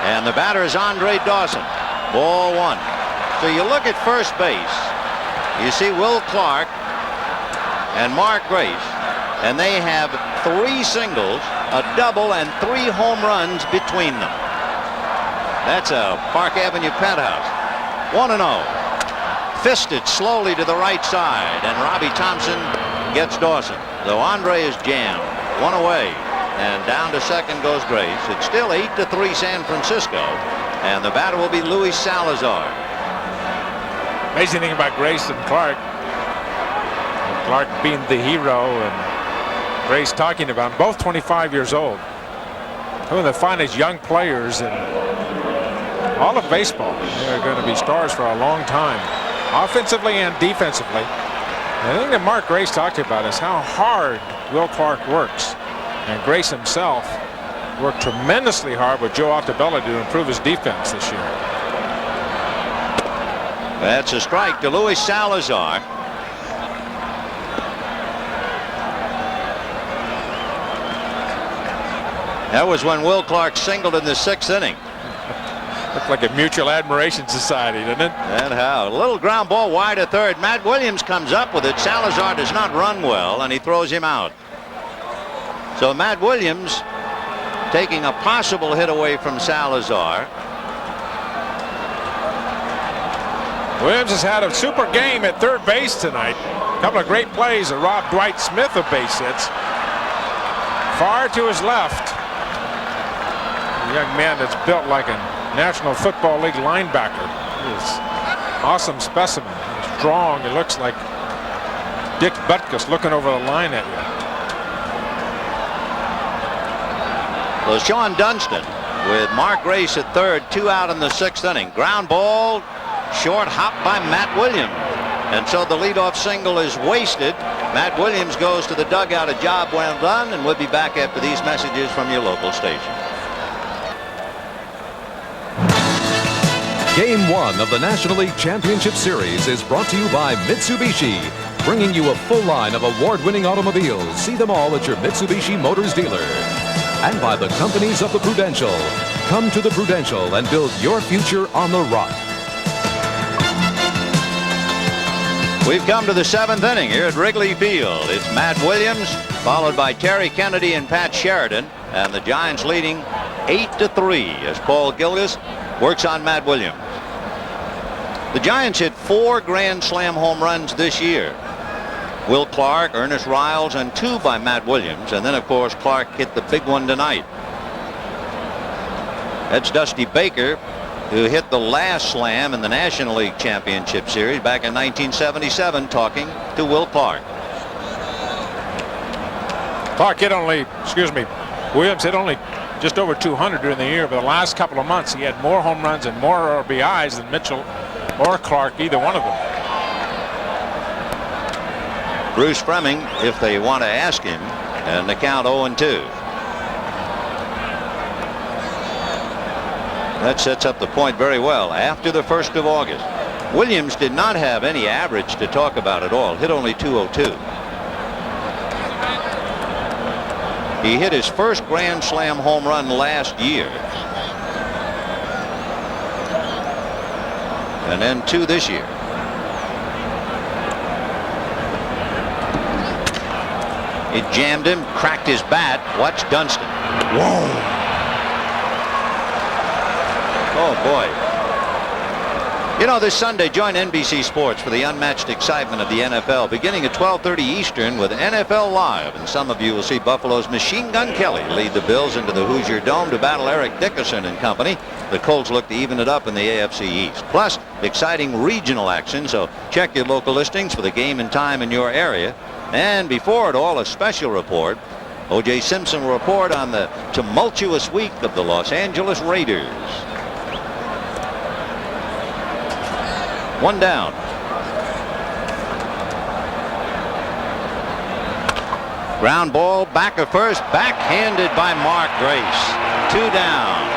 And the batter is Andre Dawson. Ball 1. So you look at first base. You see Will Clark and Mark Grace. And they have 3 singles, a double, and 3 home runs between them. That's a Park Avenue penthouse. 1-0. Fisted slowly to the right side. And Robbie Thompson gets Dawson. Though Andre is jammed. 1 away. And down to second goes Grace. It's still 8-3 San Francisco. And the batter will be Luis Salazar. Amazing thing about Grace and Clark. And Clark being the hero and Grace talking about him. Both 25 years old. One of the finest young players in all of baseball. They're going to be stars for a long time. Offensively and defensively. The thing that Mark Grace talked about is how hard Will Clark works. And Grace himself worked tremendously hard with Joe Altobello to improve his defense this year. That's a strike to Luis Salazar. That was when Will Clark singled in the 6th inning. Looked like a mutual admiration society, didn't it? And how. A little ground ball wide to third. Matt Williams comes up with it. Salazar does not run well, and he throws him out. So Matt Williams taking a possible hit away from Salazar. Williams has had a super game at third base tonight. A couple of great plays that robbed Dwight Smith of base hits. Far to his left. A young man that's built like a National Football League linebacker. He is awesome specimen. He's strong. He looks like Dick Butkus looking over the line at you. So Sean Dunston with Mark Grace at third, 2 out in the 6th inning. Ground ball, short hop by Matt Williams. And so the leadoff single is wasted. Matt Williams goes to the dugout. A job well done, and we'll be back after these messages from your local station. Game 1 of the National League Championship Series is brought to you by Mitsubishi, bringing you a full line of award-winning automobiles. See them all at your Mitsubishi Motors dealer. And by the companies of the Prudential. Come to the Prudential and build your future on the rock. We've come to the 7th inning here at Wrigley Field. It's Matt Williams, followed by Terry Kennedy and Pat Sheridan, and the Giants leading 8-3 as Paul Gilgas works on Matt Williams. The Giants hit 4 Grand Slam home runs this year. Will Clark, Ernest Riles, and 2 by Matt Williams, and then of course Clark hit the big one tonight. That's Dusty Baker, who hit the last slam in the National League Championship Series back in 1977, talking to Will Clark. Williams hit only just over 200 during the year, but the last couple of months he had more home runs and more RBIs than Mitchell or Clark, either one of them. Bruce Fremming, if they want to ask him, and the count 0-2. That sets up the point very well. After the 1st of August, Williams did not have any average to talk about at all. Hit only .202. He hit his first Grand Slam home run last year, and then 2 this year. It jammed him, cracked his bat. Watch Dunston. Whoa. Oh, boy. You know, this Sunday, join NBC Sports for the unmatched excitement of the NFL, beginning at 12:30 Eastern with NFL Live. And some of you will see Buffalo's Machine Gun Kelly lead the Bills into the Hoosier Dome to battle Eric Dickerson and company. The Colts look to even it up in the AFC East. Plus, exciting regional action, so check your local listings for the game and time in your area. And before it all, a special report. O.J. Simpson will report on the tumultuous week of the Los Angeles Raiders. 1 down. Ground ball back of first, backhanded by Mark Grace. 2 down.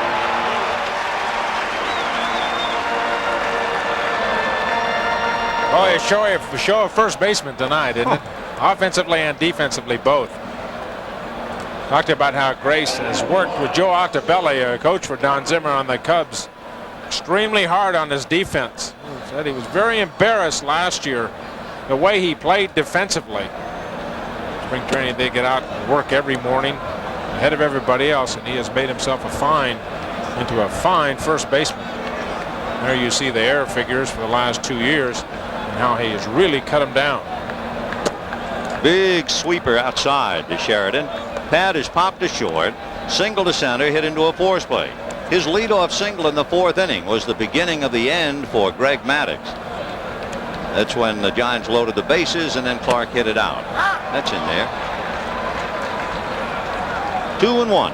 Oh, a show of first baseman tonight, isn't it? Offensively and defensively both. Talked about how Grace has worked with Joe Altobelli, a coach for Don Zimmer on the Cubs, extremely hard on his defense. He said he was very embarrassed last year the way he played defensively. Spring training, they get out and work every morning ahead of everybody else, and he has made himself into a fine first baseman. There you see the error figures for the last 2 years and how he has really cut them down. Big sweeper outside to Sheridan. Pad is popped to short. Single to center, hit into a force play. His leadoff single in the 4th inning was the beginning of the end for Greg Maddux. That's when the Giants loaded the bases, and then Clark hit it out. That's in there. 2-1.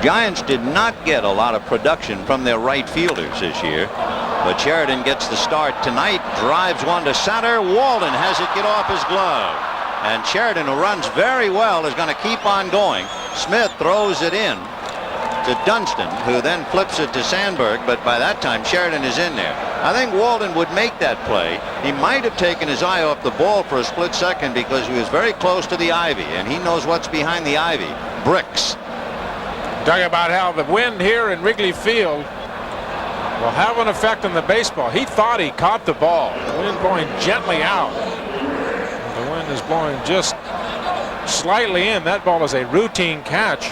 Giants did not get a lot of production from their right fielders this year, but Sheridan gets the start tonight, drives one to center. Walden has it get off his glove, and Sheridan, who runs very well, is going to keep on going. Smith throws it in to Dunston, who then flips it to Sandberg, but by that time Sheridan is in there. I think Walden would make that play. He might have taken his eye off the ball for a split second because he was very close to the ivy, and he knows what's behind the ivy. Bricks. Talking about how the wind here in Wrigley Field will have an effect on the baseball. He thought he caught the ball. The wind blowing gently out. The wind is blowing just slightly in. That ball is a routine catch.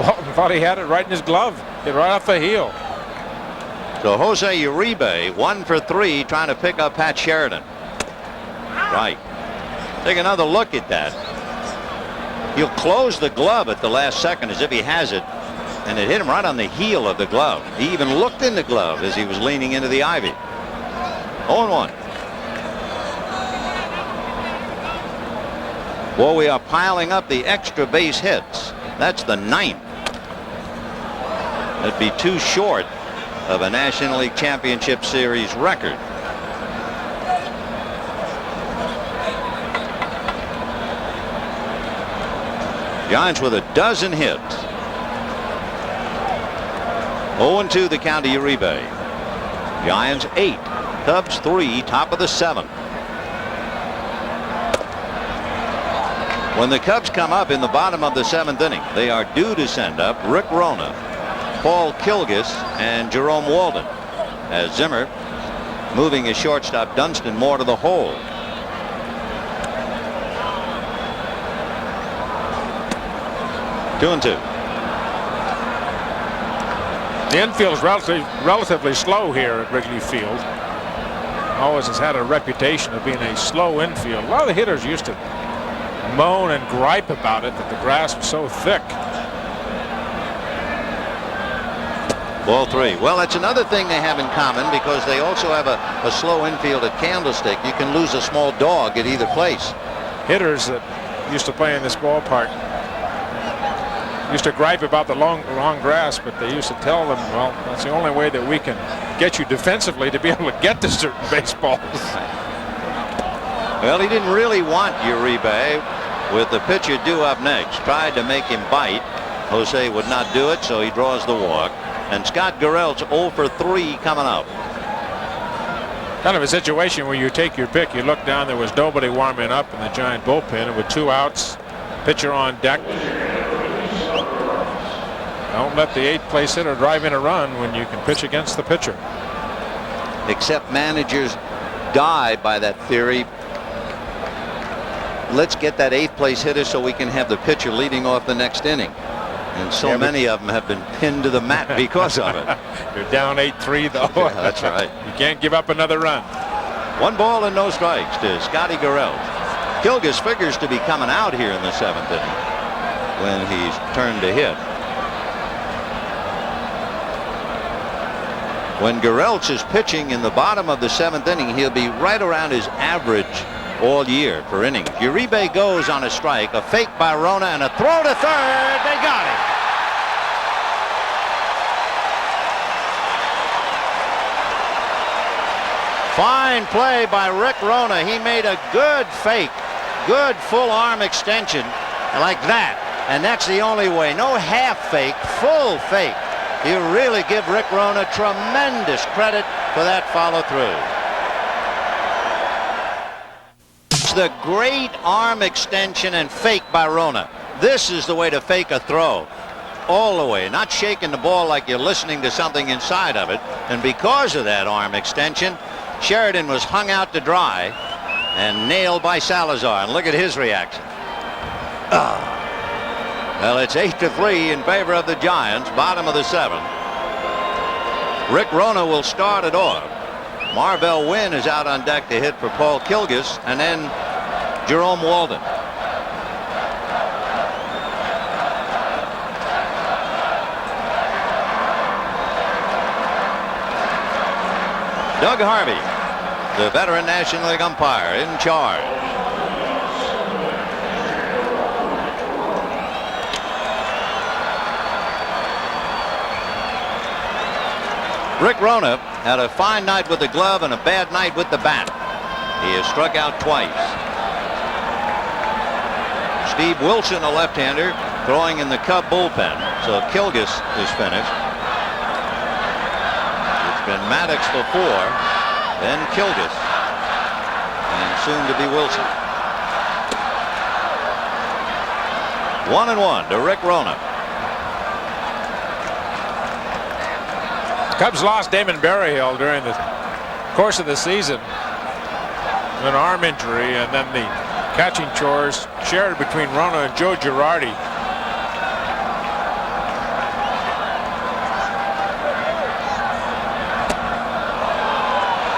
Walton thought he had it right in his glove. Hit right off the heel. So Jose Uribe 1 for 3 trying to pick up Pat Sheridan. Right. Take another look at that. He'll close the glove at the last second as if he has it, and it hit him right on the heel of the glove. He even looked in the glove as he was leaning into the ivy. 0-1. Well, we are piling up the extra base hits. That's the 9th. That'd be too short of a National League Championship Series record. Giants with a dozen hits. 0-2 the count to Uribe. Giants 8, Cubs 3, top of the 7th. When the Cubs come up in the bottom of the 7th inning, they are due to send up Rick Rona, Paul Kilgus, and Jerome Walden, as Zimmer moving his shortstop Dunston more to the hole. Two and two. The infield is relatively slow here at Wrigley Field. Always has had a reputation of being a slow infield. A lot of the hitters used to moan and gripe about it, that the grass was so thick. Ball 3. Well, that's another thing they have in common because they also have a slow infield at Candlestick. You can lose a small dog at either place. Hitters that used to play in this ballpark used to gripe about the long grass, but they used to tell them, well, that's the only way that we can get you defensively to be able to get to certain baseballs. Well, he didn't really want Uribe with the pitcher due up next. Tried to make him bite. Jose would not do it, so he draws the walk. And Scott Garrelt's 0 for 3 coming up. Kind of a situation where you take your pick, you look down, there was nobody warming up in the Giant bullpen, and with 2 outs, pitcher on deck. Don't let the 8th place hitter drive in a run when you can pitch against the pitcher. Except managers die by that theory. Let's get that 8th place hitter so we can have the pitcher leading off the next inning. And so many of them have been pinned to the mat because of it. You're down 8-3 though. Yeah, that's right. You can't give up another run. 1 ball and no strikes to Scotty Garrelt. Kilgus figures to be coming out here in the 7th inning when he's turned to hit. When Garrelts is pitching in the bottom of the 7th inning, he'll be right around his average all year for innings. Uribe goes on a strike, a fake by Rona, and a throw to third. They got him. Fine play by Rick Rona. He made a good fake, good full arm extension like that. And that's the only way. No half fake, full fake. You really give Rick Rona tremendous credit for that follow through. It's the great arm extension and fake by Rona. This is the way to fake a throw. All the way, not shaking the ball like you're listening to something inside of it. And because of that arm extension, Sheridan was hung out to dry and nailed by Salazar. And look at his reaction. Well, it's 8-3 in favor of the Giants, bottom of the 7th. Rick Rona will start it off. Marvell Wynn is out on deck to hit for Paul Kilgus, and then Jerome Walden. Doug Harvey, the veteran National League umpire, in charge. Rick Rona had a fine night with the glove and a bad night with the bat. He has struck out twice. Steve Wilson, a left-hander, throwing in the Cub bullpen. So Kilgus is finished. It's been Maddox before, then Kilgus, and soon to be Wilson. 1-1 to Rick Rona. Cubs lost Damon Berryhill during the course of the season. An arm injury, and then the catching chores shared between Rona and Joe Girardi.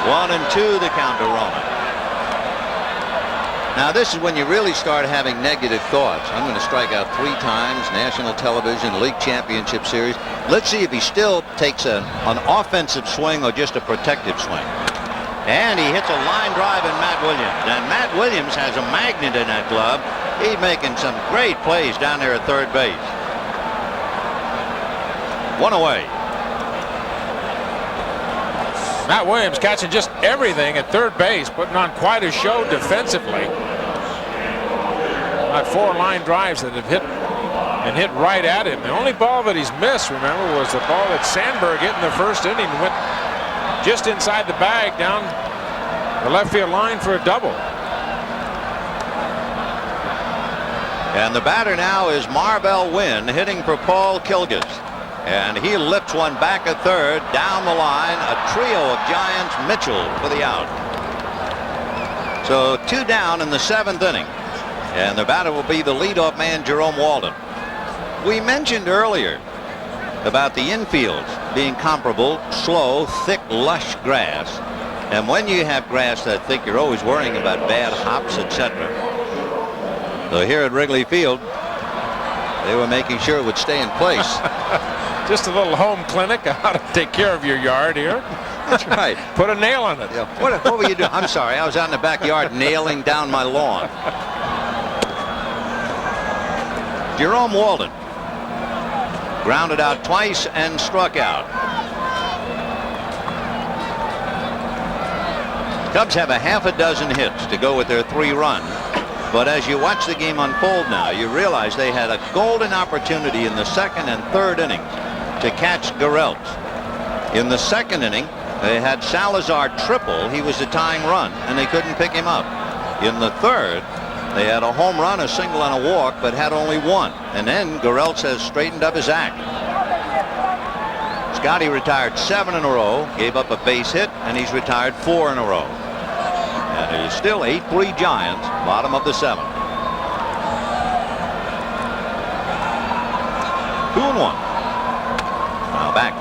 One and two the count to Rona. Now this is when you really start having negative thoughts. I'm going to strike out 3 times, national television, league championship series. Let's see if he still takes an offensive swing or just a protective swing. And he hits a line drive in Matt Williams. And Matt Williams has a magnet in that glove. He's making some great plays down there at third base. 1 away. Matt Williams catching just everything at third base, putting on quite a show defensively. About 4 line drives that have hit right at him. The only ball that he's missed, remember, was the ball that Sandberg hit in the first inning, went just inside the bag down the left field line for a double. And the batter now is Marvell Wynn, hitting for Paul Kilgus. And he lifts one back at third, down the line, a trio of Giants, Mitchell for the out. So 2 down in the 7th inning. And the batter will be the leadoff man, Jerome Walden. We mentioned earlier about the infields being comparable, slow, thick, lush grass. And when you have grass that thick, you're always worrying about bad hops, etc. So here at Wrigley Field, they were making sure it would stay in place. Just a little home clinic on how to take care of your yard here. That's right. Put a nail on it. Yeah. What were you doing? I'm sorry. I was out in the backyard nailing down my lawn. Jerome Walden grounded out twice and struck out. Cubs have a half a dozen hits to go with their 3 runs. But as you watch the game unfold now, you realize they had a golden opportunity in the 2nd and 3rd innings to catch Garrelts. In the 2nd inning, they had Salazar triple. He was the tying run, and they couldn't pick him up. In the 3rd, they had a home run, a single, and a walk, but had only 1. And then Garrelts has straightened up his act. Scotty retired 7 in a row, gave up a base hit, and he's retired 4 in a row. And it is still 8-3 Giants, bottom of the 7th. 2-1. Now back.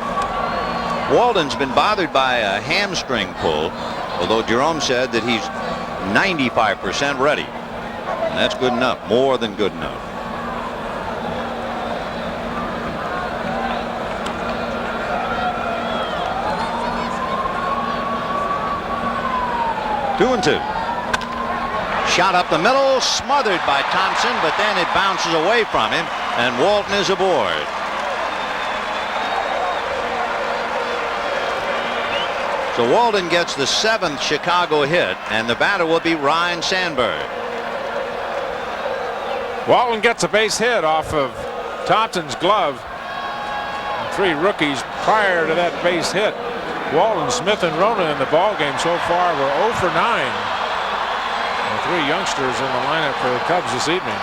Walden's been bothered by a hamstring pull, although Jerome said that he's 95% ready. And that's good enough, more than good enough. Two and 2. Shot up the middle, smothered by Thompson, but then it bounces away from him, and Walton is aboard. So Walden gets the 7th Chicago hit, and the batter will be Ryne Sandberg. Walton gets a base hit off of Thompson's glove. 3 rookies prior to that base hit. Walden, Smith, and Rona in the ballgame so far were 0 for 9. And 3 youngsters in the lineup for the Cubs this evening.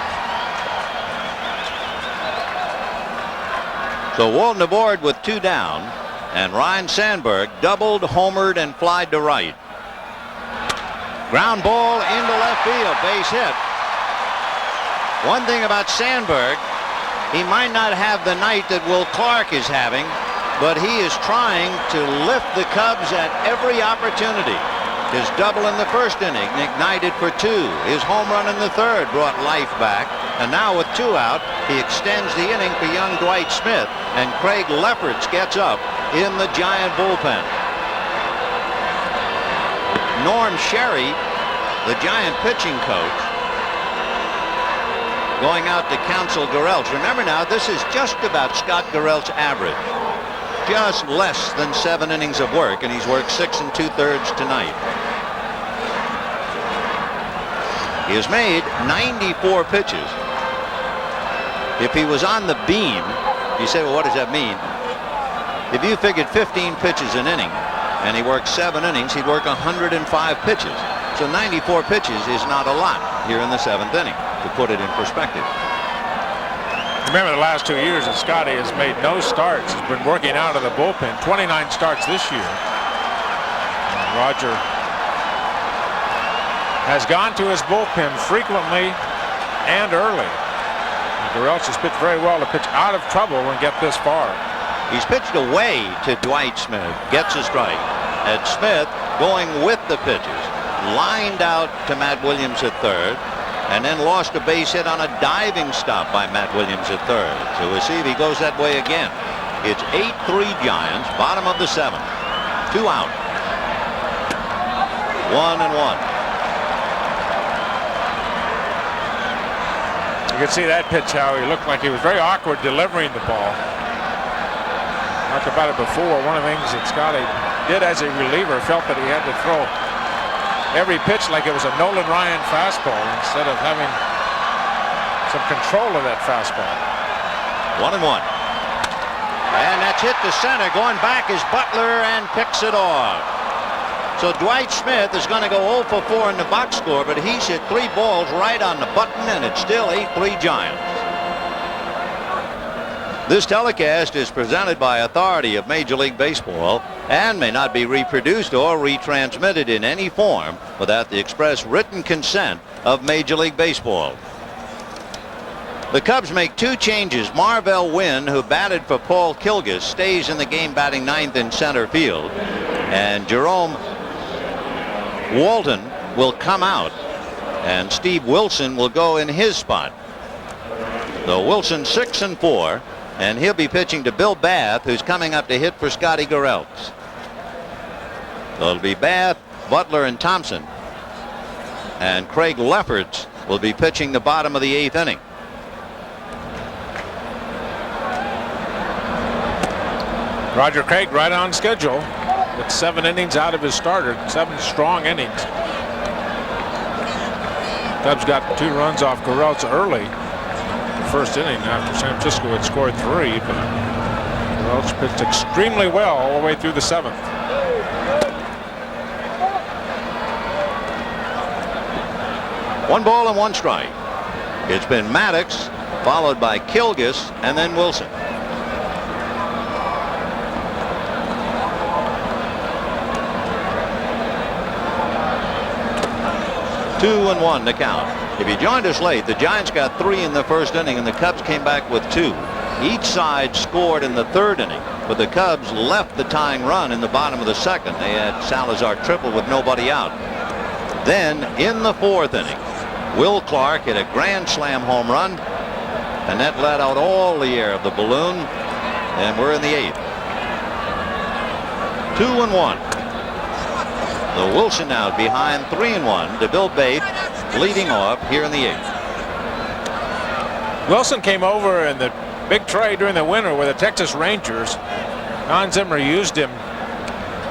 So Walden aboard with 2 down, and Ryne Sandberg doubled, homered, and flied to right. Ground ball into left field, base hit. One thing about Sandberg, he might not have the night that Will Clark is having, but he is trying to lift the Cubs at every opportunity. His double in the 1st inning ignited for 2. His home run in the 3rd brought life back. And now with 2 out, he extends the inning for young Dwight Smith, and Craig Lefferts gets up in the Giant bullpen. Norm Sherry, the Giant pitching coach, going out to counsel Garrelts. Remember now, this is just about Scott Garrelts' average. Just less than 7 innings of work, and he's worked 6 2/3 tonight. He has made 94 pitches. If he was on the beam, you say, well, what does that mean? If you figured 15 pitches an inning, and he worked 7 innings, he'd work 105 pitches. So 94 pitches is not a lot here in the 7th inning, to put it in perspective. Remember the last 2 years that Scotty has made no starts. He's been working out of the bullpen. 29 starts this year. And Roger has gone to his bullpen frequently and early. Gurelts has pitched very well to pitch out of trouble and get this far. He's pitched away to Dwight Smith, gets a strike. And Smith going with the pitches, lined out to Matt Williams at third, and then lost a base hit on a diving stop by Matt Williams at third. So we'll see if he goes that way again. It's 8-3 Giants, bottom of the 7th. 2 out. 1-1. You can see that pitch, how he looked like he was very awkward delivering the ball. Talked about it before. One of the things that Scotty did as a reliever, felt that he had to throw every pitch like it was a Nolan Ryan fastball instead of having some control of that fastball. 1-1. And that's hit to center. Going back is Butler and picks it off. So Dwight Smith is going to go 0 for 4 in the box score, but he's hit 3 balls right on the button, and it's still 8-3 Giants. This telecast is presented by authority of Major League Baseball and may not be reproduced or retransmitted in any form without the express written consent of Major League Baseball. The Cubs make 2 changes. Marvell Wynn, who batted for Paul Kilgus, stays in the game batting 9th in center field, and Jerome Walton will come out, and Steve Wilson will go in his spot. So Wilson 6-4, and he'll be pitching to Bill Bath, who's coming up to hit for Scotty Gurelts. So it'll be Bath, Butler, and Thompson, and Craig Lefferts will be pitching the bottom of the 8th inning. Roger Craig right on schedule. With 7 innings out of his starter, 7 strong innings. Cubs got 2 runs off Gurelts early. The first inning after San Francisco had scored 3, but Gurelts pitched extremely well all the way through the 7th. One ball and 1 strike. It's been Maddox, followed by Kilgus, and then Wilson. 2-1 to count. If you joined us late, the Giants got 3 in the first inning, and the Cubs came back with 2. Each side scored in the 3rd inning, but the Cubs left the tying run in the bottom of the 2nd. They had Salazar triple with nobody out. Then in the 4th inning, Will Clark hit a grand slam home run, and that let out all the air of the balloon, and we're in the 8th. 2-1. The Wilson now behind 3-1 to Bill Bate, leading off here in the 8th. Wilson came over in the big trade during the winter with the Texas Rangers. Don Zimmer used him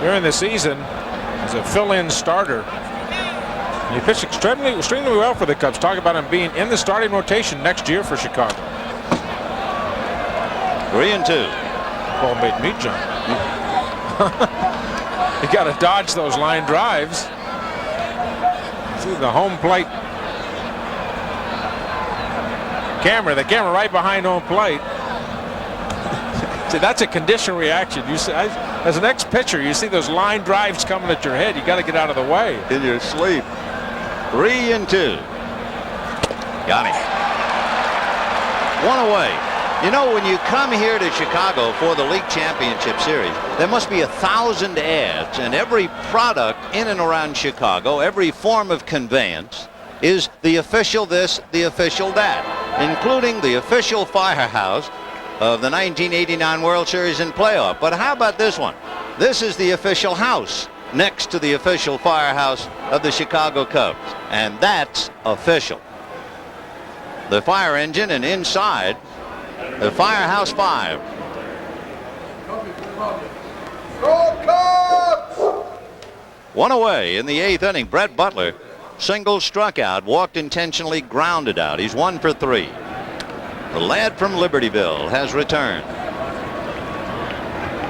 during the season as a fill-in starter. And he pitched extremely well for the Cubs. Talk about him being in the starting rotation next year for Chicago. 3-2. Ball made me jump. You got to dodge those line drives. See the home plate camera. The camera right behind home plate. See, that's a conditioned reaction. You see, as an ex-pitcher, you see those line drives coming at your head. You got to get out of the way. In your sleep. 3-2. Got him. 1 away. You know, when you come here to Chicago for the League Championship Series, there must be 1,000 ads, and every product in and around Chicago, every form of conveyance, is the official this, the official that, including the official firehouse of the 1989 World Series and playoff. But how about this one? This is the official house next to the official firehouse of the Chicago Cubs, and that's official. The fire engine, and inside, the Firehouse 5. One away in the 8th inning. Brett Butler single, struck out, walked intentionally, grounded out. He's 1 for 3. The lad from Libertyville has returned.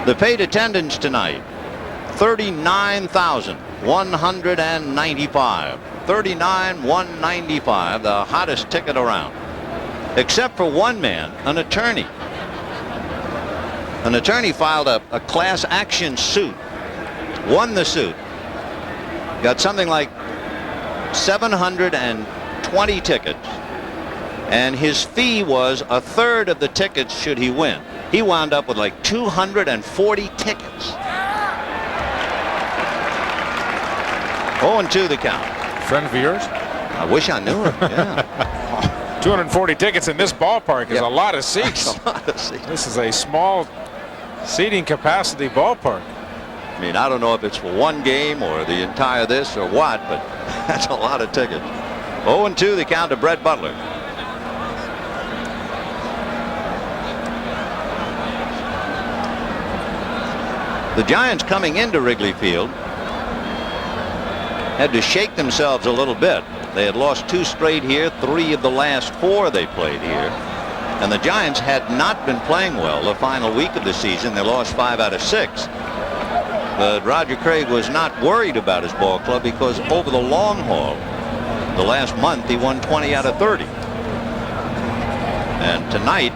The paid attendance tonight 39,195. 39,195, the hottest ticket around. Except for one man, an attorney. An attorney filed a class action suit, won the suit, got something like 720 tickets, and his fee was a third of the tickets should he win. He wound up with like 240 tickets. 0-2 the count. Friend of yours? I wish I knew her. Yeah. 240 tickets in this ballpark is Yep. a lot of seats. That's a lot of seats. This is a small seating capacity ballpark. I mean, I don't know if it's for one game or the entire this or what, but that's a lot of tickets. 0-2 the count to Brett Butler. The Giants coming into Wrigley Field had to shake themselves a little bit. They had lost 2 straight here, 3 of the last 4 they played here. And the Giants had not been playing well the final week of the season. They lost 5 out of 6. But Roger Craig was not worried about his ball club because over the long haul, the last month, he won 20 out of 30. And tonight,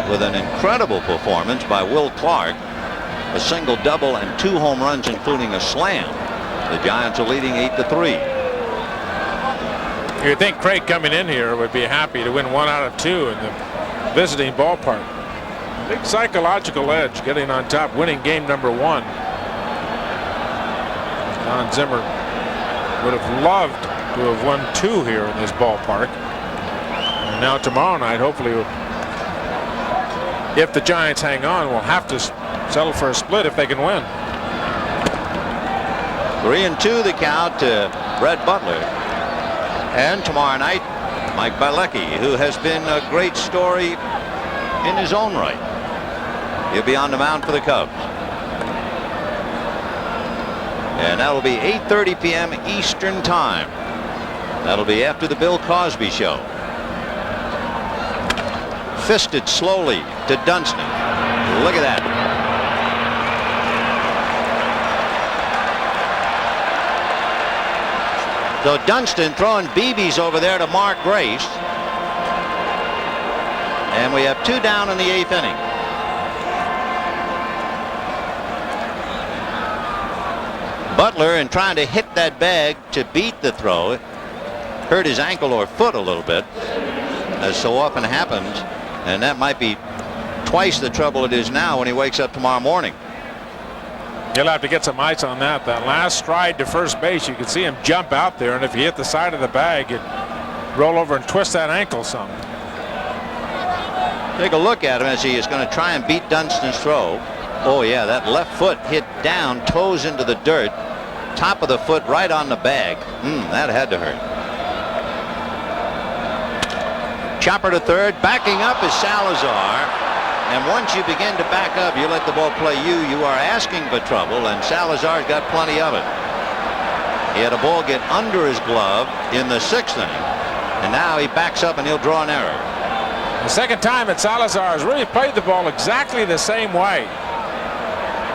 with an incredible performance by Will Clark, a single double and 2 home runs, including a slam, the Giants are leading 8-3. You'd think Craig coming in here would be happy to win 1 out of 2 in the visiting ballpark. Big psychological edge getting on top, winning game number 1. Don Zimmer would have loved to have won 2 here in this ballpark. And now tomorrow night, hopefully, if the Giants hang on, we'll have to settle for a split if they can win. 3-2 the count to Brett Butler. And tomorrow night, Mike Bilecki, who has been a great story in his own right. He'll be on the mound for the Cubs. And that'll be 8:30 p.m. Eastern Time. That'll be after the Bill Cosby Show. Fisted slowly to Dunston. Look at that. So Dunston throwing BBs over there to Mark Grace. And we have 2 down in the 8th inning. Butler, in trying to hit that bag to beat the throw, hurt his ankle or foot a little bit, as so often happens. And that might be twice the trouble it is now when he wakes up tomorrow morning. He'll have to get some ice on that. That last stride to first base, you can see him jump out there, and if you hit the side of the bag, it'd roll over and twist that ankle some. Take a look at him as he is going to try and beat Dunston's throw. Oh yeah, that left foot hit down, toes into the dirt, top of the foot right on the bag. That had to hurt. Chopper to third, backing up is Salazar. And once you begin to back up, you let the ball play you are asking for trouble, and Salazar's got plenty of it. He had a ball get under his glove in the 6th inning, and now he backs up and he'll draw an error. The second time that Salazar has really played the ball exactly the same way.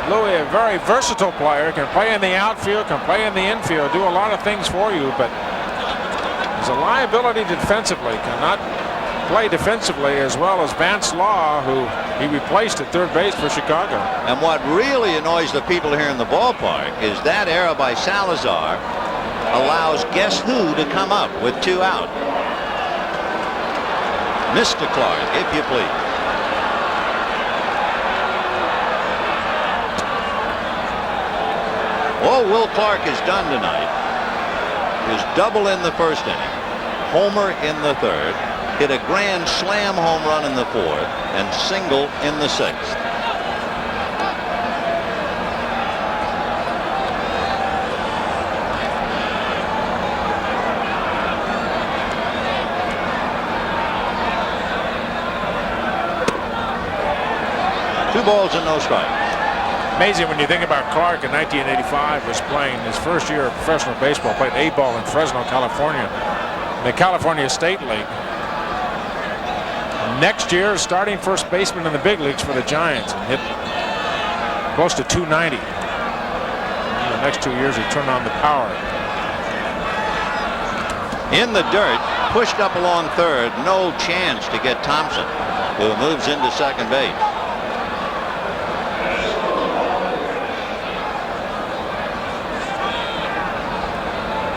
Louis, a very versatile player, can play in the outfield, can play in the infield, do a lot of things for you, but he's a liability defensively, cannot play defensively as well as Vance Law, who he replaced at third base for Chicago. And what really annoys the people here in the ballpark is that error by Salazar allows guess who to come up with 2 out. Mr. Clark, if you please. All Will Clark has done tonight is double in the 1st inning, homer in the 3rd, hit a grand slam home run in the 4th, and single in the 6th. Two balls and no strikes. Amazing when you think about Clark in 1985 was playing his first year of professional baseball, played A-ball in Fresno, California, in the California State League. Next year, starting first baseman in the big leagues for the Giants, and hit close to 290. next 2 years he turned on the power. In the dirt, pushed up along third, no chance to get Thompson, who moves into second base.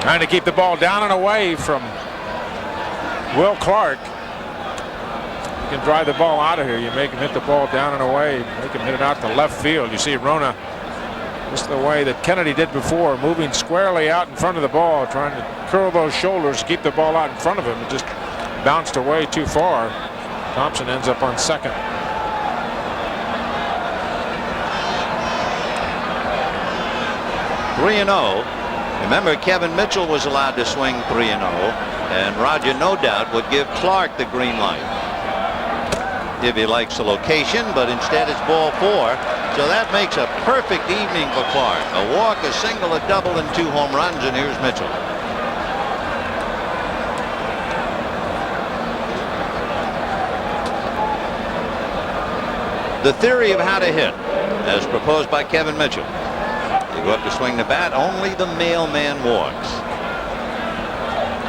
Trying to keep the ball down and away from Will Clark. You can drive the ball out of here. You make him hit the ball down and away, make him hit it out to left field. You see Rona, just the way that Kennedy did before, moving squarely out in front of the ball, trying to curl those shoulders, keep the ball out in front of him. It just bounced away too far. Thompson ends up on second. (3-0). Remember, Kevin Mitchell was allowed to swing 3-0, and Roger no doubt would give Clark the green light if he likes the location, but instead it's ball 4. So that makes a perfect evening for Clark. A walk, a single, a double, and 2 home runs, and here's Mitchell. The theory of how to hit, as proposed by Kevin Mitchell. You go up to swing the bat, only the mailman walks.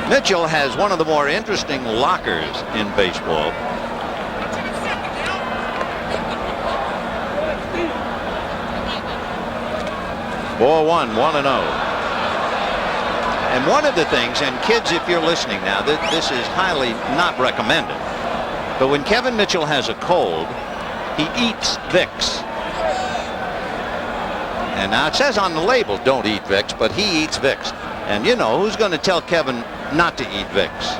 Mitchell has one of the more interesting lockers in baseball. Ball 1, 1-0. And one of the things, and kids, if you're listening now, this is highly not recommended, but when Kevin Mitchell has a cold, he eats Vicks. And now it says on the label, don't eat Vicks, but he eats Vicks. And you know, who's going to tell Kevin not to eat Vicks?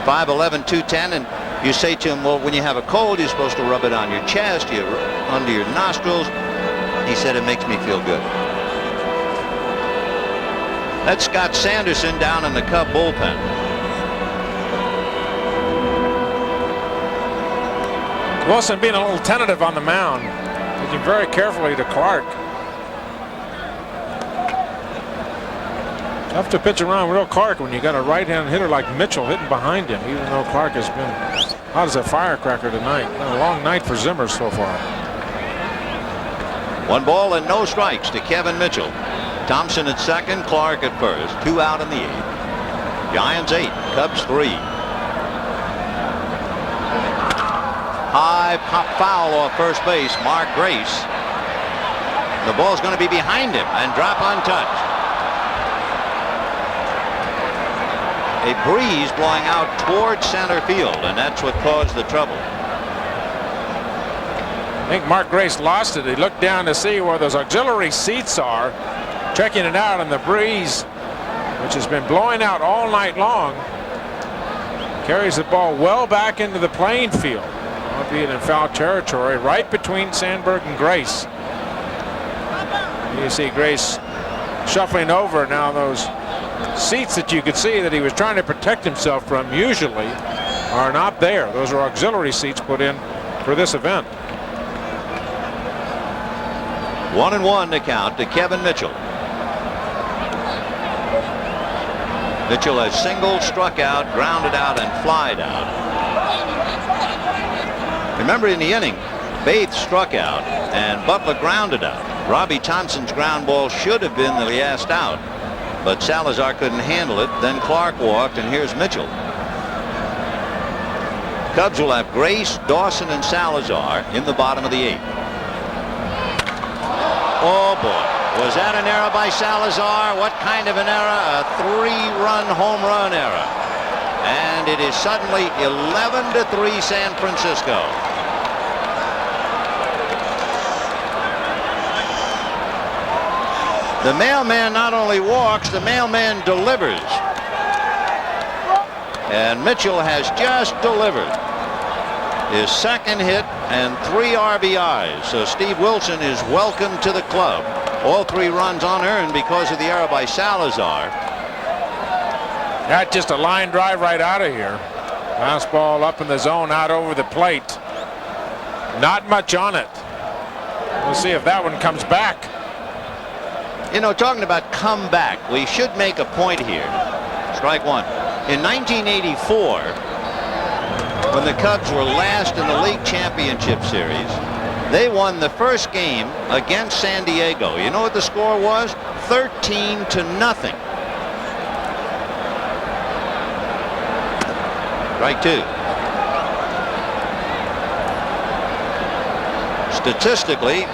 5'11", 210, and you say to him, well, when you have a cold, you're supposed to rub it on your chest, under your nostrils. He said, it makes me feel good. That's Scott Sanderson down in the Cub bullpen. Wilson being a little tentative on the mound, looking very carefully to Clark. Tough to pitch around Will Clark when you got a right-hand hitter like Mitchell hitting behind him, even though Clark has been hot as a firecracker tonight. Been a long night for Zimmer so far. 1 ball and no strikes to Kevin Mitchell. Thompson at second, Clark at first. 2 out in the 8th. Giants 8, Cubs 3. High pop foul off first base. Mark Grace. The ball's going to be behind him and drop untouched. A breeze blowing out toward center field, and that's what caused the trouble. I think Mark Grace lost it. He looked down to see where those auxiliary seats are, checking it out, and the breeze, which has been blowing out all night long, carries the ball well back into the playing field, albeit in foul territory, right between Sandberg and Grace. You see Grace shuffling over now. Those seats that you could see that he was trying to protect himself from usually are not there. Those are auxiliary seats put in for this event. 1-1 to count to Kevin Mitchell. Mitchell has singled, struck out, grounded out, and flied out. Remember, in the inning, Bates struck out and Butler grounded out. Robbie Thompson's ground ball should have been the last out, but Salazar couldn't handle it. Then Clark walked, and here's Mitchell. Cubs will have Grace, Dawson, and Salazar in the bottom of the 8th. Oh boy, was that an error by Salazar? What kind of an error? A 3-run home run error. And it is suddenly 11-3 San Francisco. The mailman not only walks, the mailman delivers. And Mitchell has just delivered his second hit and 3 RBIs. So Steve Wilson is welcome to the club. All 3 runs unearned because of the error by Salazar. That's just a line drive right out of here. Fastball up in the zone, out over the plate. Not much on it. We'll see if that one comes back. You know, talking about come back, we should make a point here. Strike 1. In 1984, when the Cubs were last in the league championship series, They won the first game against San Diego. You know what the score was? 13-0. Strike two. Statistically,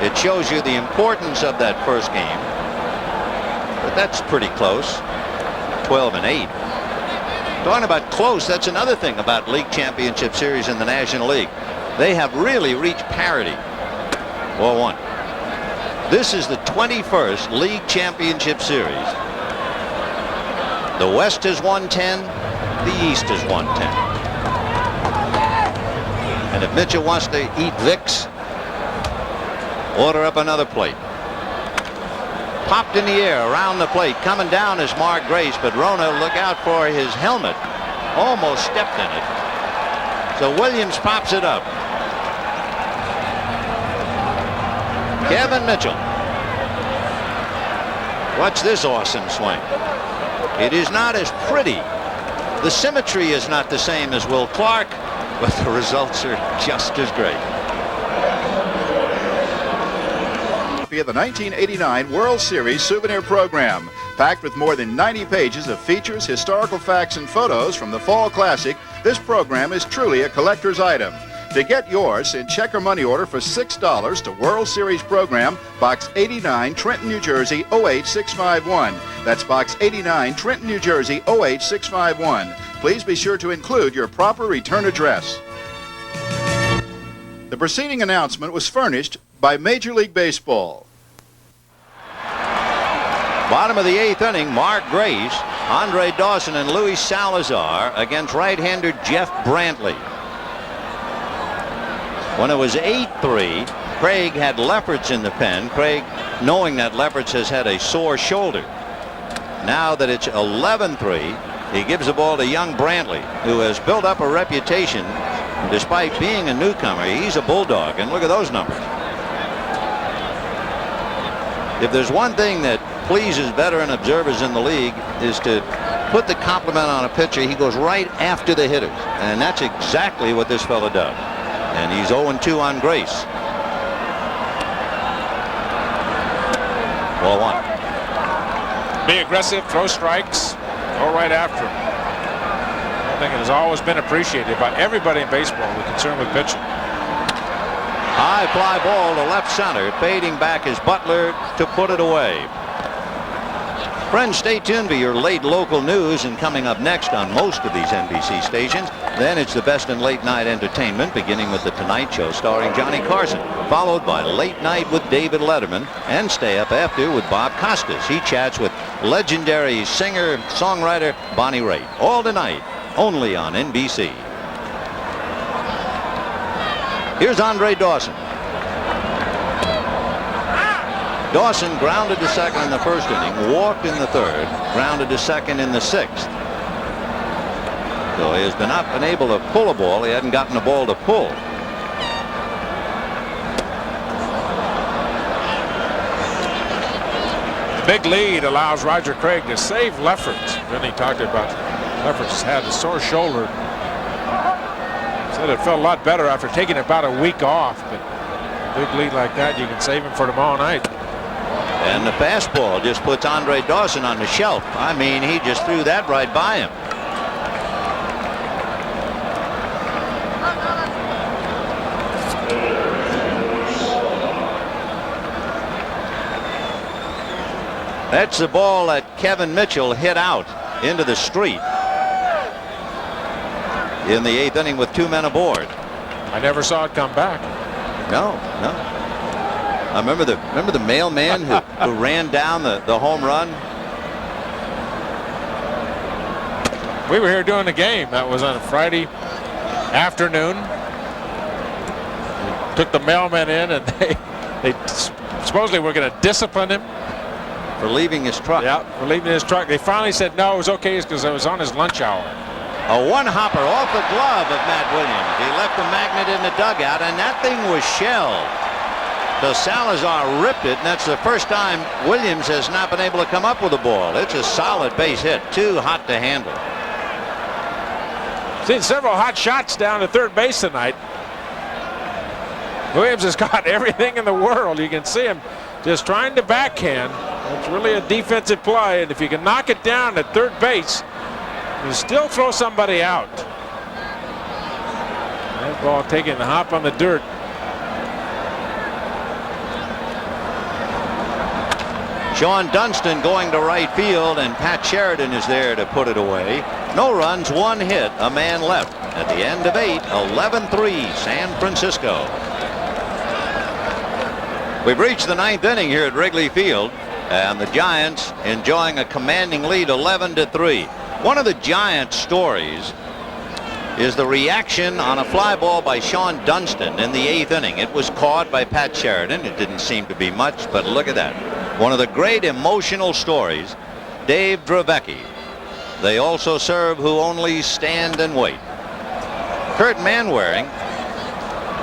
it shows you the importance of that first game. But that's pretty close. 12-8. Talking about close, that's another thing about League Championship Series in the National League. They have really reached parity. 4-1. This is the 21st League Championship Series. The West has won 10. The East has won 10. And if Mitchell wants to eat Vicks, order up another plate. Popped in the air around the plate. Coming down is Mark Grace, but Rona, look out for his helmet. Almost stepped in it. So Williams pops it up. Kevin Mitchell. Watch this awesome swing. It is not as pretty. The symmetry is not the same as Will Clark, but the results are just as great. Of the 1989 World Series souvenir program, packed with more than 90 pages of features, historical facts, and photos from the Fall Classic. This program is truly a collector's item. To get yours, send check or money order for $6 to World Series Program, Box 89, Trenton, New Jersey 08651. That's Box 89, Trenton, New Jersey 08651. Please be sure to include your proper return address. The preceding announcement was furnished by Major League Baseball. Bottom of the 8th inning, Mark Grace, Andre Dawson, and Luis Salazar against right-hander Jeff Brantley. When it was 8-3, Craig had Lefferts in the pen. Craig, knowing that Lefferts has had a sore shoulder. Now that it's 11-3, he gives the ball to young Brantley, who has built up a reputation. Despite being a newcomer, he's a bulldog, and look at those numbers. If there's one thing that pleases veteran observers in the league is to put the compliment on a pitcher, he goes right after the hitters, and that's exactly what this fella does. And he's 0-2 on Grace. 4-1. Be aggressive, throw strikes, go right after him. I think it has always been appreciated by everybody in baseball who's concerned with pitching. High fly ball to left center. Fading back is Butler to put it away. Friends, stay tuned for your late local news, and coming up next on most of these NBC stations, then it's the best in late night entertainment, beginning with The Tonight Show starring Johnny Carson, followed by Late Night with David Letterman, and stay up after with Bob Costas. He chats with legendary singer-songwriter Bonnie Raitt. All tonight, only on NBC. Here's Andre Dawson. Dawson grounded to second in the first inning, walked in the third, grounded to second in the sixth. So he has been unable to pull a ball. He hadn't gotten a ball to pull. The big lead allows Roger Craig to save Lefferts. Then he talked about Lefferts had a sore shoulder. Said it felt a lot better after taking about a week off, but a big lead like that, you can save him for tomorrow night. And the fastball just puts Andre Dawson on the shelf. I mean, he just threw that right by him. That's the ball that Kevin Mitchell hit out into the street in the 8th inning with 2 men aboard. I never saw it come back. No. I remember the mailman who ran down the home run. We were here doing the game. That was on a Friday afternoon. We took the mailman in, and they supposedly were going to discipline him for leaving his truck. Yeah, for leaving his truck. They finally said no, it was okay because it was on his lunch hour. A one-hopper off the glove of Matt Williams. He left the magnet in the dugout, and that thing was shelled. So Salazar ripped it, and that's the first time Williams has not been able to come up with a ball. It's a solid base hit, too hot to handle. Seen several hot shots down to third base tonight. Williams has got everything in the world. You can see him just trying to backhand. It's really a defensive play, and if you can knock it down at third base, you still throw somebody out. That ball taking the hop on the dirt. Sean Dunston going to right field, and Pat Sheridan is there to put it away. No runs, 1 hit, a man left. At the end of 8, 11-3 San Francisco. We've reached the 9th inning here at Wrigley Field, and the Giants enjoying a commanding lead 11-3. One of the Giants' stories is the reaction on a fly ball by Sean Dunston in the 8th inning. It was caught by Pat Sheridan. It didn't seem to be much, but look at that. One of the great emotional stories, Dave Dravecky. They also serve who only stand and wait. Kurt Manwaring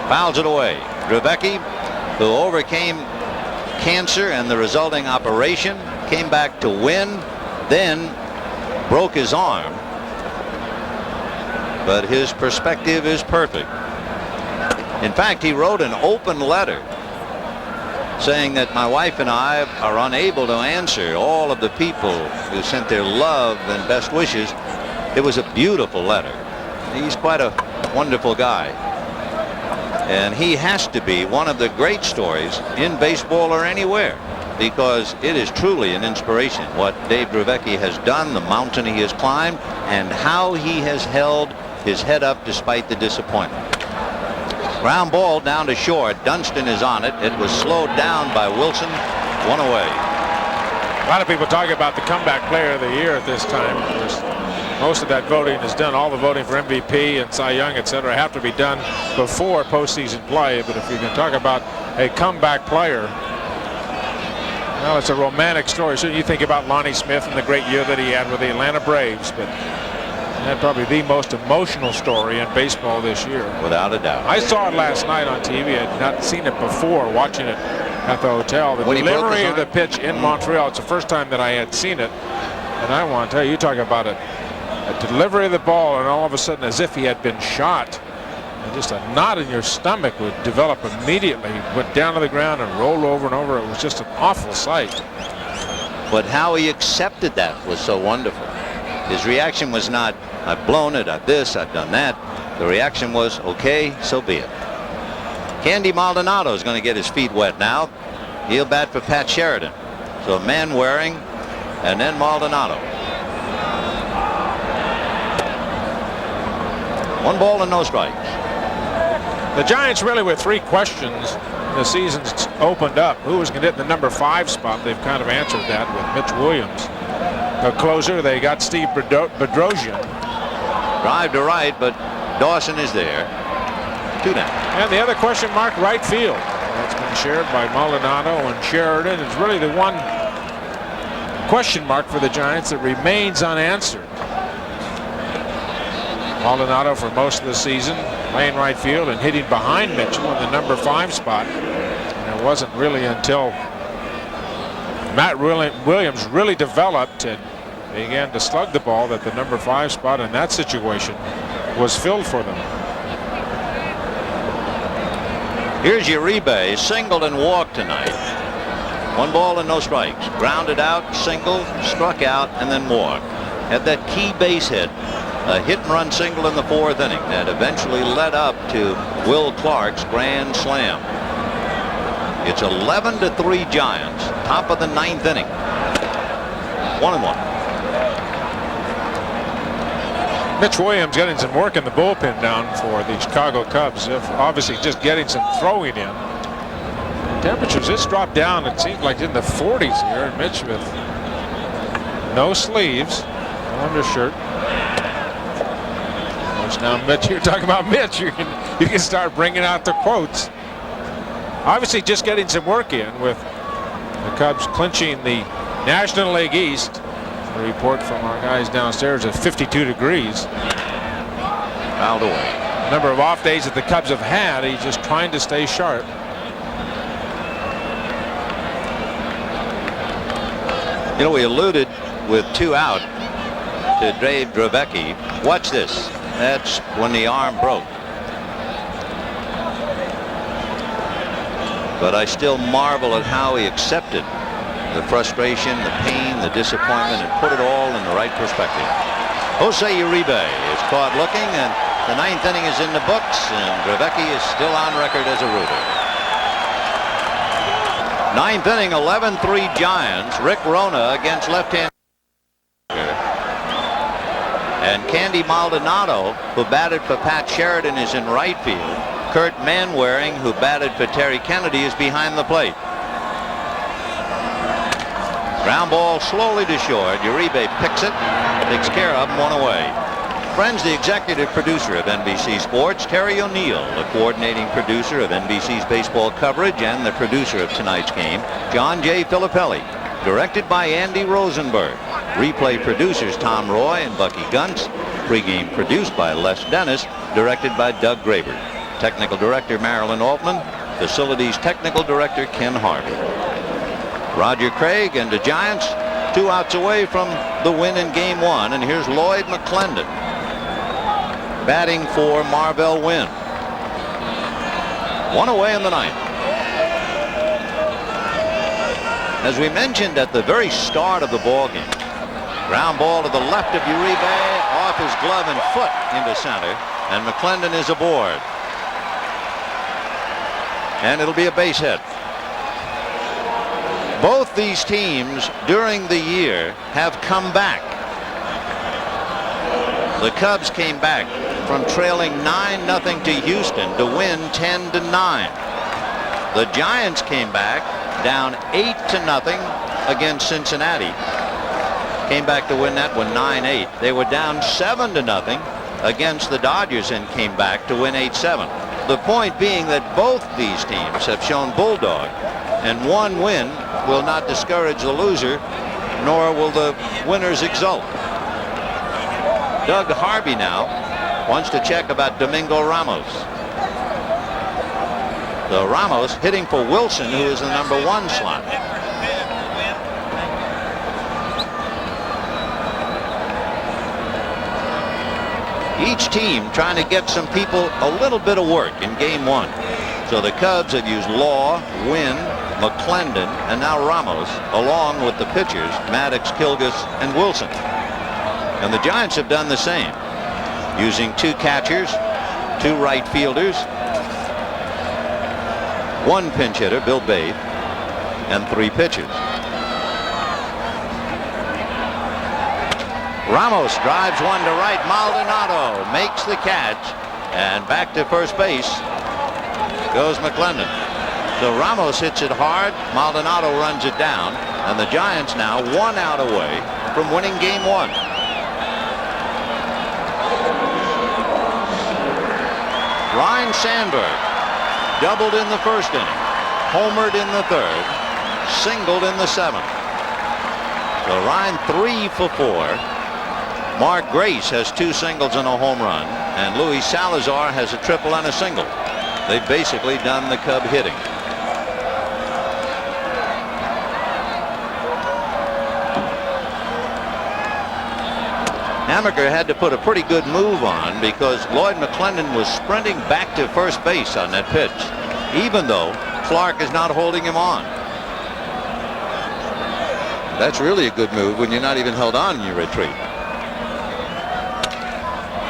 fouls it away. Dravecky, who overcame cancer and the resulting operation, came back to win, then broke his arm. But his perspective is perfect. In fact, he wrote an open letter saying that my wife and I are unable to answer all of the people who sent their love and best wishes. It was a beautiful letter. He's quite a wonderful guy. And he has to be one of the great stories in baseball or anywhere, because it is truly an inspiration what Dave Dravecky has done, the mountain he has climbed, and how he has held his head up despite the disappointment. Ground ball down to short. Dunston is on it. It was slowed down by Wilson. 1 away. A lot of people talk about the comeback player of the year at this time. Most of that voting is done. All the voting for MVP and Cy Young, etc., have to be done before postseason play. But if you can talk about a comeback player, well, it's a romantic story. So you think about Lonnie Smith and the great year that he had with the Atlanta Braves, but that's probably the most emotional story in baseball this year. Without a doubt. I saw it last night on TV. I had not seen it before, watching it at the hotel. The delivery of the pitch in Montreal, it's the first time that I had seen it. And I want to tell you, you talk about a delivery of the ball, and all of a sudden, as if he had been shot, and just a knot in your stomach would develop immediately. Went down to the ground and rolled over and over. It was just an awful sight. But how he accepted that was so wonderful. His reaction was not, I've blown it, I've this, I've done that. The reaction was, okay, so be it. Candy Maldonado is going to get his feet wet now. He'll bat for Pat Sheridan. So Manwaring and then Maldonado. 1 ball and no strikes. The Giants really with 3 questions. The season's opened up. Who was going to hit the number 5 spot? They've kind of answered that with Mitch Williams. The closer, they got Steve Bedrosian. Drive to right, but Dawson is there. 2 down. And the other question mark, right field. That's been shared by Maldonado and Sheridan. It's really the one question mark for the Giants that remains unanswered. Maldonado for most of the season playing right field and hitting behind Mitchell in the number 5 spot. And it wasn't really until Matt Williams really developed and began to slug the ball that the number 5 spot in that situation was filled for them. Here's Uribe, singled and walked tonight. 1 ball and no strikes. Grounded out, single, struck out, and then walked. Had that key base hit, a hit and run single in the 4th inning that eventually led up to Will Clark's grand slam. It's 11-3 Giants, top of the 9th inning. 1-1. Mitch Williams getting some work in the bullpen down for the Chicago Cubs. Obviously just getting some throwing in. Temperatures just dropped down. It seems like in the 40s here. And Mitch with no sleeves, no undershirt. Now, Mitch, you're talking about Mitch. You can start bringing out the quotes. Obviously, just getting some work in with the Cubs clinching the National League East. A report from our guys downstairs at 52 degrees. Fouled away. Number of off days that the Cubs have had. He's just trying to stay sharp. You know, we alluded with 2 out to Dave Dravecky. Watch this. That's when the arm broke. but I still marvel at how he accepted the frustration, the pain, the disappointment, and put it all in the right perspective. Jose Uribe is caught looking, and the 9th inning is in the books, and Gravecki is still on record as a rooter. 9th inning, 11-3 Giants. Rick Rona against left-hand. And Candy Maldonado, who batted for Pat Sheridan, is in right field. Kurt Manwaring, who batted for Terry Kennedy, is behind the plate. Ground ball slowly to short. Uribe picks it, takes care of him, one away. Friends, the executive producer of NBC Sports, Terry O'Neill, the coordinating producer of NBC's baseball coverage and the producer of tonight's game, John J. Filippelli. Directed by Andy Rosenberg. Replay producers Tom Roy and Bucky Gunts. Pregame produced by Les Dennis. Directed by Doug Graber. Technical director Marilyn Altman. Facilities technical director Ken Harvey. Roger Craig and the Giants 2 outs away from the win in game 1. And here's Lloyd McClendon batting for Marvell Wynn. 1 away in the 9th. As we mentioned at the very start of the ball game, ground ball to the left of Uribe, off his glove and foot into center, and McClendon is aboard. And it'll be a base hit. Both these teams during the year have come back. The Cubs came back from trailing 9-0 to Houston to win 10-9. The Giants came back down 8-0 against Cincinnati. Came back to win that one 9-8. They were down 7-0 against the Dodgers and came back to win 8-7. The point being that both these teams have shown bulldog, and one win will not discourage the loser, nor will the winners exult. Doug Harvey now wants to check about Domingo Ramos. So Ramos hitting for Wilson, who is the #1 slot. Each team trying to get some people a little bit of work in game 1. So the Cubs have used Law, Wynn, McClendon, and now Ramos, along with the pitchers, Maddox, Kilgus, and Wilson. And the Giants have done the same, using 2 catchers, 2 right fielders, 1 pinch hitter, Bill Babe, and 3 pitchers. Ramos drives one to right. Maldonado makes the catch, and back to first base goes McClendon. So Ramos hits it hard. Maldonado runs it down, and the Giants now 1 out away from winning game 1. Ryne Sandberg doubled in the first inning, homered in the 3rd, singled in the 7th. So Ryne 3 for 4. Mark Grace has 2 singles and a home run, and Luis Salazar has a triple and a single. They've basically done the Cub hitting. Hammaker had to put a pretty good move on because Lloyd McClendon was sprinting back to first base on that pitch, even though Clark is not holding him on. That's really a good move when you're not even held on in your retreat.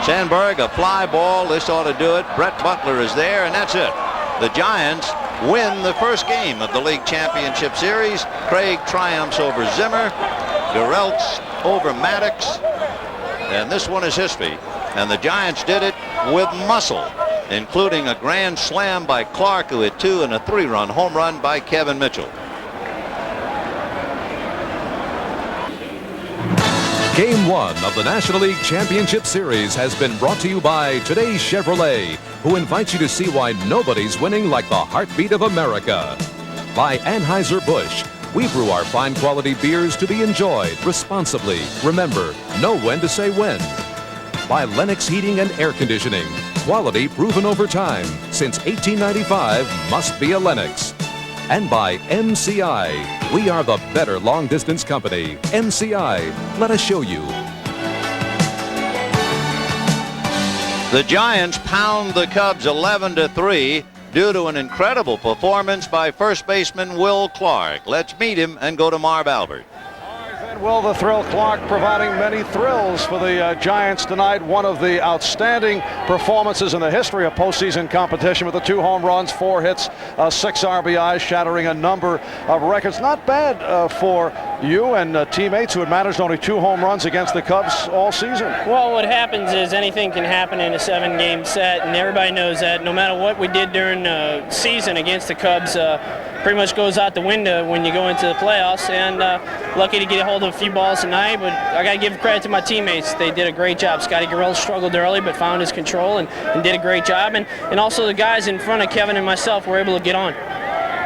Sandberg, a fly ball. This ought to do it. Brett Butler is there, and that's it. The Giants win the first game of the League Championship Series. Craig triumphs over Zimmer. Gereltz over Maddox. And this one is history. And the Giants did it with muscle, including a grand slam by Clark, who hit 2, and a 3-run home run by Kevin Mitchell. Game 1 of the National League Championship Series has been brought to you by Today's Chevrolet, who invites you to see why nobody's winning like the heartbeat of America. By Anheuser-Busch, we brew our fine quality beers to be enjoyed responsibly. Remember, know when to say when. By Lennox Heating and Air Conditioning, quality proven over time. Since 1895, must be a Lennox. And by MCI. We are the better long-distance company. MCI, let us show you. The Giants pound the Cubs 11-3. due to an incredible performance by first baseman Will Clark. Let's meet him and go to Marv Albert. Will the Thrill Clark providing many thrills for the Giants tonight. One of the outstanding performances in the history of postseason competition with the 2 home runs, 4 hits, 6 RBIs, shattering a number of records. Not bad for you and teammates who had managed only 2 home runs against the Cubs all season. Well, what happens is anything can happen in a 7-game set, and everybody knows that. No matter what we did during the season against the Cubs, pretty much goes out the window when you go into the playoffs. And lucky to get a hold of a few balls tonight, but I got to give credit to my teammates. They did a great job. Scotty Garrell struggled early, but found his control and did a great job. And also the guys in front of Kevin and myself were able to get on.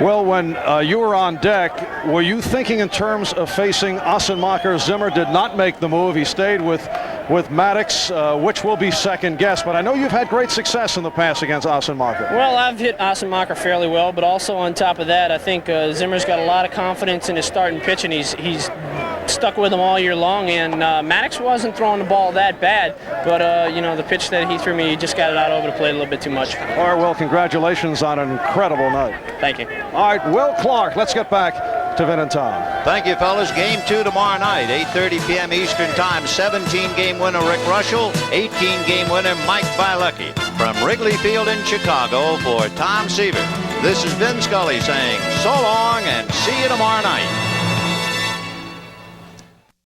Well, when you were on deck, were you thinking in terms of facing Ossenmacher? Zimmer did not make the move. He stayed with Maddox, which will be second guess. But I know you've had great success in the past against Ossenmacher. Well, I've hit Ossenmacher fairly well, but also on top of that, I think Zimmer's got a lot of confidence in his starting pitch, and he's stuck with him all year long. And Maddox wasn't throwing the ball that bad, but you know, the pitch that he threw me, he just got it out over the plate a little bit too much. All right, well, congratulations on an incredible night. Thank you. All right, Will Clark, let's get back to Vin and Tom. Thank you, fellas. Game 2 tomorrow night, 8:30 p.m. Eastern Time. 17-game winner Rick Russell, 18-game winner Mike Bilecki. From Wrigley Field in Chicago for Tom Seaver, this is Vin Scully saying so long and see you tomorrow night.